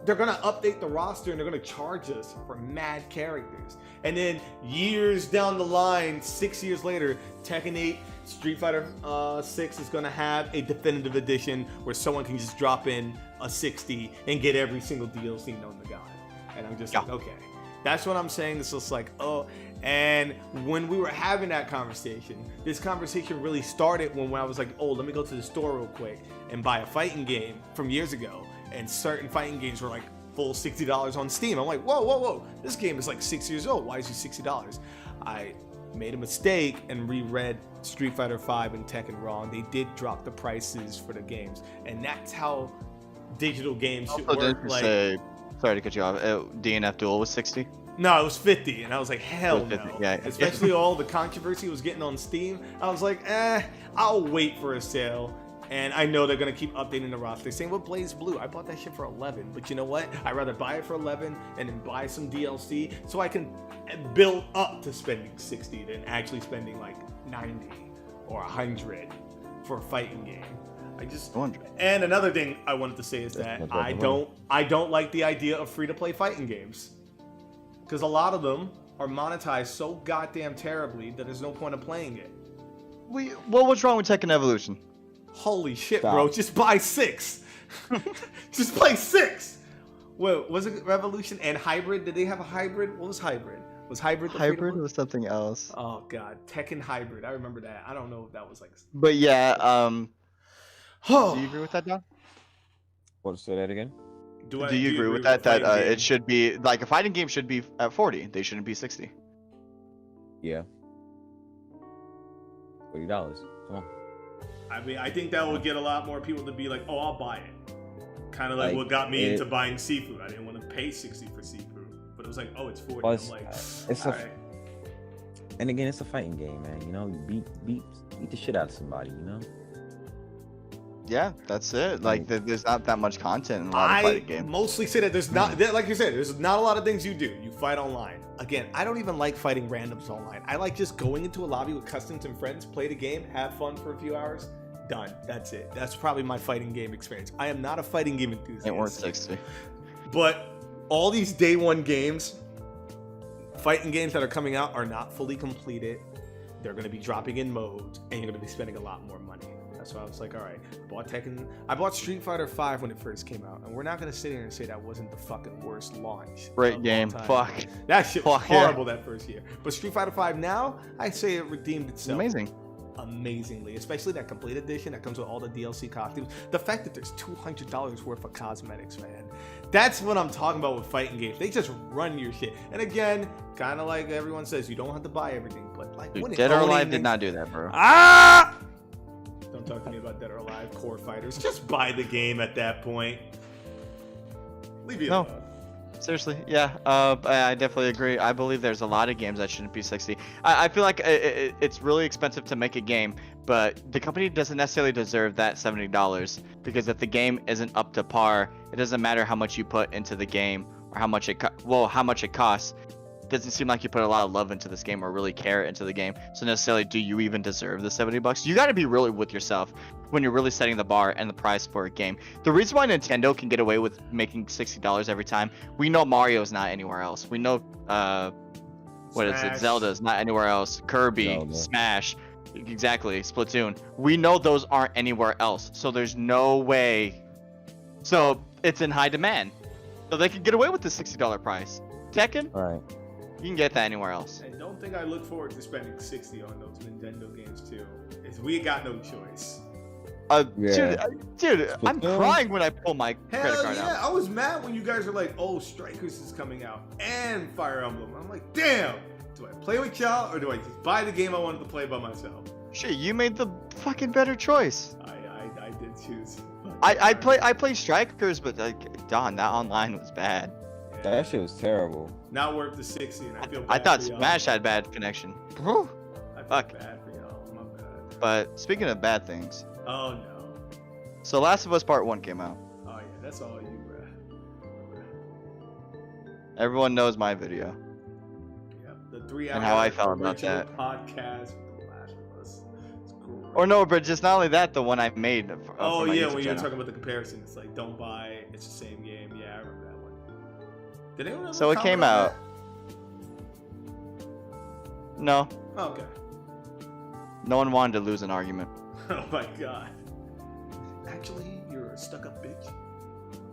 they're gonna update the roster and they're gonna charge us for mad characters. And then years down the line, 6 years later, Tekken 8, Street Fighter 6 is gonna have a definitive edition where someone can just drop in a 60 and get every single DLC known to God. And I'm just like, okay. That's what I'm saying. It's just like, oh. And when we were having that conversation, this conversation really started when I was like, oh, let me go to the store real quick and buy a fighting game from years ago. And certain fighting games were like full $60 on Steam. I'm like, whoa. This game is like 6 years old. Why is it $60? I made a mistake and reread Street Fighter 5 and Tekken wrong. They did drop the prices for the games. And that's how digital games should Also, work. didn't you Like, say, sorry to cut you off, DNF Duel was 60? no, it was 50, and I was like, hell no. 50, yeah. Especially all the controversy was getting on Steam. I was like, I'll wait for a sale. And I know they're gonna keep updating the roster. Same with Blaze Blue. I bought that shit for 11, but you know what? I'd rather buy it for 11 and then buy some DLC so I can build up to spending 60 than actually spending like 90 or 100 for a fighting game. I just 100. And another thing I wanted to say is that I don't like the idea of free-to-play fighting games. Because a lot of them are monetized so goddamn terribly that there's no point of playing it. What was wrong with Tekken Evolution? Holy shit, Stop. bro. Just buy 6. Just play 6. Wait, was it Revolution and Hybrid? Did they have a Hybrid? What was Hybrid? Was Hybrid the Hybrid free-to-play? was something else. Oh, God. Tekken Hybrid. I remember that. I don't know if that was like... But yeah, do you agree with that, Don? What, say that again? Do you agree with that? That it should be like a fighting game should be at 40. They shouldn't be 60. Yeah. $40. Come on. I mean, I think that would get a lot more people to be like, oh, I'll buy it. Kind of like what got me into buying seafood. I didn't want to pay 60 for seafood. But it was like, oh, it's 40. Well, I'm like, it's all a- right. And again, it's a fighting game, man. You know, you beat the shit out of somebody, you know? Yeah, that's it. Like there's not that much content in a lot of I fighting games. mostly say that there's not, like you said, there's not a lot of things you do. You fight online. Again, I don't even like fighting randoms online. I like just going into a lobby with customs and friends, play the game, have fun for a few hours, done. That's it. That's probably my fighting game experience. I am not a fighting game enthusiast. It weren't 60. But all these day one games, fighting games that are coming out are not fully completed. They're going to be dropping in modes, and you're going to be spending a lot more money. That's why I was like, all right, I bought Street Fighter 5 when it first came out, and we're not going to sit here and say that wasn't the fucking worst launch. Great game. Fuck. That shit was Fuck yeah. horrible that first year. But Street Fighter 5 now, I say it redeemed itself. Amazing. Amazingly, especially that complete edition that comes with all the DLC costumes. The fact that there's $200 worth of cosmetics, man. That's what I'm talking about with fighting games. They just run your shit. And again, kind of like everyone says, you don't have to buy everything. But like, Dude, when Dead or Alive did not do that, bro. Ah! Don't talk to me about Dead or Alive, core fighters. Just buy the game at that point. Leave me alone. Seriously, yeah, I definitely agree. I believe there's a lot of games that shouldn't be 60. I feel like it's really expensive to make a game, but the company doesn't necessarily deserve that $70 because if the game isn't up to par, it doesn't matter how much you put into the game or how much it costs. It doesn't seem like you put a lot of love into this game or really care into the game. So necessarily, do you even deserve the $70? You got to be really with yourself when you're really setting the bar and the price for a game. The reason why Nintendo can get away with making $60 every time, we know Mario's not anywhere else. We know Zelda's not anywhere else. Kirby, Zelda. Smash, exactly, Splatoon. We know those aren't anywhere else. So there's no way. So it's in high demand. So they can get away with the $60 price. Tekken, All right. you can get that anywhere else. And don't think I look forward to spending $60 on those Nintendo games too. We got no choice. Yeah. Dude, I'm Splatoon? crying when I pull my credit Hell card yeah! out. I was mad when you guys were like, "Oh, Strikers is coming out and Fire Emblem." I'm like, "Damn! Do I play with y'all or do I just buy the game I wanted to play by myself?" Shit, you made the fucking better choice. I did choose. I play Strikers, but like, Don, that online was bad. That shit was terrible. Not worth the 60, and I feel bad I thought for y'all. Smash had bad connection. Whew. I feel Fuck. bad for y'all. My bad. But speaking of bad things, Oh no. so Last of Us Part 1 came out. Oh yeah, that's all you, bruh. Everyone knows my video. Yeah, the 3 hour And how I felt about original that. podcast with The Last of Us. It's great. Or no, but just not only that, the one I made. For Oh my yeah, YouTube when you were channel. talking about the comparison, it's like don't buy, it's the same game. Yeah, I remember that one. Did anyone ever So it came comment on out. No, that? Oh, okay. no one wanted to lose an argument. Oh my god. Actually, you're a stuck-up bitch.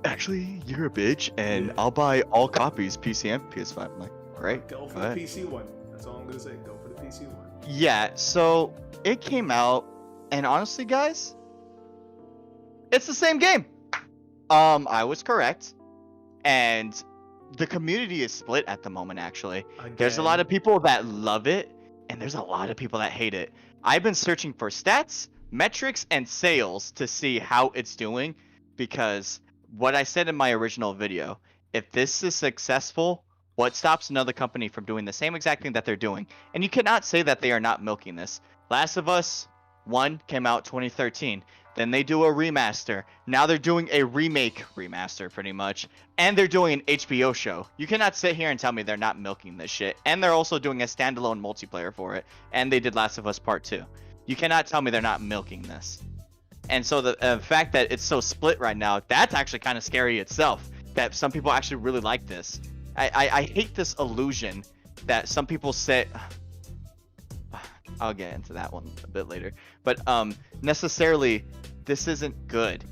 Actually, you're a bitch, and I'll buy all copies, PC and PS5. I'm like, great. Go for go the ahead. PC one. That's all I'm gonna say. Go for the PC one. Yeah, so it came out, and honestly, guys, it's the same game. I was correct, and the community is split at the moment. Actually, there's a lot of people that love it, and there's a lot of people that hate it. I've been searching for stats, metrics, and sales to see how it's doing, because what I said in my original video, if this is successful, what stops another company from doing the same exact thing that they're doing? And you cannot say that they are not milking this. Last of Us 1 came out 2013. Then they do a remaster. Now they're doing a remake remaster, pretty much. And they're doing an HBO show. You cannot sit here and tell me they're not milking this shit. And they're also doing a standalone multiplayer for it. And they did Last of Us Part 2. You cannot tell me they're not milking this. And so the fact that it's so split right now, that's actually kind of scary itself. That some people actually really like this. I hate this illusion that some people say. I'll get into that one a bit later. But necessarily, this isn't good.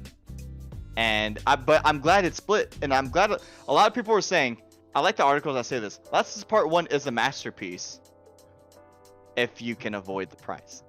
But I'm glad it's split, and I'm glad a lot of people were saying. I like the articles that say this. Last of Us Part 1 is a masterpiece. If you can avoid the price.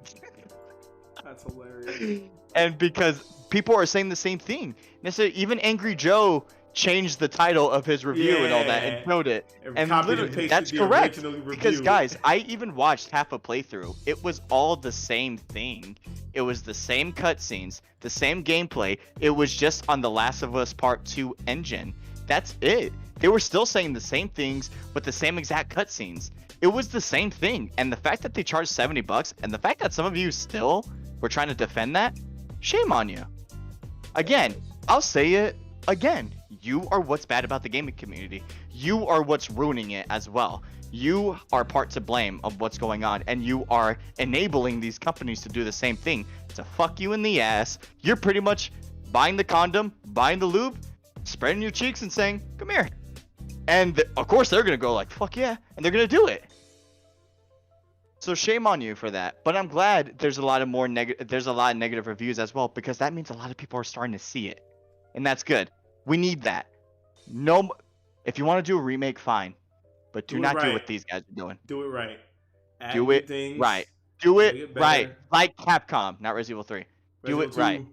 That's hilarious. And because people are saying the same thing. Necessarily, even Angry Joe changed the title of his review and all that and showed it. And copied literally, pasted that's the correct. original Because review. guys, I even watched half a playthrough. It was all the same thing. It was the same cutscenes, the same gameplay. It was just on the Last of Us Part 2 engine. That's it. They were still saying the same things with the same exact cutscenes. It was the same thing. And the fact that they charged $70 and the fact that some of you still were trying to defend that, shame on you. Again, I'll say it again. You are what's bad about the gaming community. You are what's ruining it as well. You are part to blame of what's going on, and you are enabling these companies to do the same thing, to fuck you in the ass. You're pretty much buying the condom, buying the lube, spreading your cheeks and saying, come here. And of course they're gonna go like, fuck yeah, and they're gonna do it. So shame on you for that. But I'm glad there's a lot of negative reviews as well, because that means a lot of people are starting to see it, and that's good. We need that. No, if you want to do a remake, fine, but do not do what these guys are doing. Do it right. Do it right. Do it right. Like Capcom, not Resident Evil 3. Do it right.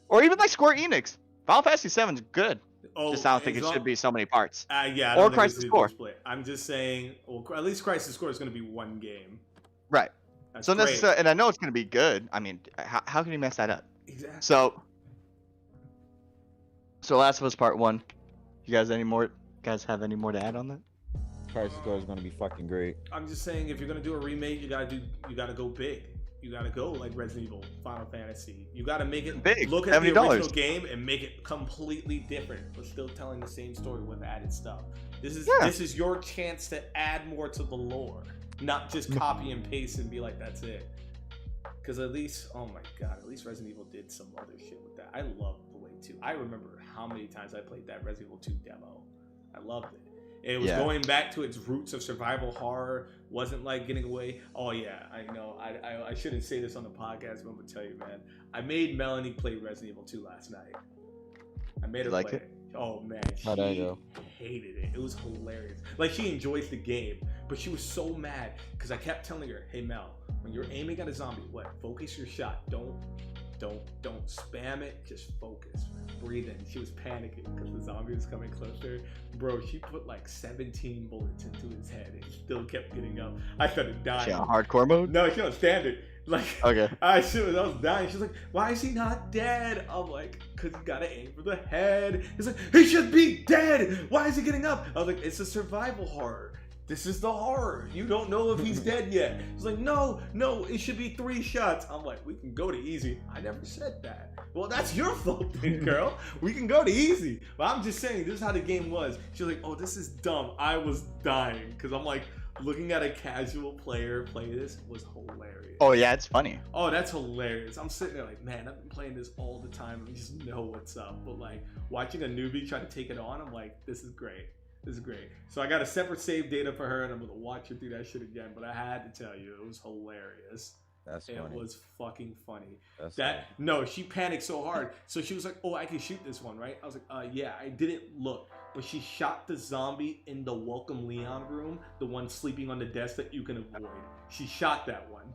Or even like Square Enix. Final Fantasy 7 is good. Just I don't think it should be so many parts. Yeah. Or Crisis Core. I'm just saying, well, at least Crisis Core is going to be one game. Right. That's so great. And I know it's going to be good. I mean, how can you mess that up? Exactly. So Last of Us Part 1. You guys have any more to add on that? Crisis Core is gonna be fucking great. I'm just saying, if you're gonna do a remake, you gotta go big. You gotta go like Resident Evil, Final Fantasy. You gotta make it big. Look at $70. the original game and make it completely different, but still telling the same story with added stuff. This is your chance to add more to the lore, not just copy and paste and be like, that's it. Because at least, oh my god, at least Resident Evil did some other shit with that. I love the way 2. I remember how many times I played that Resident Evil 2 demo. I loved it. It was going back to its roots of survival horror. Wasn't like getting away. Oh yeah, I know. I shouldn't say this on the podcast, but I'm gonna tell you, man. I made Melanie play Resident Evil 2 last night. I made her play it. Oh man, she hated it. It was hilarious. Like, she enjoys the game, but she was so mad because I kept telling her, "Hey Mel, when you're aiming at a zombie, focus your shot. Don't spam it. Just focus. Breathe in." She was panicking because the zombie was coming closer. Bro, she put like 17 bullets into his head and he still kept getting up. I started dying. She on hardcore mode? No, she on standard. Like, okay. I was dying. She's like, "Why is he not dead?" I'm like, "Cause you gotta aim for the head." He's like, "He should be dead. Why is he getting up?" I was like, "It's a survival horror. This is the horror. You don't know if he's dead yet." He's like, no, it should be 3 shots. I'm like, "We can go to easy." I never said that. Well, that's your fault then, girl. We can go to easy. But I'm just saying, this is how the game was. She's like, "Oh, this is dumb." I was dying because I'm like, looking at a casual player play this was hilarious. Oh yeah, it's funny. Oh, that's hilarious. I'm sitting there like, man, I've been playing this all the time and I just know what's up. But like, watching a newbie try to take it on, I'm like, this is great. This is great. So I got a separate save data for her and I'm gonna watch her do that shit again. But I had to tell you, it was hilarious. That's funny. It was fucking funny. That's No, she panicked so hard. So she was like, "Oh, I can shoot this one, right?" I was like, yeah. I didn't look, but she shot the zombie in the Welcome Leon room, the one sleeping on the desk that you can avoid. She shot that one.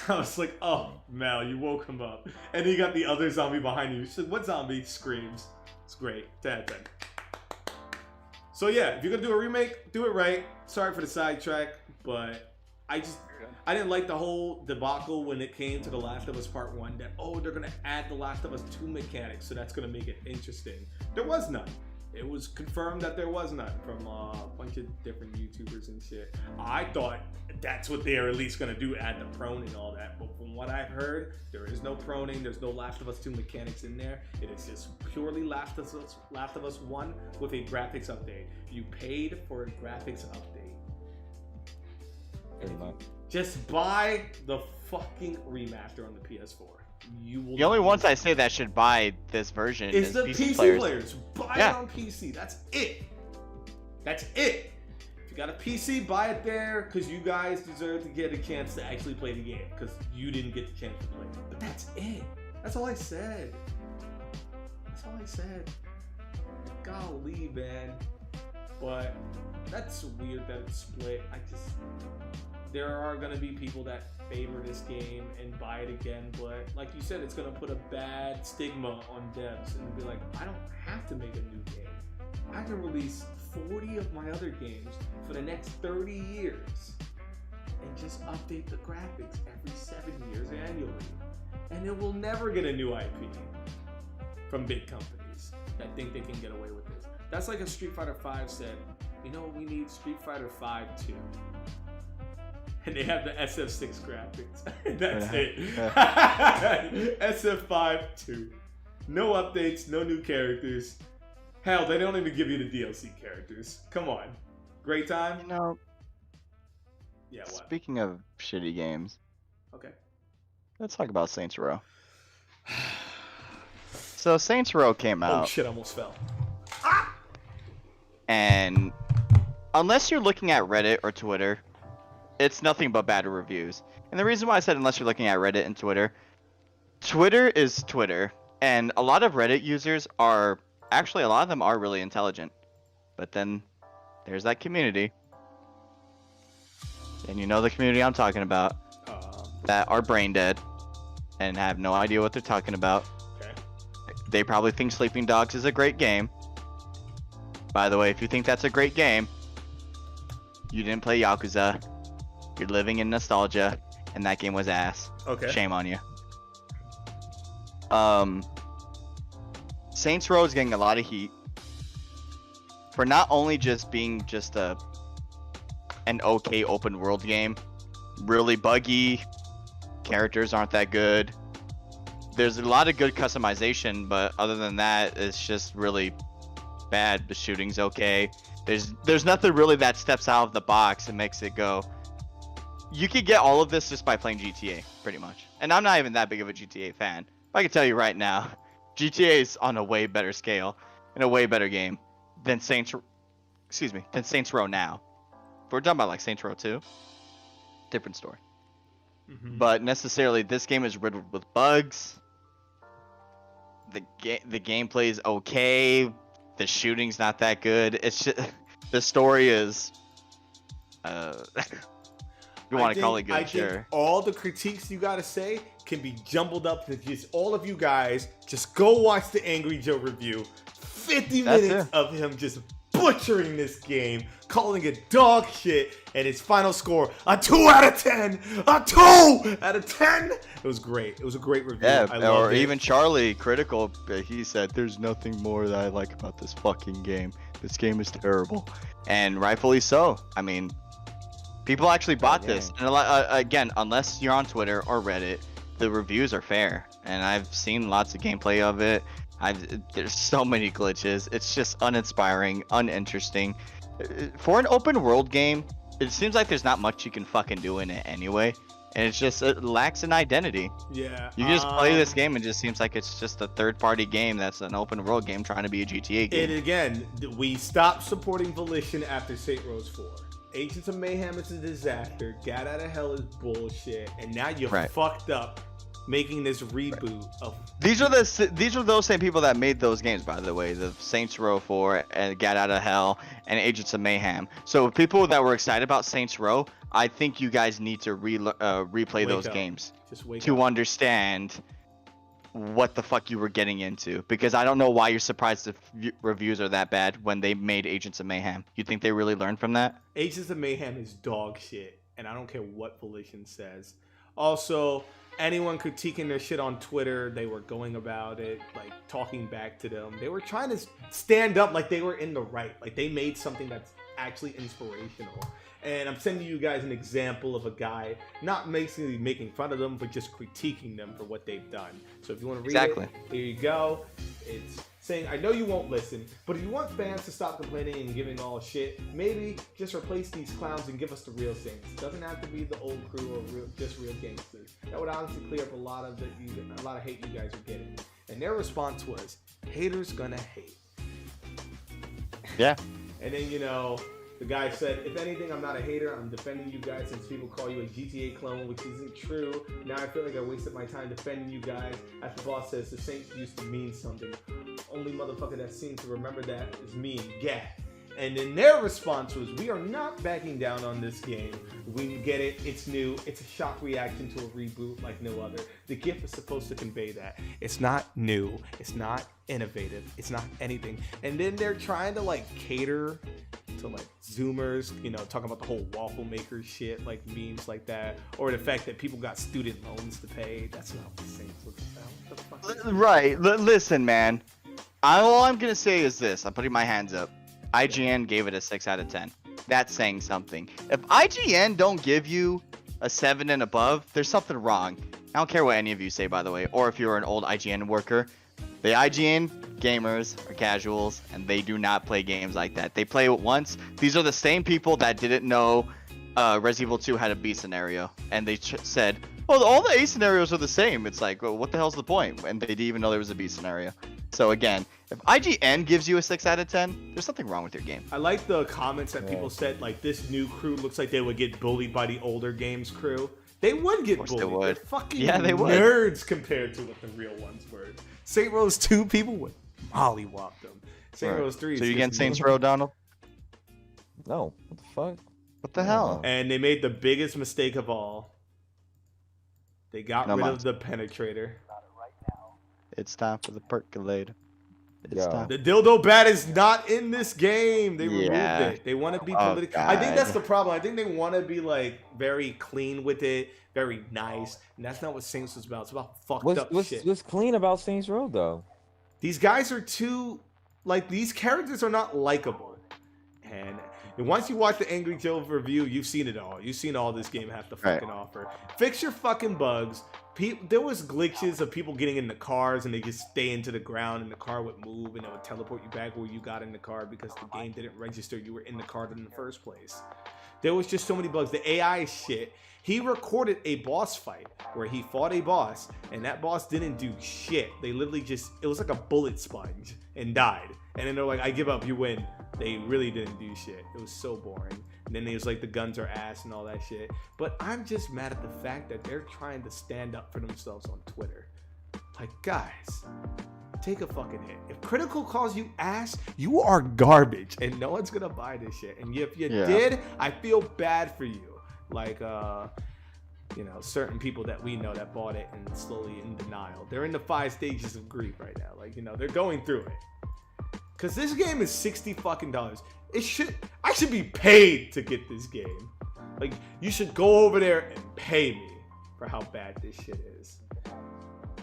I was like, "Oh, Mal, you woke him up." And you got the other zombie behind you. She said, "What zombie?" Screams. It's great. 10 out of 10. So yeah, if you're gonna do a remake, do it right. Sorry for the sidetrack, but I didn't like the whole debacle when it came to The Last of Us Part 1 that, they're gonna add The Last of Us 2 mechanics, so that's gonna make it interesting. There was none. It was confirmed that there was none from a bunch of different YouTubers and shit. I thought that's what they're at least gonna do, add the prone and all that. But from what I've heard, there is no proning. There's no Last of Us 2 mechanics in there. It is just purely Last of Us 1 with a graphics update. You paid for a graphics update. Just buy the fucking remaster on the PS4. You will. The only ones I say that should buy this version is the PC players. Buy it on PC. That's it. That's it. If you got a PC, buy it there because you guys deserve to get a chance to actually play the game because you didn't get the chance to play it. But that's it. That's all I said. That's all I said. Golly, man. But that's weird that it's split. There are going to be people that favor this game and buy it again, but like you said, it's going to put a bad stigma on devs and be like, I don't have to make a new game. I can release 40 of my other games for the next 30 years and just update the graphics every 7 years annually. And it will never get a new IP from big companies that think they can get away with this. That's like if Street Fighter V said, we need Street Fighter V 2. And they have the SF6 graphics. That's it. SF5 2. No updates, no new characters. Hell, they don't even give you the DLC characters. Come on. Great time? Yeah, what? Speaking of shitty games. Okay. Let's talk about Saints Row. So Saints Row came out. Oh shit, I almost fell. and unless you're looking at Reddit or Twitter, it's nothing but bad reviews. And the reason why I said unless you're looking at Reddit and Twitter, Twitter is Twitter, and a lot of Reddit users are actually, a lot of them are really intelligent. But then there's that community, and you know the community I'm talking about, that are brain dead and have no idea what they're talking about. Okay. They probably think Sleeping Dogs is a great game. By the way, if you think that's a great game, you didn't play Yakuza. You're living in nostalgia, and that game was ass. Okay. Shame on you. Saints Row is getting a lot of heat for not only just being just an okay open world game, really buggy, characters aren't that good. There's a lot of good customization, but other than that, it's just really bad. The shooting's okay. There's nothing really that steps out of the box and makes it go. You could get all of this just by playing GTA, pretty much. And I'm not even that big of a GTA fan. But I can tell you right now, GTA is on a way better scale and a way better game than Saints Row now. If we're talking about like Saints Row 2, different story. Mm-hmm. But necessarily, this game is riddled with bugs. The gameplay is okay. The shooting's not that good. It's just the story is. You want to call it good, I sure. think all the critiques you gotta say can be jumbled up to just all of you guys. Just go watch the Angry Joe review. 50 minutes of him just butchering this game, calling it dog shit, and his final score, a 2 out of 10! A 2 out of 10! It was great. It was a great review. Yeah, I loved or it. even Charlie, critical, he said, there's nothing more that I like about this fucking game. This game is terrible. And rightfully so. I mean, people actually bought this. And again, unless you're on Twitter or Reddit, the reviews are fair. And I've seen lots of gameplay of it. There's so many glitches. It's just uninspiring, uninteresting. For an open world game, it seems like there's not much you can fucking do in it anyway. And it lacks an identity. Yeah. You can just play this game and it just seems like it's just a third-party game that's an open world game trying to be a GTA game. And again, we stopped supporting Volition after Saints Row 4. Agents of Mayhem is a disaster. Gat Out of Hell is bullshit. And now you're fucked up making this reboot of. These are those same people that made those games, by the way, the Saints Row 4 and Gat Out of Hell and Agents of Mayhem. So people that were excited about Saints Row, I think you guys need to replay those games to understand what the fuck you were getting into, because I don't know why you're surprised if reviews are that bad when they made Agents of Mayhem. You think they really learned from that? Agents of Mayhem is dog shit, and I don't care what Volition says. Also, anyone critiquing their shit on Twitter, they were going about it, like talking back to them. They were trying to stand up like they were in the right, like they made something that's actually inspirational. And I'm sending you guys an example of a guy not basically making fun of them, but just critiquing them for what they've done. So if you want to read it, here you go. It's saying, I know you won't listen, but if you want fans to stop complaining and giving all shit, maybe just replace these clowns and give us the real Saints. It doesn't have to be the old crew or just real gangsters. That would honestly clear up a lot of hate you guys are getting. And their response was, haters gonna hate. Yeah. And then, the guy said, if anything, I'm not a hater. I'm defending you guys since people call you a GTA clone, which isn't true. Now I feel like I wasted my time defending you guys. As the boss says, the Saints used to mean something. Only motherfucker that seems to remember that is me, yeah. And then their response was, we are not backing down on this game. We get it. It's new. It's a shock reaction to a reboot like no other. The GIF is supposed to convey that. It's not new. It's not innovative. It's not anything. And then they're trying to cater to Zoomers, talking about the whole waffle maker shit, like memes like that, or the fact that people got student loans to pay. That's not what the Saints look about. What the fuck? Right. Listen, man. All I'm gonna say is this. I'm putting my hands up. IGN gave it a 6 out of 10. That's saying something. If IGN don't give you a 7 and above, there's something wrong. I don't care what any of you say, by the way, or if you're an old IGN worker. The IGN gamers are casuals, and they do not play games like that. They play it once. These are the same people that didn't know Resident Evil 2 had a B scenario, and they said, "Oh, all the A scenarios are the same." It's like, well, what the hell's the point? And they didn't even know there was a B scenario. So again, if IGN gives you a 6 out of 10, there's something wrong with your game. I like the comments that people said, like, this new crew looks like they would get bullied by the older games crew. They would get bullied. They would. They're fucking They would. nerds compared to what the real ones were. Saint Rose 2, people would mollywop them. Saint Rose 3 So is you just getting Saints Row, Donald? No, what the fuck? What the hell? And they made the biggest mistake of all. They got rid of the penetrator. It's time for the percolator. It's Yo. time. The dildo bat is not in this game. They removed Yeah. it. They want to be Oh, political. I think that's God. the problem. I think they want to be like very clean with it, very nice, and that's not what Saints was about. It's about fucked up shit. What's clean about Saints Row though? These guys are too, like, these characters are not likable. And once you watch the Angry Joe review, you've seen it all. You've seen all this game have to fucking offer. Fix your fucking bugs. There was glitches of people getting in the cars and they just stay into the ground and the car would move and it would teleport you back where you got in the car because the game didn't register you were in the car in the first place. There was just so many bugs. The AI shit. He recorded a boss fight where he fought a boss and that boss didn't do shit. They literally just, it was like a bullet sponge and died. And then they're like, I give up, you win. They really didn't do shit. It was so boring. And then it was like the guns are ass and all that shit. But I'm just mad at the fact that they're trying to stand up for themselves on Twitter. Like, guys, take a fucking hit. If Critical calls you ass, you are garbage and no one's gonna buy this shit. And if you did, I feel bad for you. Like, you know, certain people that we know that bought it and slowly in denial. They're in the 5 stages of grief right now. Like, you know, they're going through it. Cause this game is $60 fucking. I should be paid to get this game. Like, you should go over there and pay me for how bad this shit is.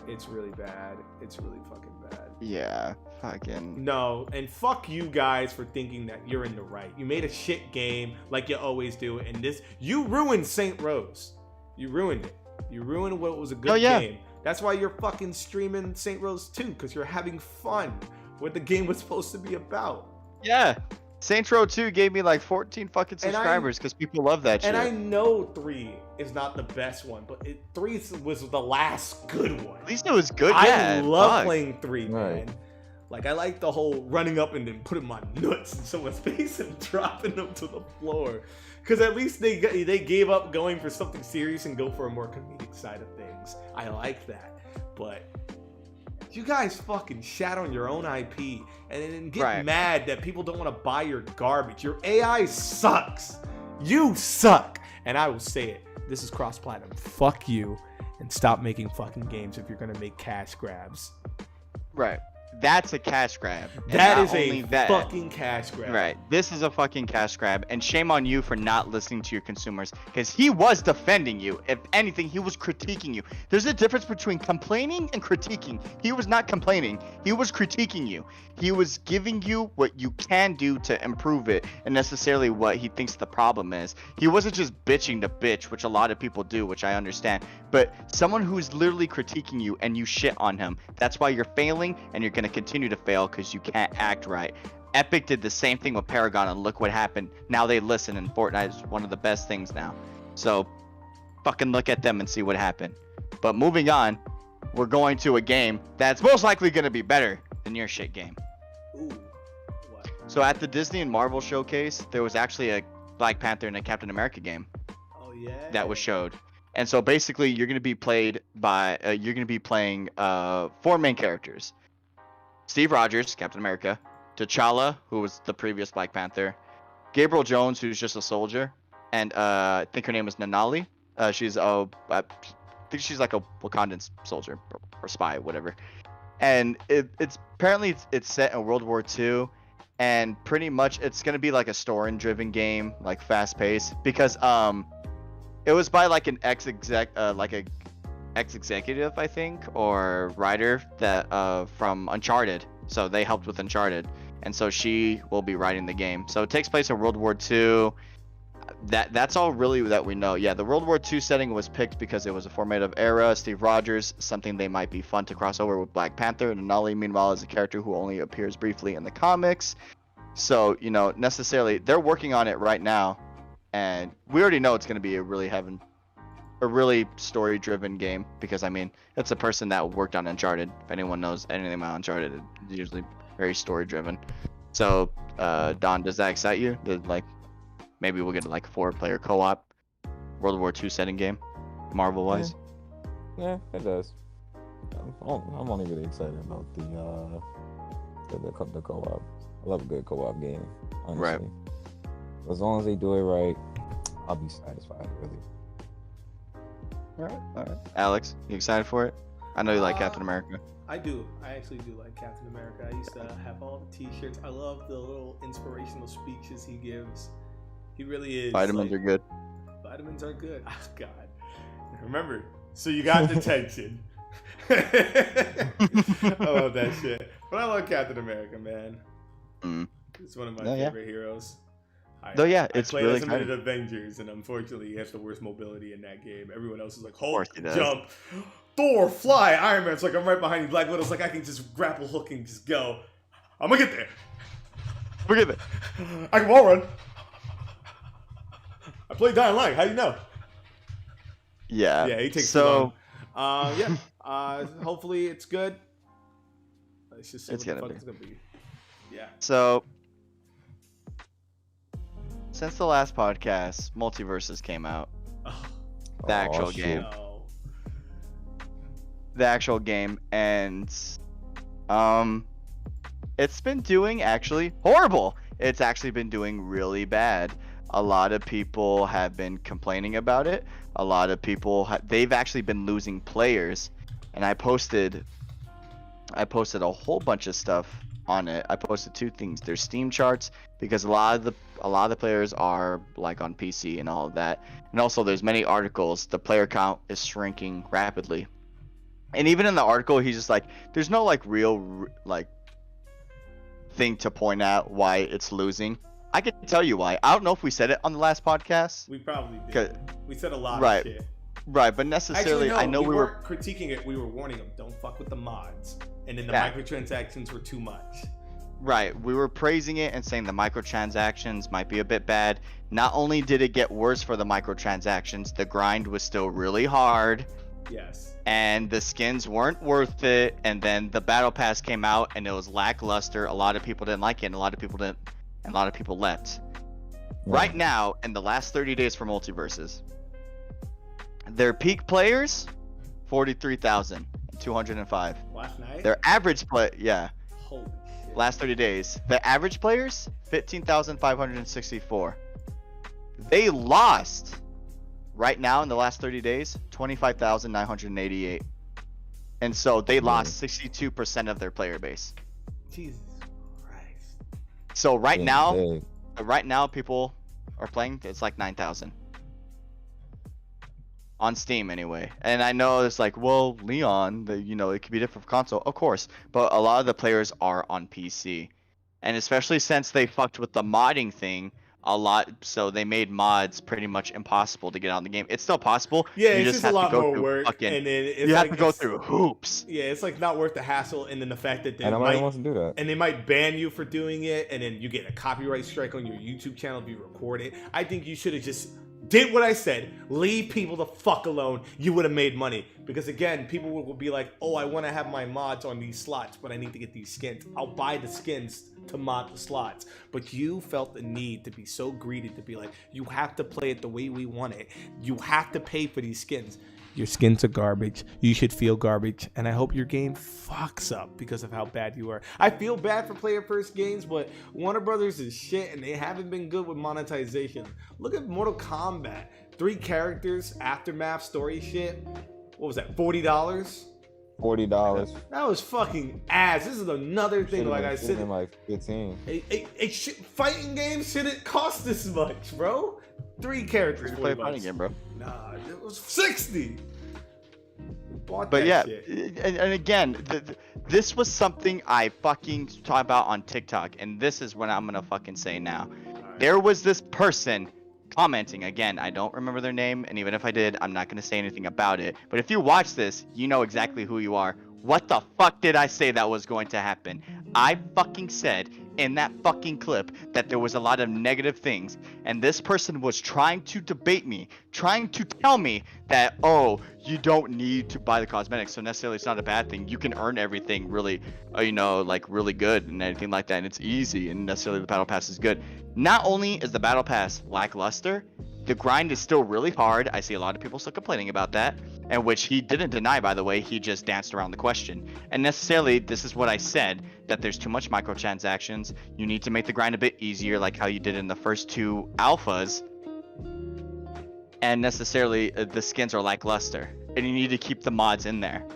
It's really bad. It's really fucking bad. Yeah, fucking. No, and fuck you guys for thinking that you're in the right. You made a shit game like you always do, and you ruined Saint Rose. You ruined it. You ruined what was a good game. That's why you're fucking streaming Saint Rose 2, because you're having fun. What the game was supposed to be about. Yeah. Saints Row 2 gave me like 14 fucking subscribers because people love that shit. And I know 3 is not the best one, but 3 was the last good one. At least it was good, I love playing 3, man. Right. Like, I like the whole running up and then putting my nuts in someone's face and dropping them to the floor. Because at least they gave up going for something serious and go for a more comedic side of things. I like that. But you guys fucking shat on your own IP and then get mad that people don't want to buy your garbage. Your AI sucks. You suck. And I will say it. This is Cross Platinum. Fuck you. And stop making fucking games if you're going to make cash grabs. Right. That's a cash grab. That is a fucking cash grab. Right. This is a fucking cash grab. And shame on you for not listening to your consumers. Because he was defending you. If anything, he was critiquing you. There's a difference between complaining and critiquing. He was not complaining. He was critiquing you. He was giving you what you can do to improve it and necessarily what he thinks the problem is. He wasn't just bitching to bitch, which a lot of people do, which I understand. But someone who's literally critiquing you and you shit on him. That's why you're failing and you're going to continue to fail because you can't act right. Epic did the same thing with Paragon and look what happened. Now they listen and Fortnite is one of the best things now. So fucking look at them and see what happened. But moving on, we're going to a game that's most likely going to be better than your shit game. Ooh. What? So at the Disney and Marvel showcase, there was actually a Black Panther and a Captain America game Oh, yeah. that was showed. And so basically you're going to be playing 4 main characters. Steve Rogers, Captain America, T'Challa, who was the previous Black Panther, Gabriel Jones, who's just a soldier, and I think her name is Nanali. I think she's like a Wakandan soldier or spy, whatever. And it's apparently set in World War II, and pretty much it's gonna be like a story-driven game, like fast-paced, because it was by like an ex-executive, I think, or writer that from Uncharted. So they helped with Uncharted, and so she will be writing the game. So it takes place in World War II. That's all really that we know. Yeah, the World War II setting was picked because it was a formative era. Steve Rogers, something they might be fun to cross over with Black Panther. And Denali, meanwhile, is a character who only appears briefly in the comics. So, you know, necessarily, they're working on it right now. And we already know it's going to be a really a really story-driven game because I mean it's a person that worked on Uncharted. If anyone knows anything about Uncharted, it's usually very story-driven. So, Don, does that excite you? Like, maybe we'll get like a 4-player co-op World War II setting game, Marvel-wise. Yeah, it does. I'm only really excited about the co-op. I love a good co-op game, honestly. Right. As long as they do it right, I'll be satisfied, really. All right. Alex, you excited for it? I know you like Captain America. I do. I actually do like Captain America. I used to have all the T-shirts. I love the little inspirational speeches he gives. He really is. Vitamins are good. Vitamins are good. Oh, God. Remember, so you got detention. I love that shit. But I love Captain America, man. It's one of my favorite heroes. It's I played really as exciting. an Avengers, and unfortunately, he has the worst mobility in that game. Everyone else is like, course Hulk, he does. jump, Thor, fly. Iron Man's like, I'm right behind you. Black Widow's like, I can just grapple hook and just go. I'm gonna get there. Forgive it. I can wall run. I played Dying Light. How do you know? Yeah. Yeah, he takes too long. Hopefully it's good. Let's just see It's what the gonna fuck be. it's gonna be. Yeah. So, since the last podcast, Multiversus came out. The actual game. No. The actual game, and it's been doing actually horrible. It's actually been doing really bad. A lot of people have been complaining about it. A lot of people they've actually been losing players, and I posted a whole bunch of stuff on it. I posted 2 things. There's Steam charts because a lot of the players are like on PC and all of that, and also there's many articles. The player count is shrinking rapidly. And even in the article, he's just like, there's no like real like thing to point out why it's losing. I can tell you why. I don't know if we said it on the last podcast. We probably did. We said a lot Right. of shit. Right, but necessarily, Actually, no, I know we were weren't critiquing it. We were warning them, don't fuck with the mods. And then the Yeah. microtransactions were too much. right. We were praising it and saying the microtransactions might be a bit bad. Not only did it get worse for the microtransactions, the grind was still really hard. Yes. And the skins weren't worth it, and then the battle pass came out and it was lackluster. A lot of people didn't like it, and a lot of people left. Right now, in the last 30 days for Multiversus, their peak players 43,205. Last night? Their average play Holy shit. last 30 days, the average players 15,564. They lost right now in the last 30 days 25,988, and so they lost 62% of their player base. Jesus Christ. So right now Dang. people are playing, it's like 9,000 on Steam anyway. And I know it's like, well, Leon, it could be different for console, of course, but a lot of the players are on PC, and especially since they fucked with the modding thing a lot, so they made mods pretty much impossible to get on the game. It's still possible. Yeah, you it's just just a have to lot go more through work. fucking, And then it's you like, have to go through hoops. Yeah, it's like not worth the hassle, and then the fact that they And nobody might wants to do that. and they might ban you for doing it, and then you get a copyright strike on your YouTube channel if you record it. I think you should have just did what I said. Leave people the fuck alone. You would have made money. Because again, people will be like, oh, I want to have my mods on these slots, but I need to get these skins. I'll buy the skins to mod the slots. But you felt the need to be so greedy to be like, you have to play it the way we want it. You have to pay for these skins. Your skins are garbage. You should feel garbage. And I hope your game fucks up because of how bad you are. I feel bad for player first games, but Warner Brothers is shit and they haven't been good with monetization. Look at Mortal Kombat. 3 characters, aftermath, story shit. What was that, $40? $40. That was fucking ass. This is another thing, like I said. Like 15. Fighting games shouldn't cost this much, bro. 3 characters. Play a $40. fighting game, bro. Nah, it was 60. Bought But that yeah, shit. and again, this was something I fucking talk about on TikTok, and this is what I'm gonna fucking say now. Alright. There was this person commenting, again, I don't remember their name, and even if I did, I'm not gonna say anything about it. But if you watch this, you know exactly who you are. What the fuck did I say that was going to happen? I fucking said in that fucking clip that there was a lot of negative things, and this person was trying to debate me, trying to tell me that, oh, you don't need to buy the cosmetics, so necessarily it's not a bad thing. You can earn everything really, like really good and anything like that, and it's easy, and necessarily the battle pass is good. Not only is the battle pass lackluster, the grind is still really hard. I see a lot of people still complaining about that, and which he didn't deny, by the way. He just danced around the question. And necessarily, this is what I said, that there's too much microtransactions. You need to make the grind a bit easier, like how you did in the first 2 alphas. And necessarily, the skins are lackluster, and you need to keep the mods in there.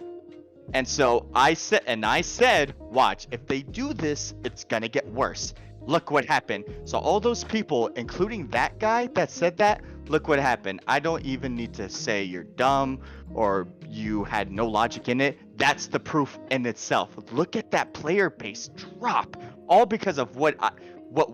And so I said, watch, if they do this, it's gonna get worse. Look what happened. So all those people, including that guy that said that, look what happened. I don't even need to say you're dumb or you had no logic in it. That's the proof in itself. Look at that player base drop, all because of what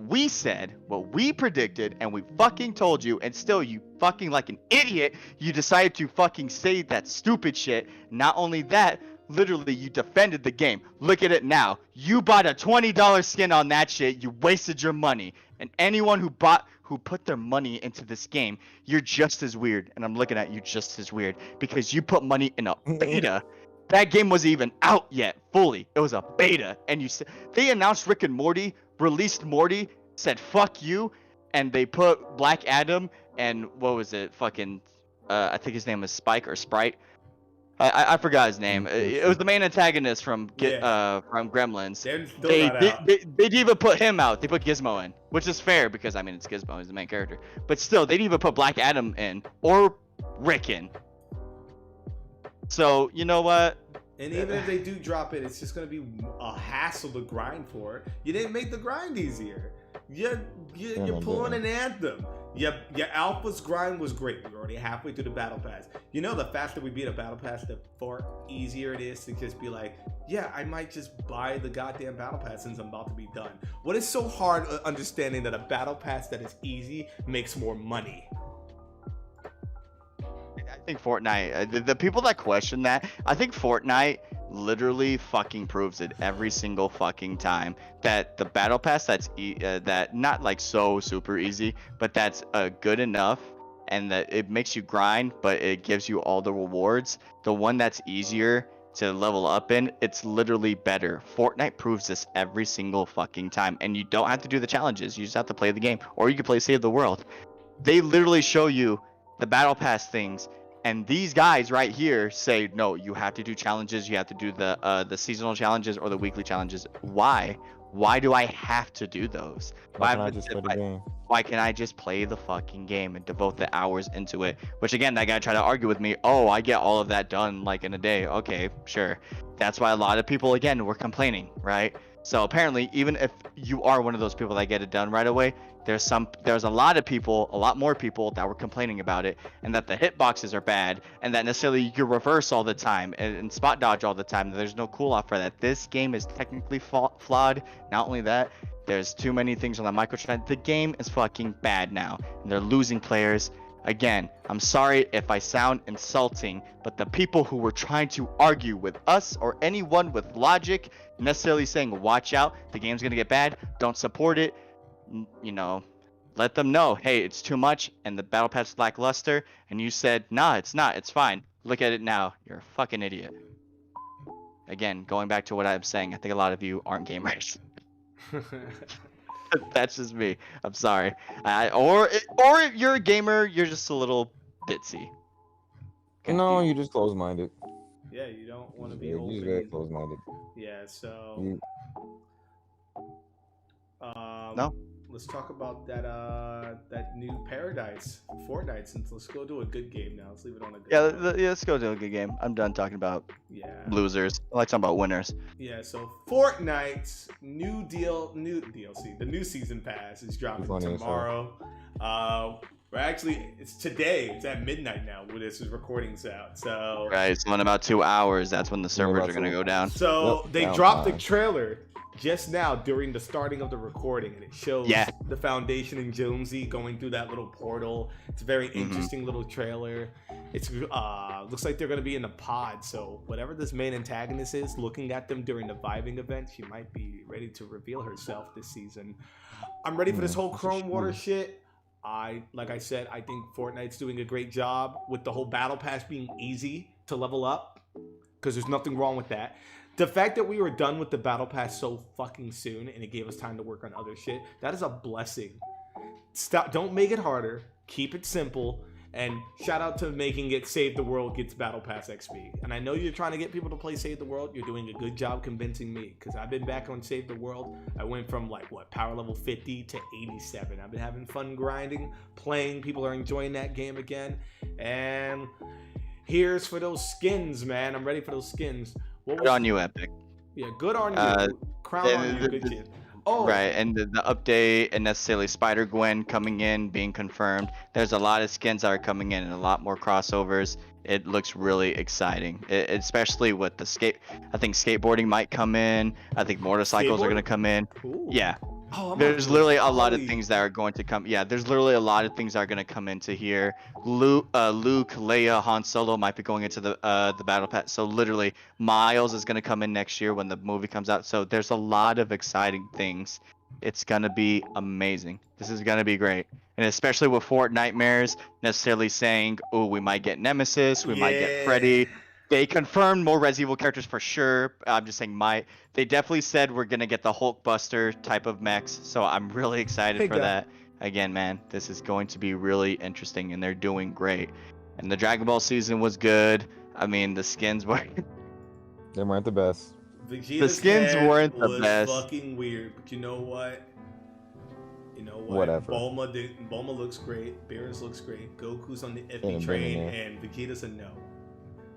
we said, what we predicted, and we fucking told you, and still you fucking like an idiot, you decided to fucking say that stupid shit. Not only that, literally, you defended the game. Look at it now. You bought a $20 skin on that shit. You wasted your money. And anyone who put their money into this game, you're just as weird. And I'm looking at you just as weird because you put money in a beta. That game wasn't even out yet fully. It was a beta. And you said they announced Rick and Morty, released Morty, said fuck you, and they put Black Adam and what was it? Fucking I think his name was Spike or Sprite. I forgot his name. It was the main antagonist from Gremlins. They didn't even put him out. They put Gizmo in, which is fair because I mean it's Gizmo, he's the main character. But still, they didn't even put Black Adam in or Rick in. So you know what? And even if they do drop it, it's just gonna be a hassle to grind for. You didn't make the grind easier. You're pulling an Anthem. Your Alpha's grind was great. We're already halfway through the battle pass. You know, the faster we beat a battle pass, the far easier it is to just be like, yeah, I might just buy the goddamn battle pass since I'm about to be done. What is so hard understanding that a battle pass that is easy makes more money? I think Fortnite, the people that question that, I think Fortnite literally fucking proves it every single fucking time that the battle pass that's that not like so super easy, but that's good enough and that it makes you grind, but it gives you all the rewards. The one that's easier to level up in, it's literally better. Fortnite proves this every single fucking time, and you don't have to do the challenges. You just have to play the game, or you can play Save the World. They literally show you the battle pass things. And these guys right here say, no, you have to do challenges. You have to do the seasonal challenges or the weekly challenges. Why? Why do I have to do those? Why can't I just play the fucking game and devote the hours into it? Which again, that guy tried to argue with me. Oh, I get all of that done like in a day. Okay, sure. That's why a lot of people, again, were complaining, right? So apparently, even if you are one of those people that get it done right away, there's a lot of people, a lot more people that were complaining about it, and that the hitboxes are bad, and that necessarily you reverse all the time and spot dodge all the time. There's no cool off for that. This game is technically flawed. Not only that, there's too many things on the microtransaction. The game is fucking bad now, and they're losing players. Again, I'm sorry if I sound insulting, but the people who were trying to argue with us or anyone with logic, necessarily saying, watch out, the game's gonna get bad, don't support it, you know, let them know, hey, it's too much and the battle pass is lackluster, and you said, nah, it's not, it's fine. Look at it now, you're a fucking idiot. Again, going back to what I'm saying, I think a lot of you aren't gamers. That's just me. I'm sorry. Or if you're a gamer, you're just a little bitsy. No, you're just closed-minded. Yeah, you don't want to be open. You're very closed-minded. Yeah, so no. Let's talk about that new Paradise Fortnite. Since let's go do a good game now. Let's leave it on a good. Yeah, let's go do a good game. I'm done talking about losers. I like talking about winners. Yeah, so Fortnite's new DLC, the new season pass is dropping tomorrow. It's today. It's at midnight now where this is recordings out. So right, so in about 2 hours, that's when the servers are gonna go down. So they dropped the trailer. just now during the starting of the recording, and it shows the Foundation and Jonesy going through that little portal. It's a very interesting little trailer. It's looks like they're gonna be in a pod, so whatever this main antagonist is, looking at them during the vibing event, she might be ready to reveal herself this season. I'm ready for this whole Chrome Water shit. Like I said, I think Fortnite's doing a great job with the whole battle pass being easy to level up, because there's nothing wrong with that. The fact that we were done with the battle pass so fucking soon and it gave us time to work on other shit, that is a blessing. Stop, don't make it harder, keep it simple, and shout out to making it Save the World gets battle pass XP. And I know you're trying to get people to play Save the World, you're doing a good job convincing me, because I've been back on Save the World. I went from like what, power level 50 to 87. I've been having fun grinding, playing, people are enjoying that game again, and here's for those skins, man. I'm ready for those skins. Good on you, Epic. Yeah, good on you. Crown on you, good shit. Oh, right, and the update and necessarily Spider-Gwen coming in, being confirmed. There's a lot of skins that are coming in and a lot more crossovers. It looks really exciting, especially with the I think skateboarding might come in. I think motorcycles are going to come in. Cool. Yeah. Oh, there's literally a lot of things that are going to come. Yeah, there's literally a lot of things that are going to come into here. Luke, Leia, Han Solo might be going into the battle pass. So literally, Miles is going to come in next year when the movie comes out. So there's a lot of exciting things. It's going to be amazing. This is going to be great. And especially with Fortnitemares necessarily saying, oh, we might get Nemesis, we might get Freddy. They confirmed more Resident Evil characters for sure. I'm just saying they definitely said we're going to get the Hulkbuster type of mechs. So I'm really excited for that. Again, man, this is going to be really interesting and they're doing great. And the Dragon Ball season was good. I mean, the skins were... They weren't the best. Vegeta's the skins head weren't the was best. Fucking weird, but you know what? Whatever. Bulma looks great. Beerus looks great. Goku's on the iffy train, and Vegeta's a no.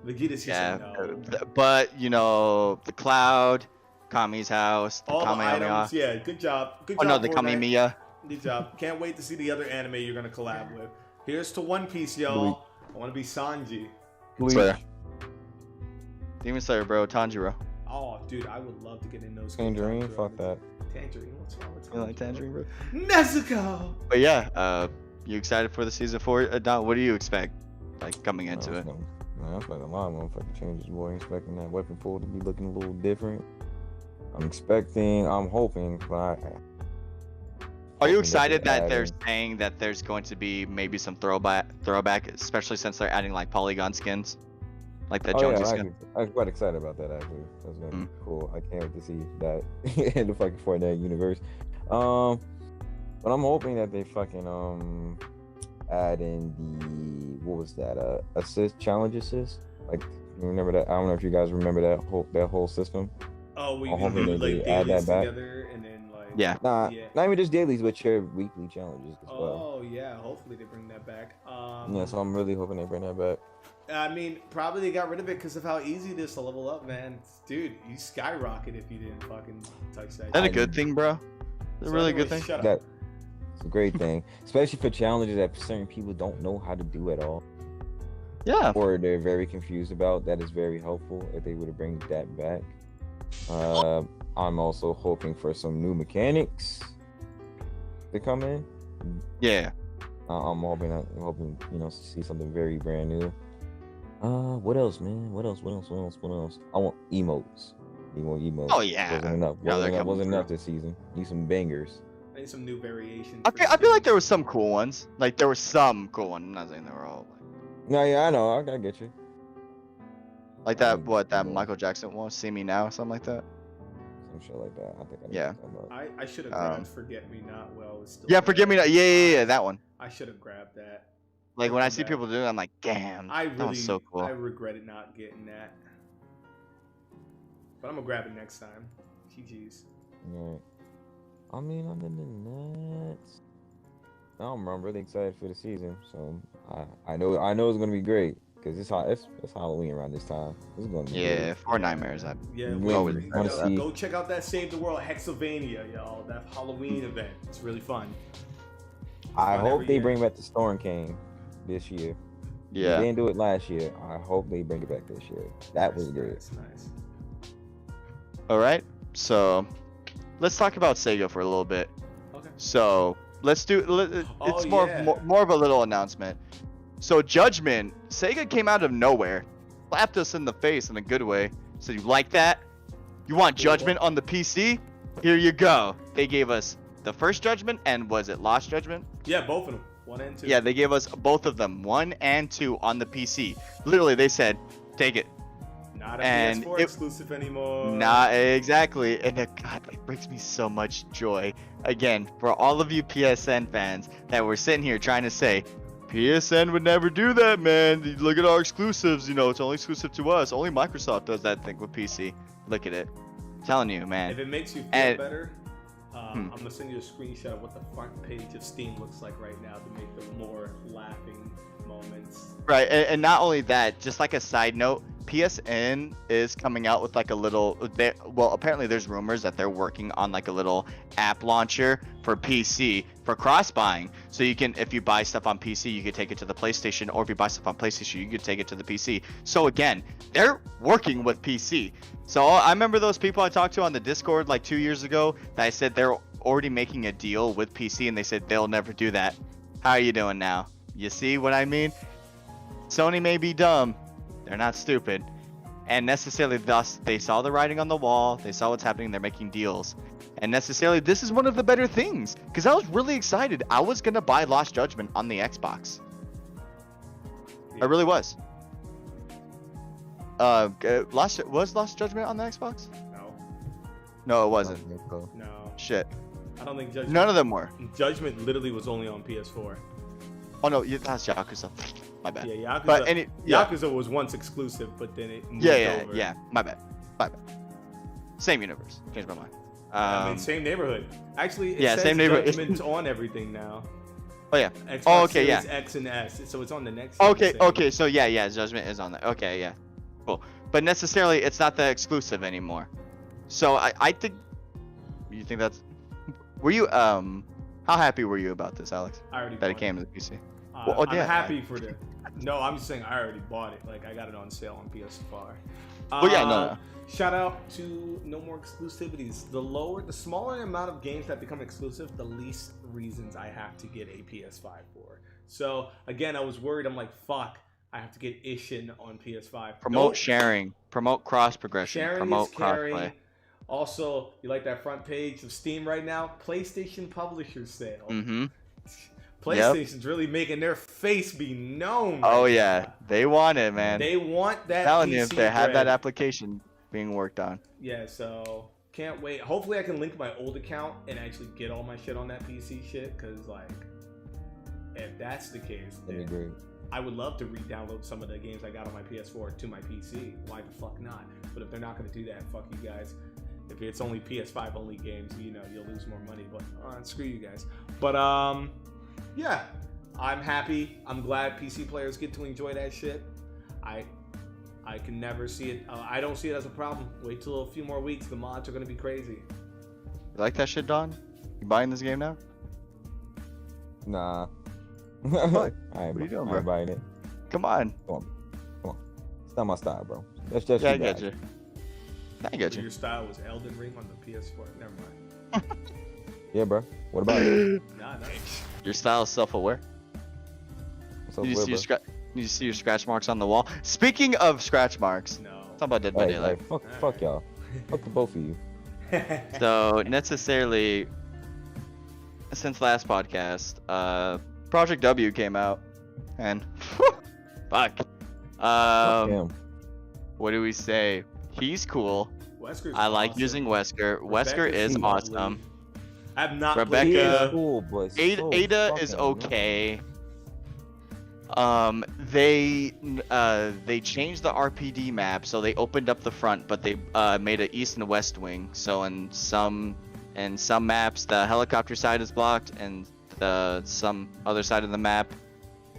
Vegeta's just a no. But you know, the Cloud, Kami's house, the all the Kamehameha. items. Yeah, good job. Good Oh job. no, the Fortnite. Kamemiya. Good job. Can't wait to see the other anime you're gonna collab with. Here's to One Piece, y'all. I want to be Sanji. Slayer. Demon Slayer, bro. Tanjiro. Oh, dude, I would love to get in those. Tangerine, fuck that. Tangerine, what's wrong with You like Tangerine, bro? Nezuko. But yeah, you excited for the season 4? Don, what do you expect, like coming into it? Man, I expect a lot of motherfucking changes, boy. I'm expecting that weapon pool to be looking a little different. I'm hoping, but Are you excited that they're saying that there's going to be maybe some throwback, especially since they're adding like polygon skins, like the Jonesy skin? I'm quite excited about that actually. That's gonna be cool. I can't wait to see that in the fucking Fortnite universe. But I'm hoping that they fucking add in the what was that challenge assist? Like, you remember that? I don't know if you guys remember that whole system. Oh, we I'm hoping do like add that dailies back. together and then like Not even just dailies, but your weekly challenges as well. Oh yeah, hopefully they bring that back. Yeah, so I'm really hoping they bring that back. I mean, probably they got rid of it because of how easy it is to level up, man. Dude, you skyrocket if you didn't fucking touch that. Is that a good thing, bro? Is it a really good thing? Shut up. That's a great thing, especially for challenges that certain people don't know how to do at all. Yeah. Or they're very confused about. That is very helpful if they were to bring that back. I'm also hoping for some new mechanics to come in. Yeah. I'm hoping to see something very brand new. What else, man? What else? I want emotes. Emotes. Oh yeah. Wasn't enough. Yeah, Wasn't enough this season. Need some bangers. I need some new variations. I feel like there was some cool ones. Like there were some cool ones. I'm not saying they were all. No, yeah, I know. I gotta get you. Like that, that Michael Jackson one, "See Me Now," something like that. Some shit like that. I think I Yeah. I should have grabbed Forget Me Not Well. It's still Yeah, Forget Me Not. Yeah, that one. I should have grabbed that. Like when I see people do it, I'm like, damn, that was so cool. I regretted not getting that. But I'm gonna grab it next time. GG's. Yeah. I mean, other than that, I'm really excited for the season. So I know it's gonna be great because it's Halloween around this time. It's gonna be great. Fortnitemares. Go check out that Save the World Hexylvania, y'all. That Halloween event. It's really fun. I hope they bring back the Storm King this year. Yeah. They didn't do it last year. I hope they bring it back this year. That was great. Nice. All right. So let's talk about Sega for a little bit. Okay. So it's Oh, more, yeah. more of a little announcement. So Judgment, Sega came out of nowhere, slapped us in the face in a good way. So you like that? You want Judgment on the PC? Here you go. They gave us the first Judgment and was it Lost Judgment? Yeah, both of them. 1 and 2. Yeah, they gave us both of them, 1 and 2 on the PC. Literally, they said, take it. Not a and PS4 exclusive anymore. Not exactly. And God, it brings me so much joy. Again, for all of you PSN fans that were sitting here trying to say, PSN would never do that, man. Look at our exclusives. You know, it's only exclusive to us. Only Microsoft does that thing with PC. Look at it. I'm telling you, man. If it makes you feel better, I'm going to send you a screenshot of what the front page of Steam looks like right now to make them more laughing moments. Right, and not only that, just like a side note, PSN is coming out with like a little, well, apparently there's rumors that they're working on like a little app launcher for PC for cross-buying. So you can, if you buy stuff on PC, you could take it to the PlayStation, or if you buy stuff on PlayStation, you could take it to the PC. So again, they're working with PC. So I remember those people I talked to on the Discord like 2 years ago that I said they're already making a deal with PC, and they said they'll never do that. How are you doing now? You see what I mean? Sony may be dumb, they're not stupid, and necessarily thus they saw the writing on the wall, they saw what's happening, they're making deals, and necessarily this is one of the better things, because I was really excited. I was gonna buy Lost Judgment on the Xbox. I really was. Was Lost Judgment on the Xbox? No, it wasn't. No. Shit. I don't think Judgment. None of them were. Judgment literally was only on PS4. Oh no, that's Yakuza. My bad. Yeah, Yakuza. But Yakuza was once exclusive, but then it moved over. Yeah. My bad. Same universe. Changed my mind. I mean, same neighborhood. Actually, it says same neighborhood. Judgment's on everything now. Oh yeah. Xbox okay, Series yeah. X and S, so it's on the next. Okay. So yeah, Judgment is on that. Okay, yeah. Cool. But necessarily, it's not the exclusive anymore. So I think. You think that's? Were you how happy were you about this, Alex? I already. That it came to the PC. I'm happy for the. No, I'm just saying I already bought it. Like I got it on sale on PS4. Well, yeah, no. Shout out to no more exclusivities. The smaller amount of games that become exclusive, the least reasons I have to get a PS5 for. So again, I was worried. I'm like, fuck, I have to get Ishin on PS5. Promote sharing, promote cross progression, promote crossplay. Also, you like that front page of Steam right now? PlayStation Publisher Sale. Mm-hmm. PlayStation's really making their face be known. Oh yeah, they want it, man. They want that. I'm telling PC you, if they have that bread. application being worked on. Yeah, so can't wait. Hopefully, I can link my old account and actually get all my shit on that PC shit. Cause like, if that's the case, then I would love to re-download some of the games I got on my PS4 to my PC. Why the fuck not? But if they're not gonna do that, fuck you guys. If it's only PS5 only games, you know, you'll lose more money. But screw you guys. But yeah, I'm happy. I'm glad PC players get to enjoy that shit. I can never see it. I don't see it as a problem. Wait till a few more weeks. The mods are gonna be crazy. You like that shit, Don? You buying this game now? Nah. What are you doing, bro? I'm buying it. Come on. Come on. It's not my style, bro. That's just I get you. I get you. Your style was Elden Ring on the PS4. Never mind. Yeah, bro. What about it? Nah. Your style is self-aware. So You see your scratch marks on the wall. Speaking of scratch marks, No. talk about Dead by Daylight. fuck y'all. Fuck the both of you. So necessarily, since last podcast, Project W came out, and fuck. Damn. What do we say? He's cool. Wesker's I like awesome. using Wesker. Wesker Rebecca's is lovely. awesome. I have not Rebecca- He played is cool, but Ada is okay. They changed the RPD map, so they opened up the front, but they made an east and west wing. So in some maps, the helicopter side is blocked, and some other side of the map,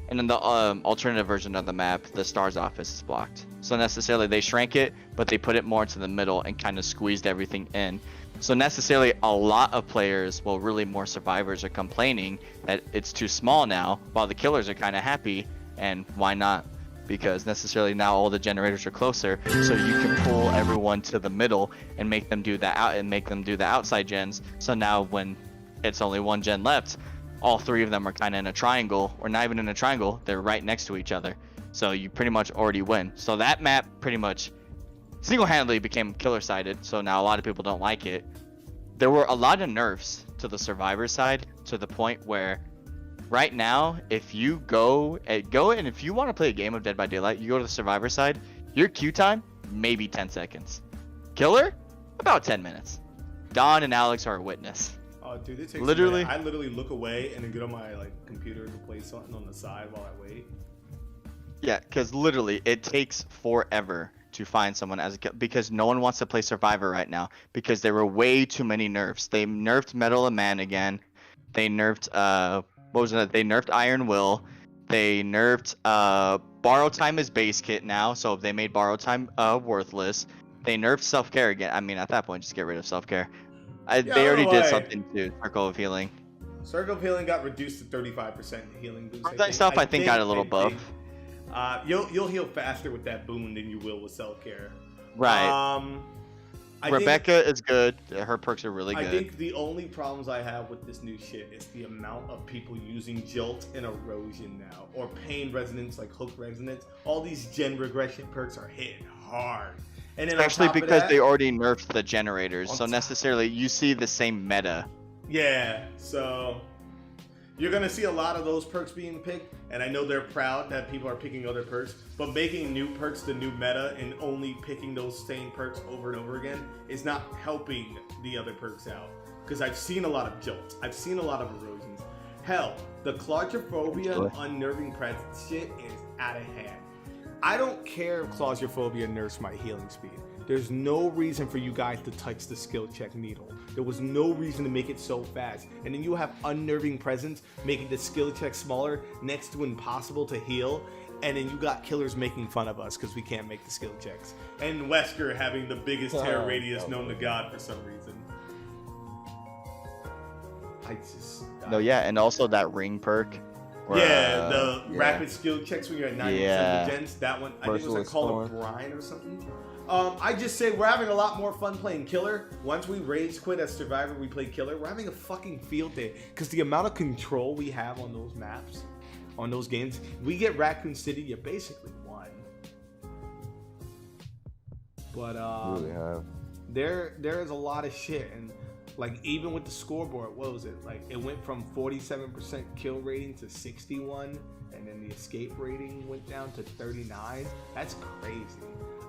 and in the alternative version of the map, the Stars office is blocked. So necessarily they shrank it, but they put it more into the middle and kind of squeezed everything in. So necessarily a lot of players, well, really more survivors, are complaining that it's too small now, while the killers are kind of happy. And why not? because necessarily now all the generators are closer, so you can pull everyone to the middle and make them do that out and make them do the outside gens. So now when it's only one gen left, all three of them are kind of in a triangle, or not even in a triangle, they're right next to each other. So you pretty much already win. So that map pretty much single-handedly became killer-sided, so now a lot of people don't like it. There were a lot of nerfs to the survivor side, to the point where right now, if you go and if you want to play a game of Dead by Daylight, you go to the survivor side, your queue time, maybe 10 seconds. Killer, about 10 minutes. Don and Alex are a witness. Oh, dude, it takes Literally. I literally look away and then get on my like computer to play something on the side while I wait. Yeah, because literally it takes forever to find someone because no one wants to play Survivor right now because there were way too many nerfs. They nerfed Metal of Man again. They nerfed what was it? They nerfed Iron Will. They nerfed Borrow Time is base kit now, so they made Borrow Time worthless. They nerfed Self Care again. I mean, at that point, just get rid of Self Care. They already did something to Circle of Healing. Circle of Healing got reduced to 35% healing boost. I think got a little buff. You'll heal faster with that boon than you will with Self Care. Right. Rebecca is good. Her perks are really good. I think the only problems I have with this new shit is the amount of people using Jolt and Erosion now, or Pain Resonance, like Hook Resonance. All these gen regression perks are hitting hard. And then especially because they already nerfed the generators, so necessarily you see the same meta. Yeah, so you're gonna see a lot of those perks being picked, and I know they're proud that people are picking other perks, but making new perks the new meta and only picking those same perks over and over again is not helping the other perks out. Because I've seen a lot of Jolts, I've seen a lot of Erosions. Hell, the claustrophobia and unnerving presence shit is out of hand. I don't care if claustrophobia nerfs my healing speed. There's no reason for you guys to touch the skill check needle. There was no reason to make it so fast. And then you have unnerving presence, making the skill check smaller, next to impossible to heal. And then you got killers making fun of us because we can't make the skill checks. And Wesker having the biggest terror radius known to God for some reason. No, yeah, and also that ring perk. Where, rapid skill checks when you're at 90% of the gens. That one, I think it was a Call of Brine or something. I just say we're having a lot more fun playing Killer. Once we rage quit as Survivor, we play Killer. We're having a fucking field day because the amount of control we have on those maps, on those games. We get Raccoon City, you basically won. But there is a lot of shit, and like even with the scoreboard, what was it? Like it went from 47% kill rating to 61, and then the escape rating went down to 39. That's crazy.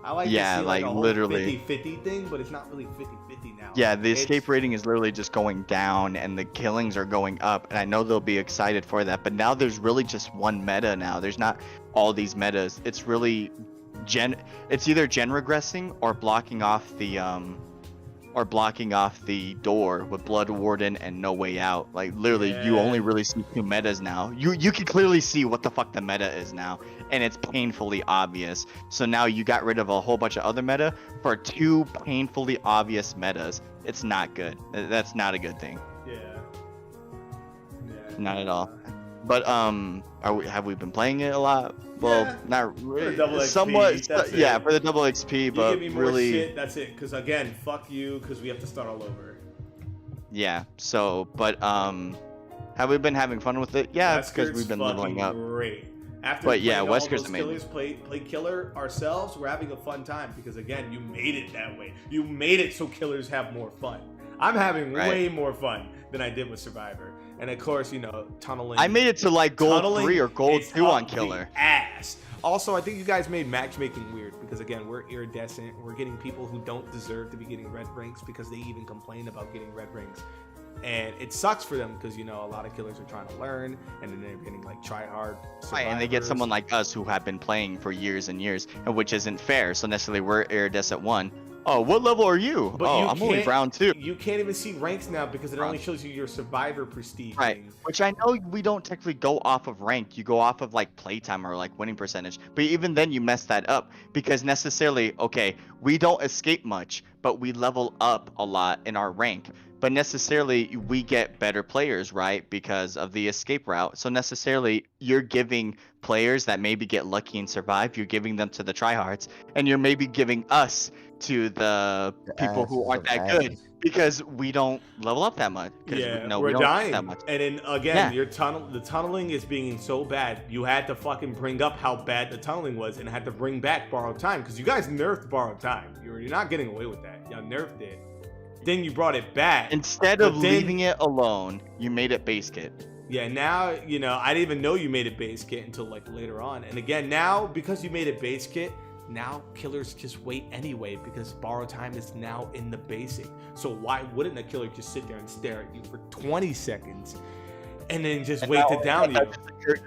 I like to see like a whole literally 50-50 thing, but it's not really 50-50 now. Yeah, the escape rating is literally just going down and the killings are going up, and I know they'll be excited for that, but now there's really just one meta now. There's not all these metas. It's really it's either gen regressing or blocking off the door with Blood Warden and No Way Out. Like literally you only really see two metas now. You can clearly see what the fuck the meta is now, and it's painfully obvious. So now you got rid of a whole bunch of other meta for two painfully obvious metas. It's not good. That's not a good thing. Yeah. Not at all. But have we been playing it a lot? Well, not really. Somewhat. Yeah, for the double XP, but give me more really. Shit, that's it. Because again, fuck you. Because we have to start all over. Yeah. So, but have we been having fun with it? Yeah, because we've been leveling up. Great. After Wesker's amazing. Play Killer ourselves. We're having a fun time because again, you made it that way. You made it so killers have more fun. I'm having way more fun than I did with Survivor. And of course, tunneling. I made it to like gold 3 or gold 2 on Killer. Ass. Also, I think you guys made matchmaking weird because again, we're iridescent. We're getting people who don't deserve to be getting red ranks because they even complain about getting red ranks. And it sucks for them because a lot of killers are trying to learn, and then they're getting like try hard. Right, and they get someone like us who have been playing for years and years, and which isn't fair. So necessarily, we're iridescent 1. Oh, what level are you? But I'm only brown 2. You can't even see ranks now because it only shows you your Survivor prestige. Right, which I know we don't technically go off of rank. You go off of like playtime or like winning percentage. But even then, you mess that up because necessarily, okay, we don't escape much, but we level up a lot in our rank. but necessarily we get better players, right? Because of the escape route. So necessarily you're giving players that maybe get lucky and survive, you're giving them to the tryhards, and you're maybe giving us to the people who aren't that good because we don't level up that much. Yeah, we we're don't dying. that much. And then again, Yeah. the tunneling is being so bad. You had to fucking bring up how bad the tunneling was, and had to bring back borrowed time because you guys nerfed borrowed time. You're not getting away with that. Y'all nerfed it. Then you brought it back. Instead of leaving it alone, you made it base kit. Yeah, now, I didn't even know you made it base kit until like later on. And again, now because you made it base kit, now killers just wait anyway because borrow time is now in the basic. So why wouldn't a killer just sit there and stare at you for 20 seconds and then just wait to down you?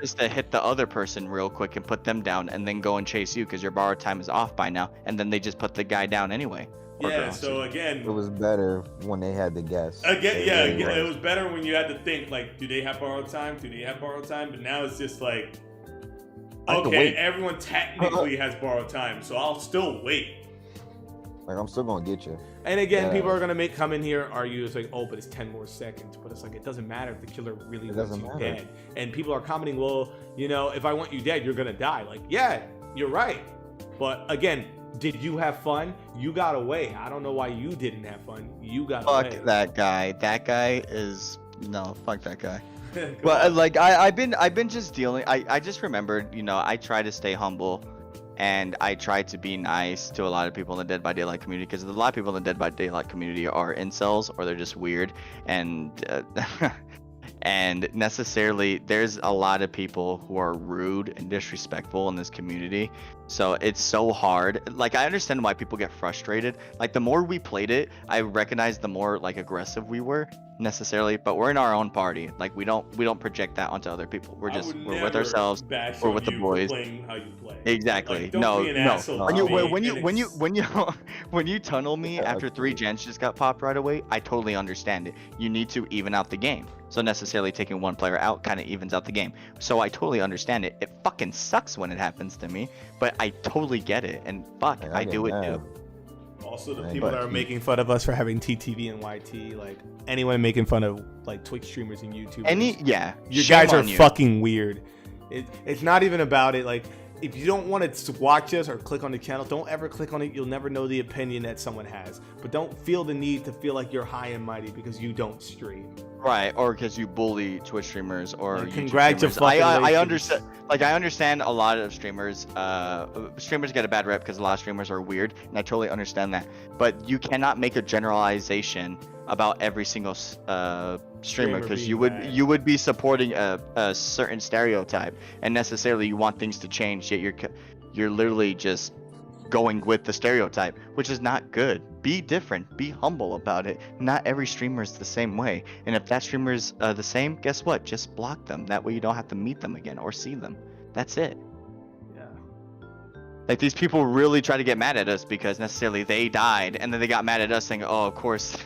Just to hit the other person real quick and put them down and then go and chase you because your borrow time is off by now, and then they just put the guy down anyway. Yeah, so again, it was better when they had to guess. It was better when you had to think, like, do they have borrowed time? Do they have borrowed time? But now it's just like, okay, everyone technically has borrowed time, so I'll still wait. Like, I'm still gonna get you. And again, people are gonna come in here, argue, it's like, oh, but it's 10 more seconds. But it's like, it doesn't matter if the killer really wants you dead. And people are commenting, well, if I want you dead, you're gonna die. Like, yeah, you're right. But again, did you have fun? You got away. I don't know why you didn't have fun. You got away. Fuck that guy. That guy is fuck that guy. But like I've been just dealing. I just remembered. I try to stay humble, and I try to be nice to a lot of people in the Dead by Daylight community because a lot of people in the Dead by Daylight community are incels or they're just weird and. And necessarily, there's a lot of people who are rude and disrespectful in this community. So it's so hard. Like, I understand why people get frustrated. Like, the more we played it, I recognized the more like aggressive we were necessarily. But we're in our own party. Like, we don't project that onto other people. We're with ourselves. We're with the boys. How you play. Exactly. Like, No. When you tunnel me after 3 gens just got popped right away, I totally understand it. You need to even out the game. So necessarily taking one player out kind of evens out the game. So I totally understand it. It fucking sucks when it happens to me, but I totally get it. And fuck, I do it too. Also, the people that are making fun of us for having TTV and YT, like anyone making fun of like Twitch streamers and YouTubers. You guys are fucking weird. It's not even about it. Like, if you don't want to watch us or click on the channel, don't ever click on it. You'll never know the opinion that someone has. But don't feel the need to feel like you're high and mighty because you don't stream. Right, or because you bully Twitch streamers or YouTube congratulations. streamers. I understand. Like, I understand a lot of streamers. Streamers get a bad rep because a lot of streamers are weird, and I totally understand that. But you cannot make a generalization about every single streamer because you would be supporting a certain stereotype, and necessarily you want things to change. Yet you're literally just going with the stereotype, which is not good. Be different. Be humble about it. Not every streamer is the same way. And if that streamer is the same, guess what? Just block them. That way you don't have to meet them again or see them. That's it. Yeah. Like, these people really try to get mad at us because necessarily they died, and then they got mad at us saying, oh, of course.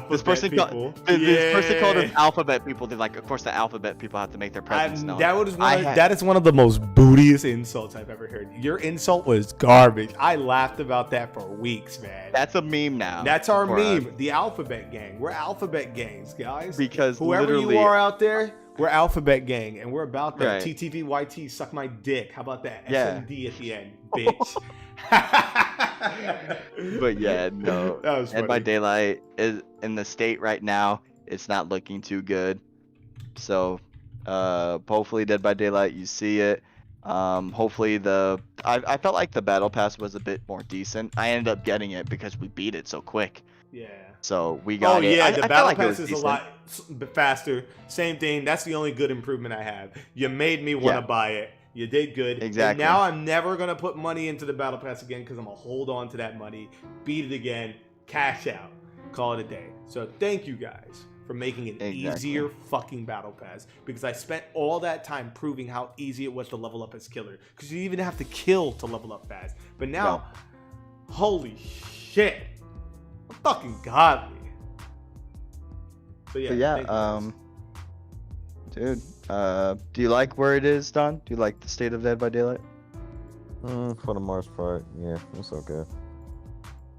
This person called us alphabet people. They're like, of course the alphabet people have to make their presence known. That is one of the most bootiest insults I've ever heard. Your insult was garbage. I laughed about that for weeks, man. That's a meme now. That's our meme. The alphabet gang. We're alphabet gangs, guys. Because whoever you are out there, we're alphabet gang, and we're about that. Right. TTVYT, suck my dick. How about that? Yeah. SMD at the end, bitch. But yeah, no. That was funny. Dead by Daylight is in the state right now. It's not looking too good. So, hopefully, Dead by Daylight, you see it. Hopefully I felt like the battle pass was a bit more decent. I ended up getting it because we beat it so quick. Yeah. So we got it. Oh yeah, the battle pass is a lot faster. Same thing. That's the only good improvement I have. You made me want to buy it. You did good. Exactly. And now I'm never going to put money into the battle pass again because I'm going to hold on to that money, beat it again, cash out, call it a day. So thank you guys for making an easier fucking battle pass, because I spent all that time proving how easy it was to level up as killer, because you even have to kill to level up fast. But now, holy shit, fucking godly. So yeah, dude, do you like where it is, Don? Do you like the state of Dead by Daylight? For the most part, yeah, it's okay.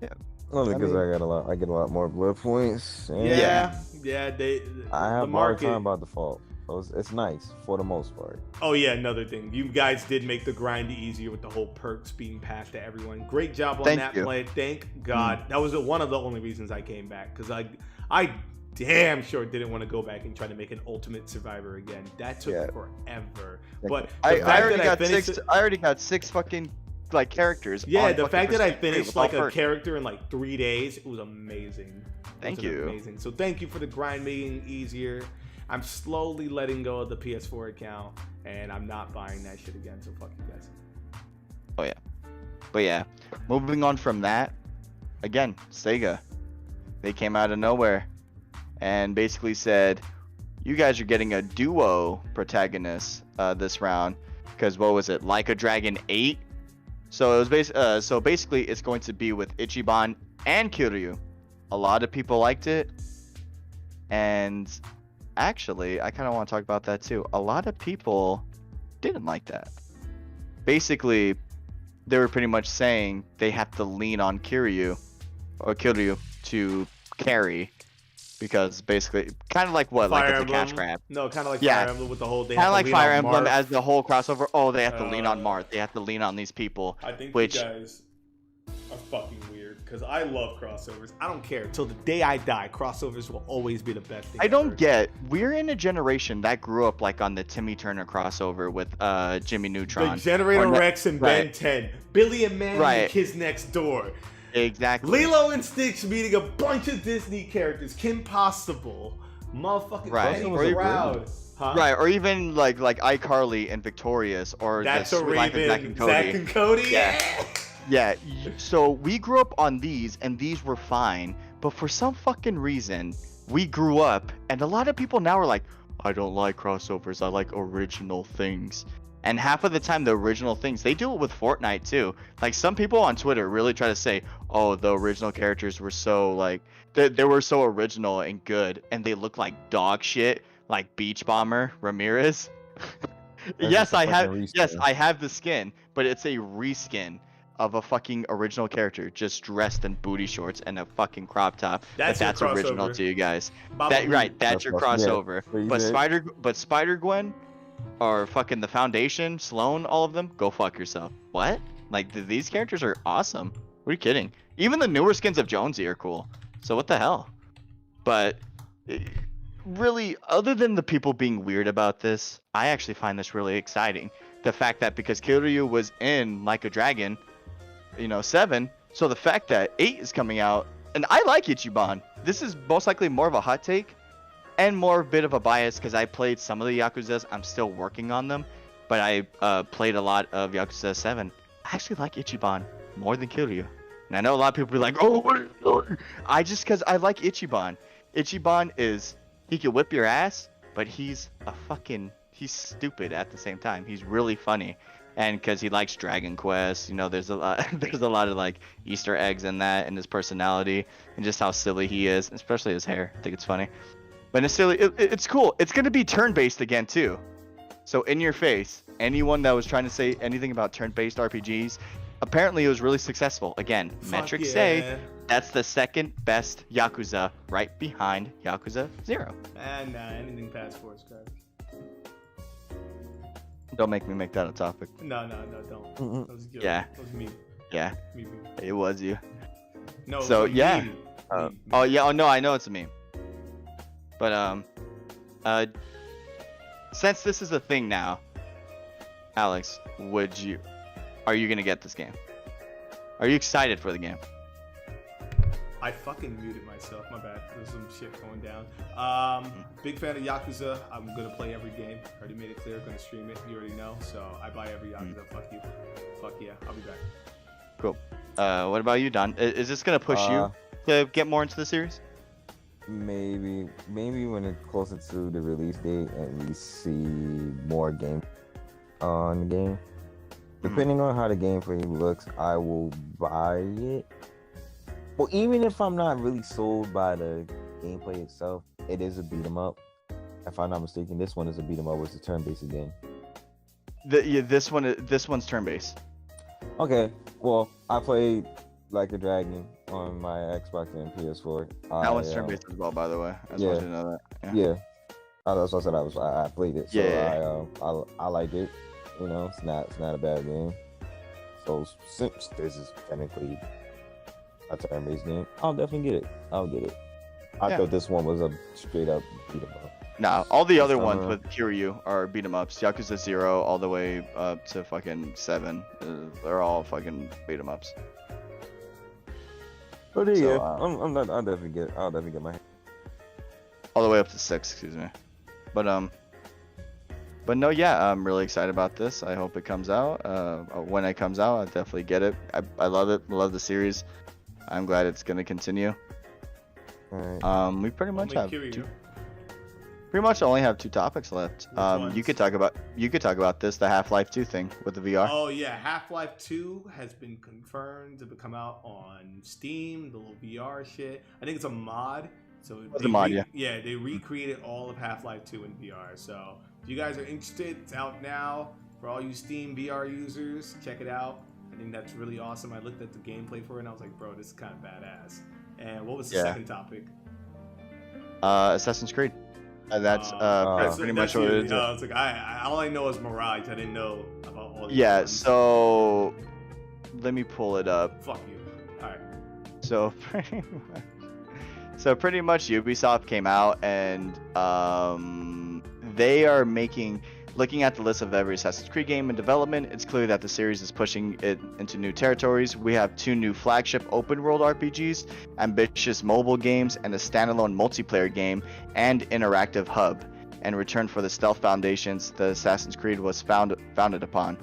Yeah. Only I because mean- I get a lot more blood points. And Yeah, I the have a hard market. time by default. So it's nice for the most part. Oh yeah, another thing. You guys did make the grind easier with the whole perks being passed to everyone. Great job on Thank that you. play. Thank God. That was one of the only reasons I came back, because I damn sure didn't want to go back and try to make an Ultimate Survivor again. That took Yeah. forever. But I the fact already that got finished six. it- I already got 6 fucking like characters. Yeah, on the fucking fact that I Prestige 3 finished without like a perks. character in like 3 days, it was amazing. Thank It was you. Amazing. So thank you for the grind making easier. I'm slowly letting go of the PS4 account, and I'm not buying that shit again. So fuck you guys. But yeah, moving on from that, again, Sega, they came out of nowhere and basically said, "You guys are getting a duo protagonist this round, because what was it, Like a Dragon 8?" So it was so basically it's going to be with Ichiban and Kiryu. A lot of people liked it, and actually, I kind of want to talk about that too. A lot of people didn't like that. Basically, they were pretty much saying they have to lean on Kiryu to carry, because basically, kind of like what, like it's a cash grab. No, kind of like Yeah. Fire Emblem with the whole. Kind of like Fire Emblem Marth. as the whole crossover. Oh, they have to lean on Uh, Marth. They have to lean on these people. I think which- you guys are fucking weird, because I love crossovers. I don't care till the day I die. Crossovers will always be the best thing. I don't ever. get. We're in a generation that grew up like on the Timmy Turner crossover with Jimmy Neutron. The Generator Or ne- Rex and Ben right. 10, Billy and Mandy, Right. the kids next door. Exactly. Lilo and Stitch meeting a bunch of Disney characters. Kim Possible, motherfucking Right. Benny Or even- Crowd. Huh? Right, or even like iCarly and Victorious, or That's the a Sweet Life of Raven. Zach and Cody. Yeah. Yeah, so we grew up on these, and these were fine, but for some fucking reason, we grew up, and a lot of people now are like, I don't like crossovers, I like original things. And half of the time, the original things, they do it with Fortnite too. Like, some people on Twitter really try to say, oh, the original characters were so, like, they were so original and good, and they look like dog shit, like Beach Bomber Ramirez. That's Yes, just a I have. fucking Yes, reskin. I have the skin, but it's a reskin of a fucking original character, just dressed in booty shorts and a fucking crop top. That's But your that's original crossover. to you guys. Baba That Booey. right? That's That's your awesome. Yeah, crossover. what you But did. Spider Gwen, or fucking the Foundation, Sloane, all of them, go fuck yourself. What? Like these characters are awesome. What are you kidding? Even the newer skins of Jonesy are cool. So what the hell? But really, other than the people being weird about this, I actually find this really exciting. The fact that because Kiryu was in Like a Dragon, 7, so the fact that 8 is coming out, and I like Ichiban. This is most likely more of a hot take and more a bit of a bias because I played some of the Yakuzas. I'm still working on them, but I played a lot of Yakuza 7. I actually like Ichiban more than Kiryu. And I know a lot of people be like, oh, what are you doing? Because I like Ichiban. Ichiban he can whip your ass, but he's stupid at the same time. He's really funny. And because he likes Dragon Quest, there's a lot of like Easter eggs in that, and his personality, and just how silly he is, especially his hair. I think it's funny. But it's cool. It's gonna be turn-based again too. So in your face, anyone that was trying to say anything about turn-based RPGs, apparently it was really successful. Again, Fuck metrics yeah. say that's the second best Yakuza, right behind Yakuza 0. Nah, anything past 4 is garbage. Don't make me make that a topic. No, don't. Mm-mm. That was good. Yeah. That was me. Yeah, Me. it was you. No. it So, was yeah. me. Uh, Me. Oh yeah, oh no, I know it's a meme. But since this is a thing now, Alex, are you gonna get this game? Are you excited for the game? I fucking muted myself. My bad. There's some shit going down. Big fan of Yakuza. I'm gonna play every game. Already made it clear. Gonna stream it. You already know. So I buy every Yakuza. Fuck you. Fuck yeah. I'll be back. Cool. What about you, Don? Is this gonna push you to get more into the series? Maybe when it's closer to the release date and we see more game on the game. Depending on how the gameplay looks, I will buy it. Well, even if I'm not really sold by the gameplay itself, it is a beat 'em up. If I'm not mistaken, this one is a beat 'em up. It's a turn-based again. This one's turn-based. Okay, well, I played Like a Dragon on my Xbox and PS4. That one's turn-based as well, by the way. I just want you to know that. Yeah. That's what I said. I played it, so Yeah. I like it. You know, it's not a bad game. So since this is technically a turn-based game, I'll definitely get it. I'll get it. I thought this one was a straight up beat 'em up. Nah, all the other ones with Kiryu are beat 'em ups. Yakuza 0 all the way up to fucking 7. They're all fucking beat 'em ups. But yeah, So, I'll definitely get my. All the way up to 6, excuse me. But no, yeah, I'm really excited about this. I hope it comes out. When it comes out, I'll definitely get it. I love it. Love the series. I'm glad it's gonna continue. All right. We pretty much Only have Kiryu. pretty much only have 2 topics left. Which You could talk about this, the Half-Life 2 thing with the VR. Oh yeah, Half-Life 2 has been confirmed to come out on Steam, the little VR shit. I think it's a mod. So It's a mod, yeah. Yeah, they recreated all of Half-Life 2 in VR. So if you guys are interested, it's out now. For all you Steam VR users, check it out. I think that's really awesome. I looked at the gameplay for it and I was like, bro, this is kind of badass. And what was the second topic? Assassin's Creed. That's pretty much what it is. It's like all I know is Mirage. I didn't know about all these Yeah, ones. so let me pull it up. Fuck you. Alright. So pretty much Ubisoft came out and they are looking at the list of every Assassin's Creed game in development, it's clear that the series is pushing it into new territories. We have 2 new flagship open world RPGs, ambitious mobile games, and a standalone multiplayer game and interactive hub. In return for the stealth foundations the Assassin's Creed was founded upon.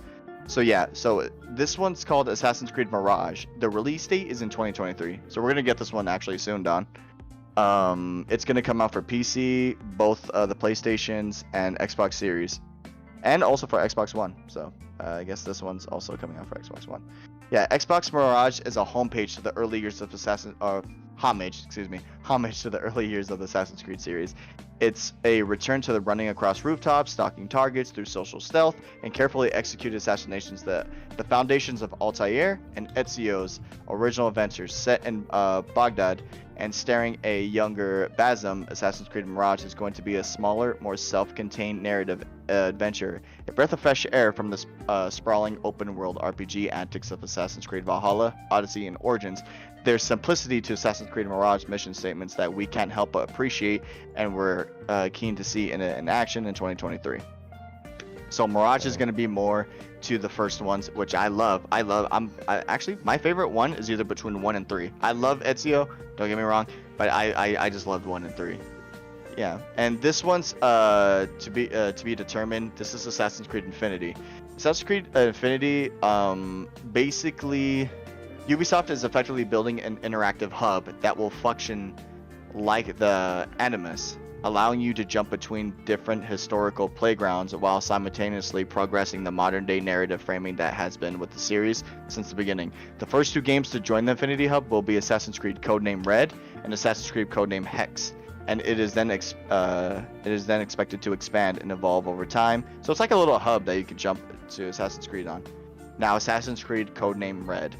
So yeah, so this one's called Assassin's Creed Mirage. The release date is in 2023. So we're gonna get this one actually soon, Don. It's gonna come out for PC, both the PlayStations and Xbox Series, and also for Xbox One. So I guess this one's also coming out for Xbox One. Yeah, Xbox Mirage is a homage to the early years of homage to the early years of the Assassin's Creed series. It's a return to the running across rooftops, stalking targets through social stealth, and carefully executed assassinations that the foundations of Altair and Ezio's original adventures set in Baghdad and starring a younger Basim. Assassin's Creed Mirage is going to be a smaller, more self-contained narrative adventure, a breath of fresh air from the sprawling open-world RPG antics of Assassin's Creed Valhalla, Odyssey, and Origins. There's simplicity to Assassin's Creed Mirage mission statements that we can't help but appreciate, and we're keen to see in action in 2023. So Mirage is going to be more to the first ones, which I love. Actually, my favorite one is either between 1 and 3. I love Ezio, don't get me wrong, but I just loved 1 and 3. Yeah, and this one's to be determined. This is Assassin's Creed Infinity. Assassin's Creed Infinity, basically, Ubisoft is effectively building an interactive hub that will function like the Animus, allowing you to jump between different historical playgrounds while simultaneously progressing the modern-day narrative framing that has been with the series since the beginning. The first 2 games to join the Infinity Hub will be Assassin's Creed Codename Red and Assassin's Creed Codename Hex, and it is then expected to expand and evolve over time. So it's like a little hub that you can jump to Assassin's Creed on. Now, Assassin's Creed Codename Red.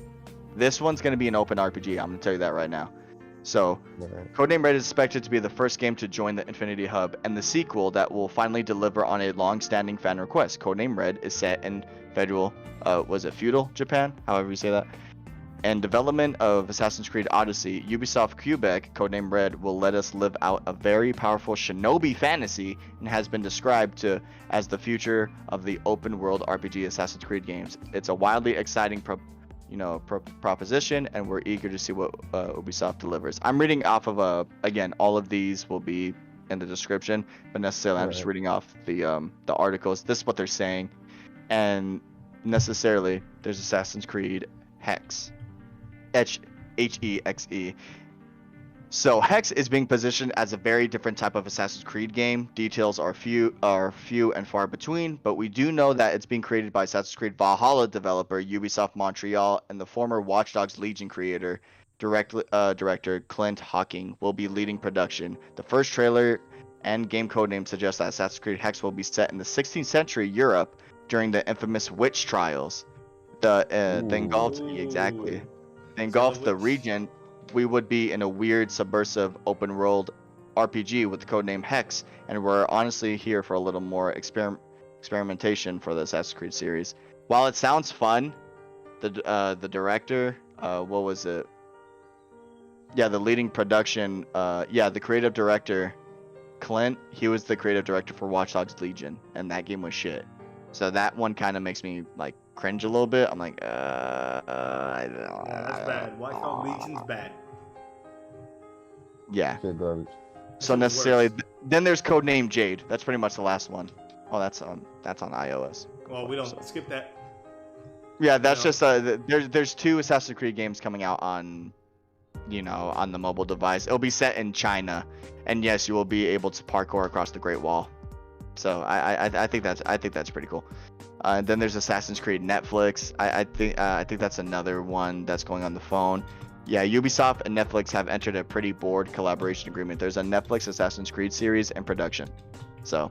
This one's going to be an open RPG. I'm going to tell you that right now. So, Codename Red is expected to be the first game to join the Infinity Hub, and the sequel that will finally deliver on a long-standing fan request. Codename Red is set in feudal Japan, however you say that. And development of Assassin's Creed Odyssey, Ubisoft Quebec, Codename Red, will let us live out a very powerful shinobi fantasy and has been described as the future of the open-world RPG Assassin's Creed games. It's a wildly exciting proposition, and we're eager to see what Ubisoft delivers. I'm reading off of again, all of these will be in the description, but necessarily I'm just reading off the articles. This is what they're saying, and necessarily there's Assassin's Creed Hex, Hexe. So Hex is being positioned as a very different type of Assassin's Creed game. Details are few and far between, but we do know that it's being created by Assassin's Creed Valhalla developer Ubisoft Montreal, and the former Watch Dogs Legion creator, director Clint Hawking will be leading production. The first trailer and game codename suggests that Assassin's Creed Hex will be set in the 16th century Europe during the infamous witch trials. The engulfed exactly. engulf the Which- region, we would be in a weird subversive open world RPG with the codename Hex, and we're honestly here for a little more experimentation for the Assassin's Creed series. While it sounds fun, the director, what was it? Yeah, the leading production, the creative director, Clint, he was the creative director for Watch Dogs Legion, and that game was shit. So that one kind of makes me like cringe a little bit. I'm like, Yeah, that's bad. Watch Dogs Legion's bad. Yeah. Shit garbage. So This is necessarily, worse. then there's Codename Jade. That's pretty much the last one. Oh, that's on iOS. Well, we don't skip that. Yeah, that's No. just there's 2 Assassin's Creed games coming out on, on the mobile device. It'll be set in China, and yes, you will be able to parkour across the Great Wall. So I think that's pretty cool. Then there's Assassin's Creed Netflix. I think that's another one that's going on the phone. Yeah, Ubisoft and Netflix have entered a pretty board collaboration agreement. There's a Netflix Assassin's Creed series in production, so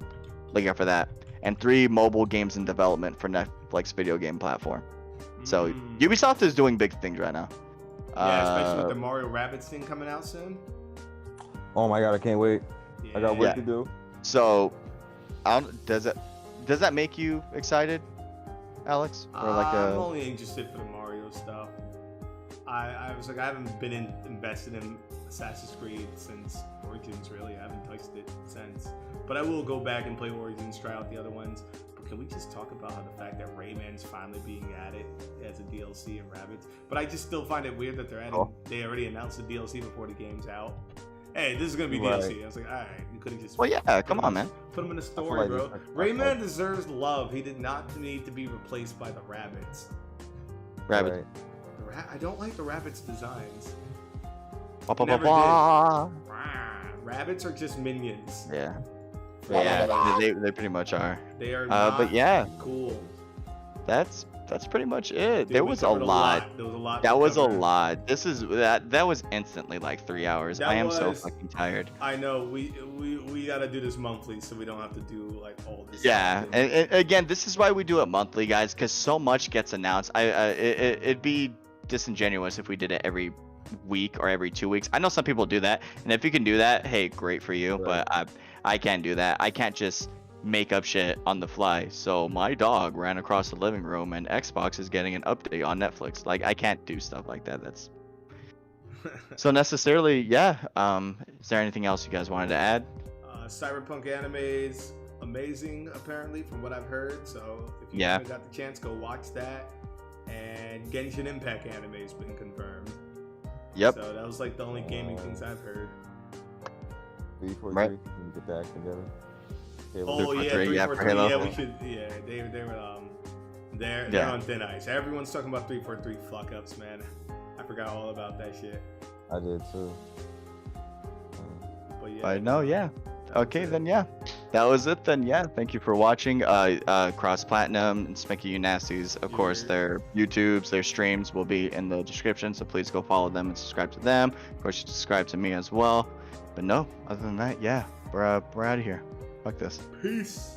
look out for that. And 3 mobile games in development for Netflix video game platform. So Ubisoft is doing big things right now. Yeah, especially with the Mario Rabbids thing coming out soon. Oh my god, I can't wait. I got work Yeah. to do. So, does that make you excited, Alex? Or like I'm only interested for the Mario stuff. I was like, I haven't been invested in Assassin's Creed since Origins, really. I haven't touched it since. But I will go back and play Origins, try out the other ones. But can we just talk about how the fact that Rayman's finally being added as a DLC in Rabbids? But I just still find it weird that they're adding. They already announced the DLC before the game's out. Hey, this is gonna be Right. DLC. I was like, all right, you could have just. Well, yeah, come on, man. Put him in the feel story, like bro. this- Rayman deserves love. He did not need to be replaced by the rabbits. Rabbit. Right. I don't like the rabbits' designs. Ba, ba, ba, Never ba. Rabbits are just minions. Yeah. Yeah, they pretty much are. They are But not yeah, cool. that's pretty much it. Dude, There we was a covered lot. There was a lot. That to was a cover. lot. That was instantly like 3 hours. That I am so was- fucking tired. I know. We gotta do this monthly, so we don't have to do like all this. Yeah, stuff. and again, this is why we do it monthly, guys, because so much gets announced. It'd be disingenuous if we did it every week or every 2 weeks. I know some people do that, and if you can do that, hey, great for you. Right. But I can't do that. I can't just make up shit on the fly. So my dog ran across the living room, and Xbox is getting an update on Netflix. Like, I can't do stuff like that. That's so necessarily, yeah. Is there anything else you guys wanted to add? Cyberpunk animes amazing, apparently, from what I've heard. So if you Yeah. haven't got the chance, go watch that. And Genshin Impact anime's been confirmed. Yep. So that was like the only gaming things I've heard. 343. Right. We can get that together. Okay, Oh for yeah, 343, yeah, for 343. Halo. Yeah, we should. Yeah, they were they're Yeah. on thin ice. Everyone's talking about 343 fuck ups, man. I forgot all about that shit. I did too. But yeah. But no, yeah. Okay, it. then yeah. That was it then, yeah. Thank you for watching. Cross Platinum and Spanky You Nasties, of course, Yeah. their YouTubes, their streams will be in the description, so please go follow them and subscribe to them. Of course, you subscribe to me as well. But no, other than that, yeah, we're out of here. Fuck this. Peace.